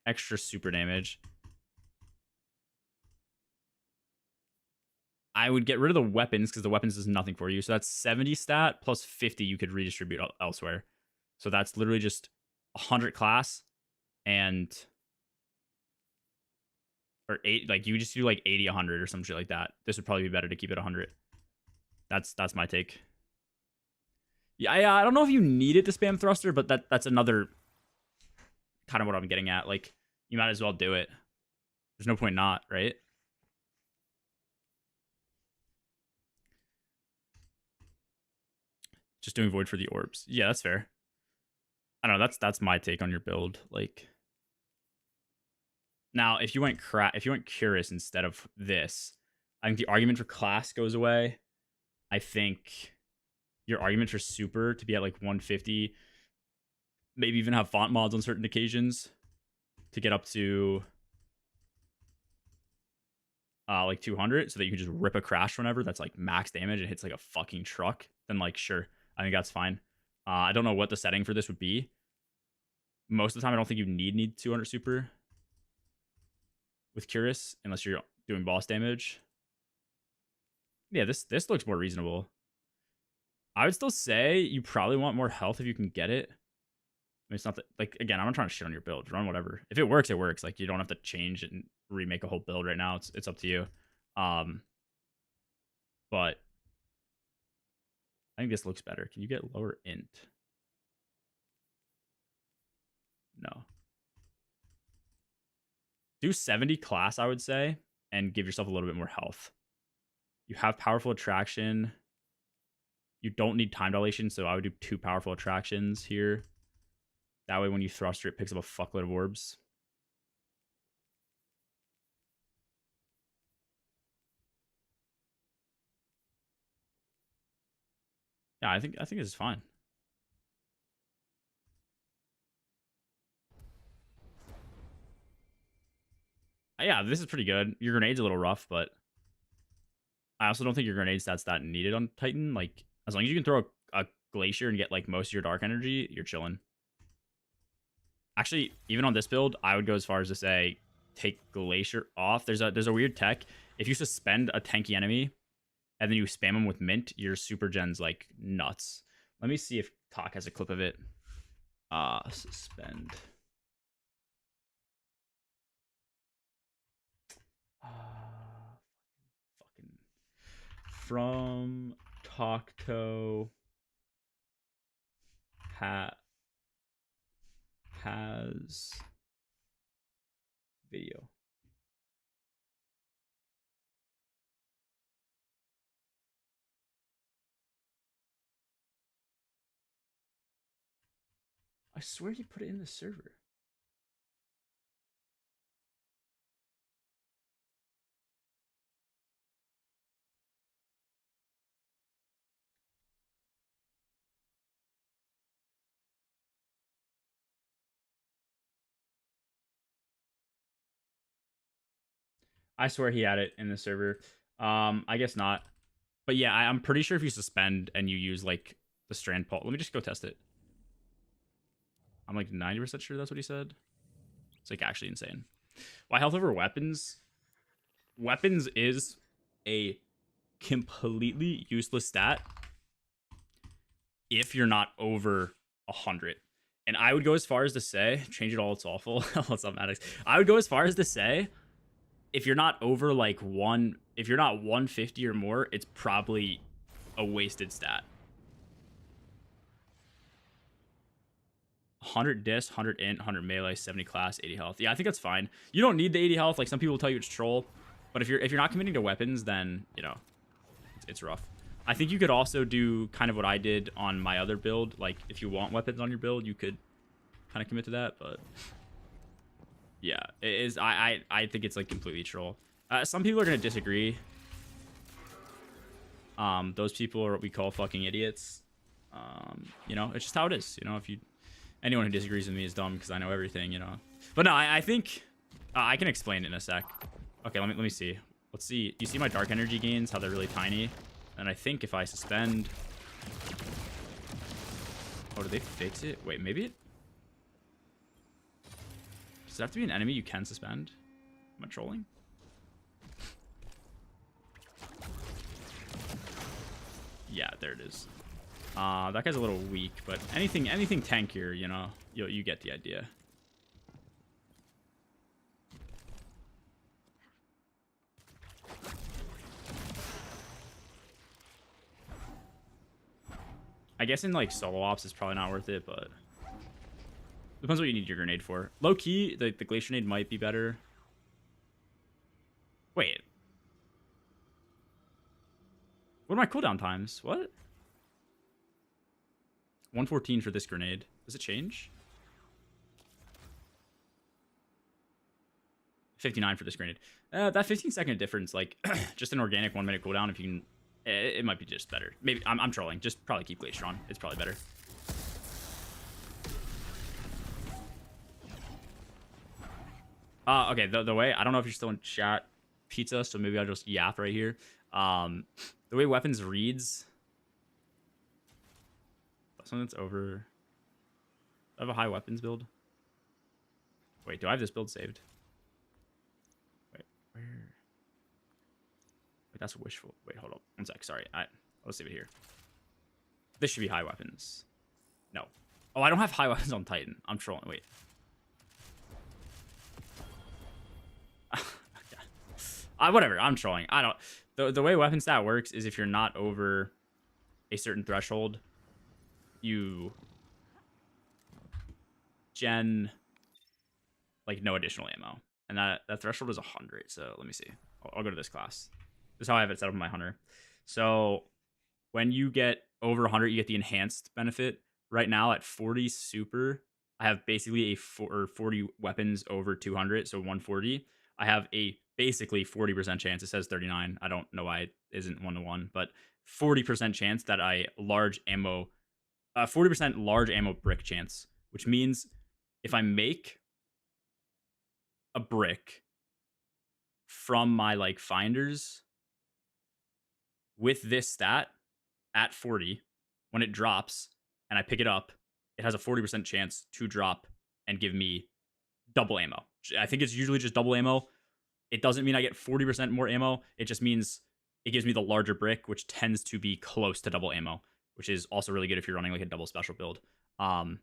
extra super damage. I would get rid of the weapons because the weapons does nothing for you. So that's 70 stat plus 50 you could redistribute elsewhere. So that's literally just 100 class and or 8, like you just do like 80 100 or some shit like that. This would probably be better to keep it 100. That's my take. Yeah, I don't know if you need it to spam thruster, but that's another kind of what I'm getting at. Like you might as well do it. There's no point not, right? Just doing void for the orbs. Yeah, that's fair. I don't know. That's my take on your build. Like now, if you went curious instead of this, I think the argument for class goes away. I think your argument for super to be at like 150, maybe even have font mods on certain occasions to get up to like 200 so that you can just rip a crash whenever that's like max damage and hits like a fucking truck, then like sure, I think that's fine. I don't know what the setting for this would be. Most of the time I don't think you need 200 super with Curious unless you're doing boss damage. Yeah, this looks more reasonable. I would still say you probably want more health if you can get it. I mean, it's not that, like, again, I'm not trying to shit on your build. Run whatever. If it works, it works. Like, you don't have to change it and remake a whole build right now. It's up to you. But I think this looks better. Can you get lower int? No. Do 70 class, I would say, and give yourself a little bit more health. You have powerful attraction. You don't need time dilation, so I would do 2 powerful attractions here. That way, when you thruster, it picks up a fuckload of orbs. Yeah, I think this is fine. Yeah, this is pretty good. Your grenade's a little rough, but I also don't think your grenade stat's that needed on Titan. Like, as long as you can throw a glacier and get like most of your dark energy, you're chilling. Actually, even on this build, I would go as far as to say take glacier off. There's a weird tech. If you suspend a tanky enemy and then you spam them with mint, your super gen's like nuts. Let me see if Talk has a clip of it. Suspend. Fucking from Talkto has video. I swear he put it in the server. I swear he had it in the server. I guess not. But yeah, I'm pretty sure if you suspend and you use like the strand pulse, let me just go test it. I'm like 90% sure that's what he said. It's like actually insane. Why health over weapons? Weapons is a completely useless stat if you're not over 100. And I would go as far as to say, change it all, it's awful. What's up, Maddox? I would go as far as to say, if you're not over like if you're not 150 or more, it's probably a wasted stat. 100 dis, 100 int, 100 melee, 70 class, 80 health. Yeah, I think that's fine. You don't need the 80 health. Like some people will tell you it's troll, but if you're not committing to weapons, then you know it's rough. I think you could also do kind of what I did on my other build. Like if you want weapons on your build, you could kind of commit to that. But yeah, it is. I think it's like completely troll. Some people are gonna disagree. Those people are what we call fucking idiots. You know, it's just how it is. You know, if you anyone who disagrees with me is dumb because I know everything. You know, but no, I think I can explain it in a sec. Okay, let me see. Let's see. You see my dark energy gains? How they're really tiny. And I think if I suspend... Oh, did they fix it? Wait, maybe it... Does it have to be an enemy you can suspend? Am I trolling? Yeah, there it is. That guy's a little weak, but anything tankier, you know, you get the idea. I guess in like solo ops it's probably not worth it, but depends what you need your grenade for. Low key, the glacier nade might be better. Wait, what are my cooldown times? What? 114 for this grenade. Does it change? 59 for this grenade. That 15-second difference, like just an organic 1 minute cooldown. If you can, it might be just better. Maybe I'm trolling. Just probably keep glacier on. It's probably better. Okay. The way I don't know if you're still in chat, pizza. So maybe I'll just yap right here. The way weapons reads. Something that's over. I have a high weapons build. Wait, do I have this build saved? Wait, where? Wait, that's wishful. Wait, hold up. 1 sec. Sorry. I'll save it here. This should be high weapons. No. Oh, I don't have high weapons on Titan. I'm trolling. Wait. Whatever. I'm trolling. I don't. The way weapon stat works is if you're not over a certain threshold, you gen like no additional ammo, and that threshold is 100. So let me see. I'll go to this class. This is how I have it set up in my hunter. So when you get over 100, you get the enhanced benefit. Right now at 40 super, I have basically 40 weapons over 200, so 140. I have a basically 40% chance. It says 39. I don't know why it isn't 1-to-1, but 40% chance that 40% large ammo brick chance, which means if I make a brick from my like finders with this stat at 40, when it drops and I pick it up, it has a 40% chance to drop and give me double ammo. I think it's usually just double ammo. It doesn't mean I get 40% more ammo. It just means it gives me the larger brick, which tends to be close to double ammo, which is also really good if you're running like a double special build. And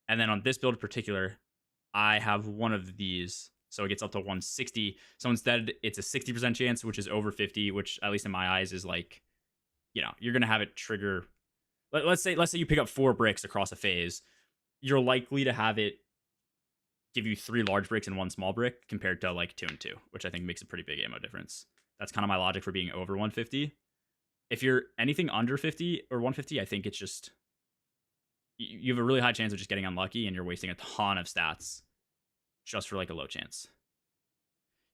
then on this build in particular, I have one of these, so it gets up to 160. So instead, it's a 60% chance, which is over 50, which at least in my eyes is like, you know, you're gonna have it trigger. Let's say you pick up 4 bricks across a phase, you're likely to have it give you 3 large bricks and 1 small brick compared to like 2 and 2, which I think makes a pretty big ammo difference. That's kind of my logic for being over 150. If you're anything under 50 or 150, I think it's just you have a really high chance of just getting unlucky and you're wasting a ton of stats just for like a low chance.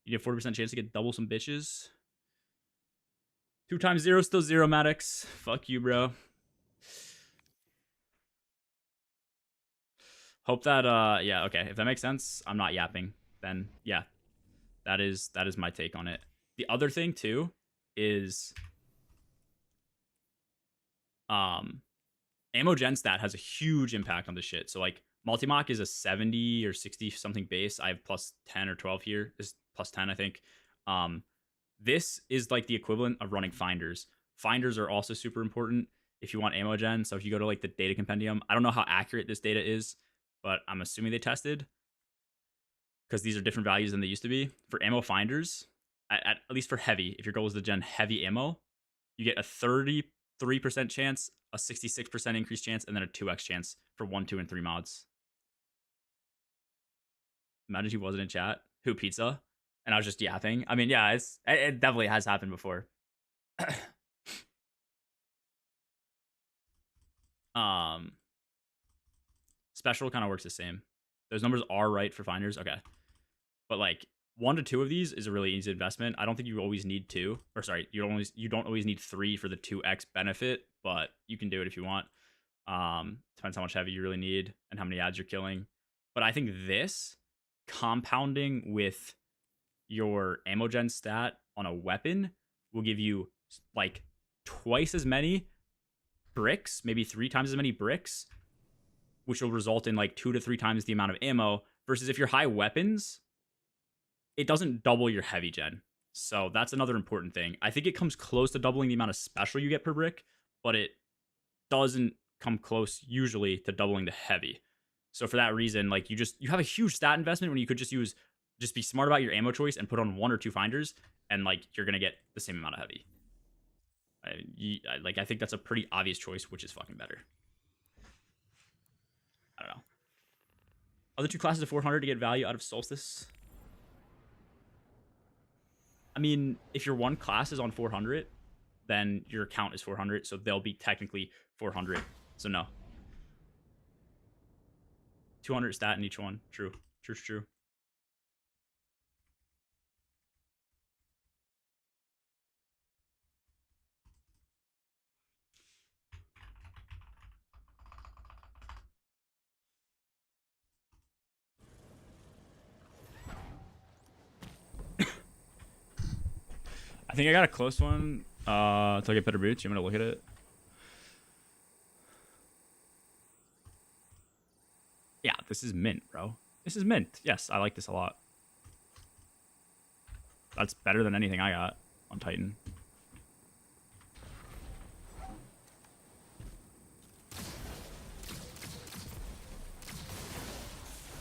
You have 40% chance to get double some bitches. 2 times 0 still 0, Maddox. Fuck you, bro. Hope that yeah, okay. If that makes sense, I'm not yapping. Then yeah. That is my take on it. The other thing too is ammo gen stat has a huge impact on this shit. So like multi-mock is a 70 or 60 something base. I have plus 10 or 12 here. This is plus 10, I think. This is like the equivalent of running finders. Finders are also super important if you want ammo gen. So if you go to like the data compendium, I don't know how accurate this data is, but I'm assuming they tested because these are different values than they used to be. For ammo finders, at least for heavy, if your goal is to gen heavy ammo, you get a 33% chance, a 66% increased chance, and then a 2x chance for 1, 2, and 3 mods. Imagine he wasn't in chat. Who, Pizza? And I was just yapping. I mean, yeah, it definitely has happened before. Special kind of works the same. Those numbers are right for finders. Okay. But like 1 to 2 of these is a really easy investment. I don't think you always need 2. Or sorry, you don't always need 3 for the 2x benefit, but you can do it if you want. Depends how much heavy you really need and how many ads you're killing. But I think this compounding with your ammo gen stat on a weapon will give you like twice as many bricks, maybe 3 times as many bricks, which will result in like 2 to 3 times the amount of ammo. Versus if you're high weapons, it doesn't double your heavy gen. So that's another important thing. I think it comes close to doubling the amount of special you get per brick, but it doesn't come close usually to doubling the heavy. So for that reason, like you have a huge stat investment when you could just be smart about your ammo choice and put on 1 or 2 finders, and like you're gonna get the same amount of heavy. I think that's a pretty obvious choice, which is fucking better. I don't know. Other 2 classes of 400 to get value out of Solstice. I mean, if your one class is on 400, then your account is 400, so they'll be technically 400. So no. 200 stat in each one. True. True. I think I got a close one till I get better boots. You want me to look at it? Yeah, this is mint, bro. This is mint. Yes, I like this a lot. That's better than anything I got on Titan.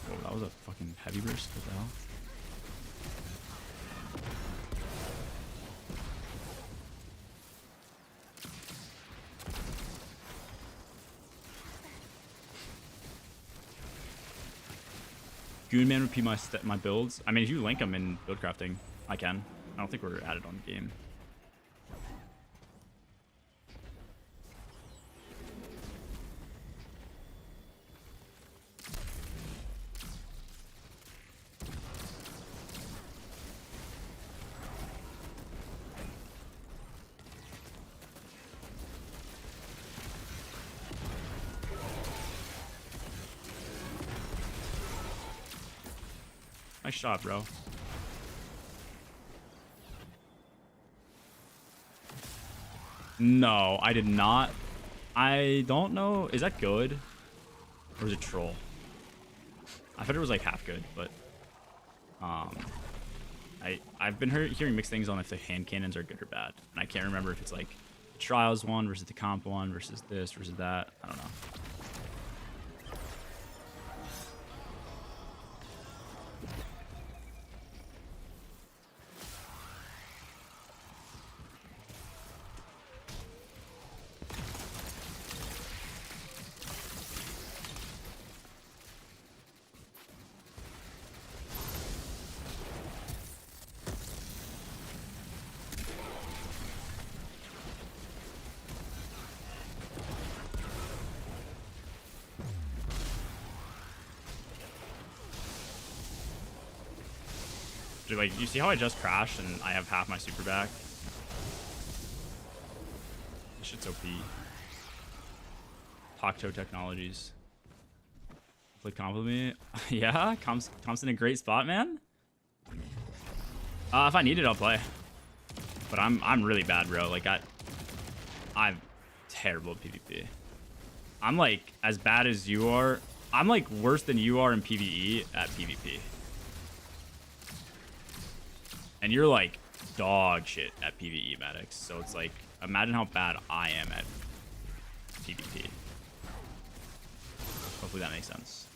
Whoa, that was a fucking heavy burst. What the hell? Goonman repeat my builds. I mean, if you link them in build crafting, I can. I don't think we're added on game. Nice shot, bro. No, I did not. I don't know. Is that good? Or is it troll? I thought it was like half good, but I've been hearing mixed things on if the hand cannons are good or bad, and I can't remember if it's like the trials one versus the comp one versus this versus that. I don't know. Dude, like, you see how I just crashed and I have half my super back? This shit's OP. Tocto Technologies. Play comp with me? Yeah, comp's in a great spot, man. If I need it, I'll play. But I'm really bad, bro. Like, I'm terrible at PvP. I'm like as bad as you are. I'm like worse than you are in PvE at PvP. And you're like dog shit at PvE, Maddox. So it's like, imagine how bad I am at PvP. Hopefully that makes sense.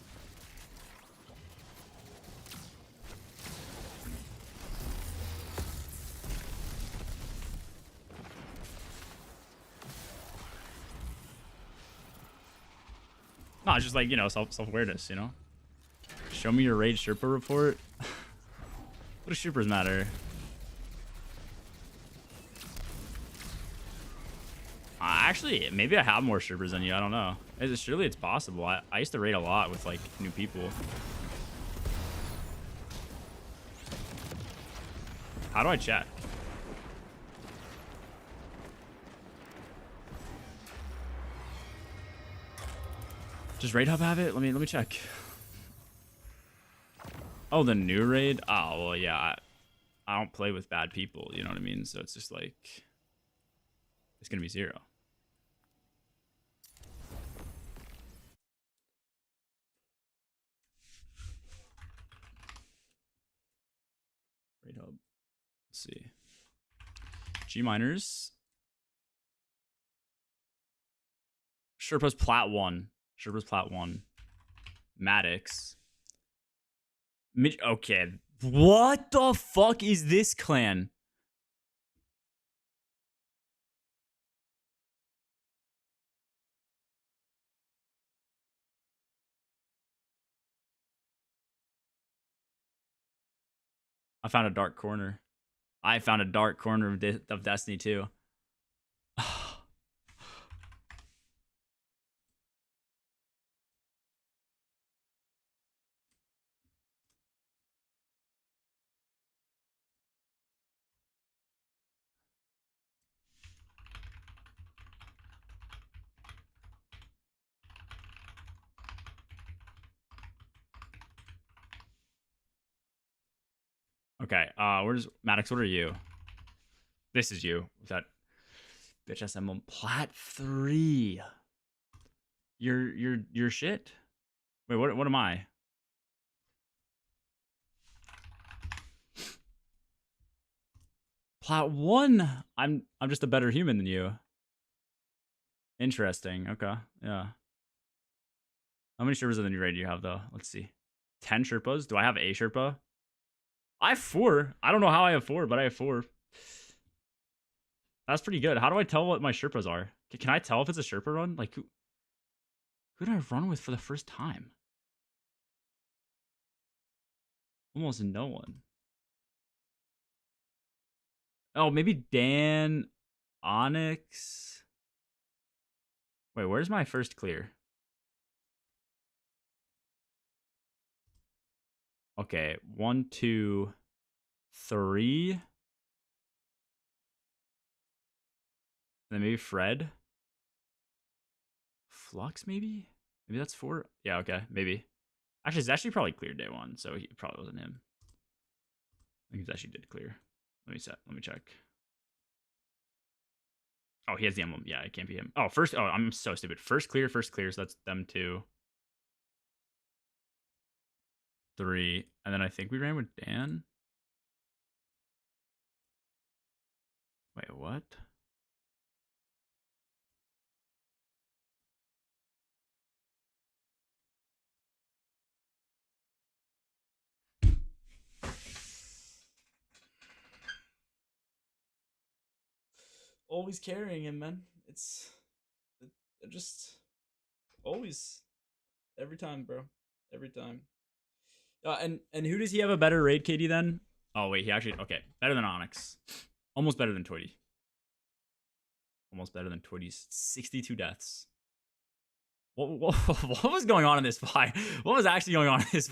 No, it's just like, you know, self-awareness, you know? Show me your raid Sherpa report. What do Sherpas matter? Actually, maybe I have more Sherpas than you. I don't know. Surely it's possible. I used to raid a lot with, like, new people. How do I check? Does Raid Hub have it? Let me check. Oh, the new raid? Oh, well, yeah. I don't play with bad people, you know what I mean? So it's just like, it's gonna be 0. Raid Hub. Let's see. G miners. Sherpa's Plat 1. Sherpa's Plat 1. Maddox. Okay. What the fuck is this clan? I found a dark corner. I found a dark corner of Destiny too. Okay, where's Maddox? What are you? This is you. With that bitch ass emblem. Plat 3. You're shit. Wait, what am I? Plat 1. I'm just a better human than you. Interesting. Okay. Yeah. How many Sherpas in the new raid do you have though? Let's see. 10 Sherpas? Do I have a Sherpa? I have 4. I don't know how I have 4, but I have 4. That's pretty good. How do I tell what my Sherpas are? Can I tell if it's a Sherpa run? Like, who did I run with for the first time? Almost no one. Oh, maybe Dan, Onyx. Wait, where's my first clear? Okay, 1, 2, 3. And then maybe Fred. Flux, maybe? Maybe that's 4. Yeah, okay, maybe. Actually, it's actually probably cleared day 1, so he probably wasn't him. I think it actually did clear. Let me check. Oh, he has the emblem. Yeah, it can't be him. Oh, first. Oh, I'm so stupid. First clear. So that's them 2. 3. And then I think we ran with Dan. Wait, what? Always carrying him, man. It's just always every time, bro. Every time. And who does he have a better raid KD than? Oh wait, he actually okay. Better than Onyx. Almost better than Twitty. Almost better than Twitty's 62 deaths. What was going on in this fire? What was actually going on in this?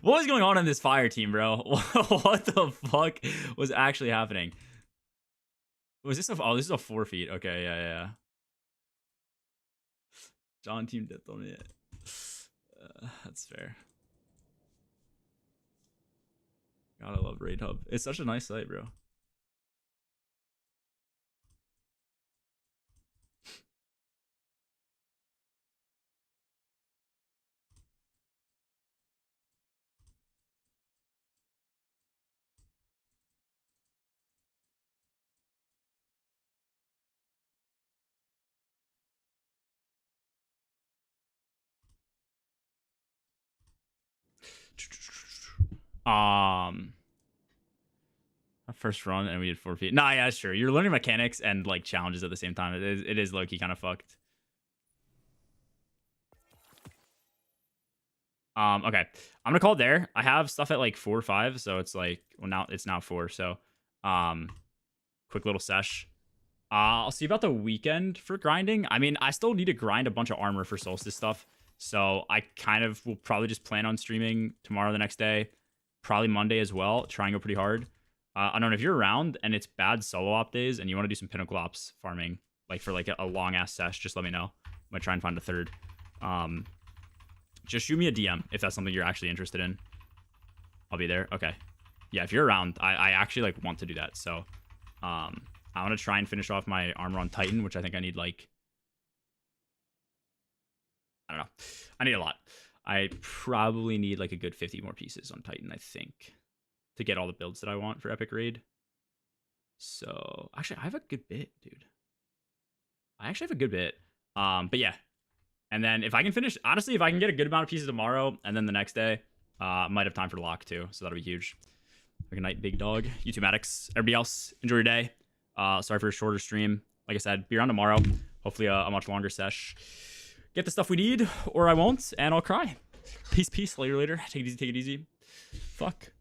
What was going on in this fire team, bro? What the fuck was actually happening? Was this a? Oh, this is a 4 feet. Okay, yeah. John team dipped on it. That's fair. Gotta love Raid Hub. It's such a nice site, bro. Our first run and we did 4 feet. Nah, yeah, sure. You're learning mechanics and like challenges at the same time. It is low key kind of fucked. Okay. I'm gonna call it there. I have stuff at like 4 or 5, so it's like well it's now 4. So quick little sesh. I'll see about the weekend for grinding. I mean, I still need to grind a bunch of armor for Solstice stuff. So I kind of will probably just plan on streaming tomorrow, the next day, probably Monday as well. Try and go pretty hard. I don't know if you're around and it's bad solo op days and you want to do some pinnacle ops farming, like for like a long ass sesh, just let me know. I'm gonna try and find a third. Just shoot me a DM if that's something you're actually interested in. I'll be there. Okay. Yeah, if you're around, I actually like want to do that. So I want to try and finish off my armor on Titan, which I think I need like, I don't know. I need a lot. I probably need like a good 50 more pieces on Titan, I think, to get all the builds that I want for Epic Raid. So actually I have a good bit, dude. I actually have a good bit. But yeah. And then if I can finish, honestly, if I can get a good amount of pieces tomorrow and then the next day, I might have time for lock too. So that'll be huge. Have a good night, big dog. YouTube addicts. Everybody else, enjoy your day. Sorry for a shorter stream. Like I said, be around tomorrow. Hopefully a much longer sesh. Get the stuff we need, or I won't, and I'll cry. Peace. Later. Take it easy. Fuck.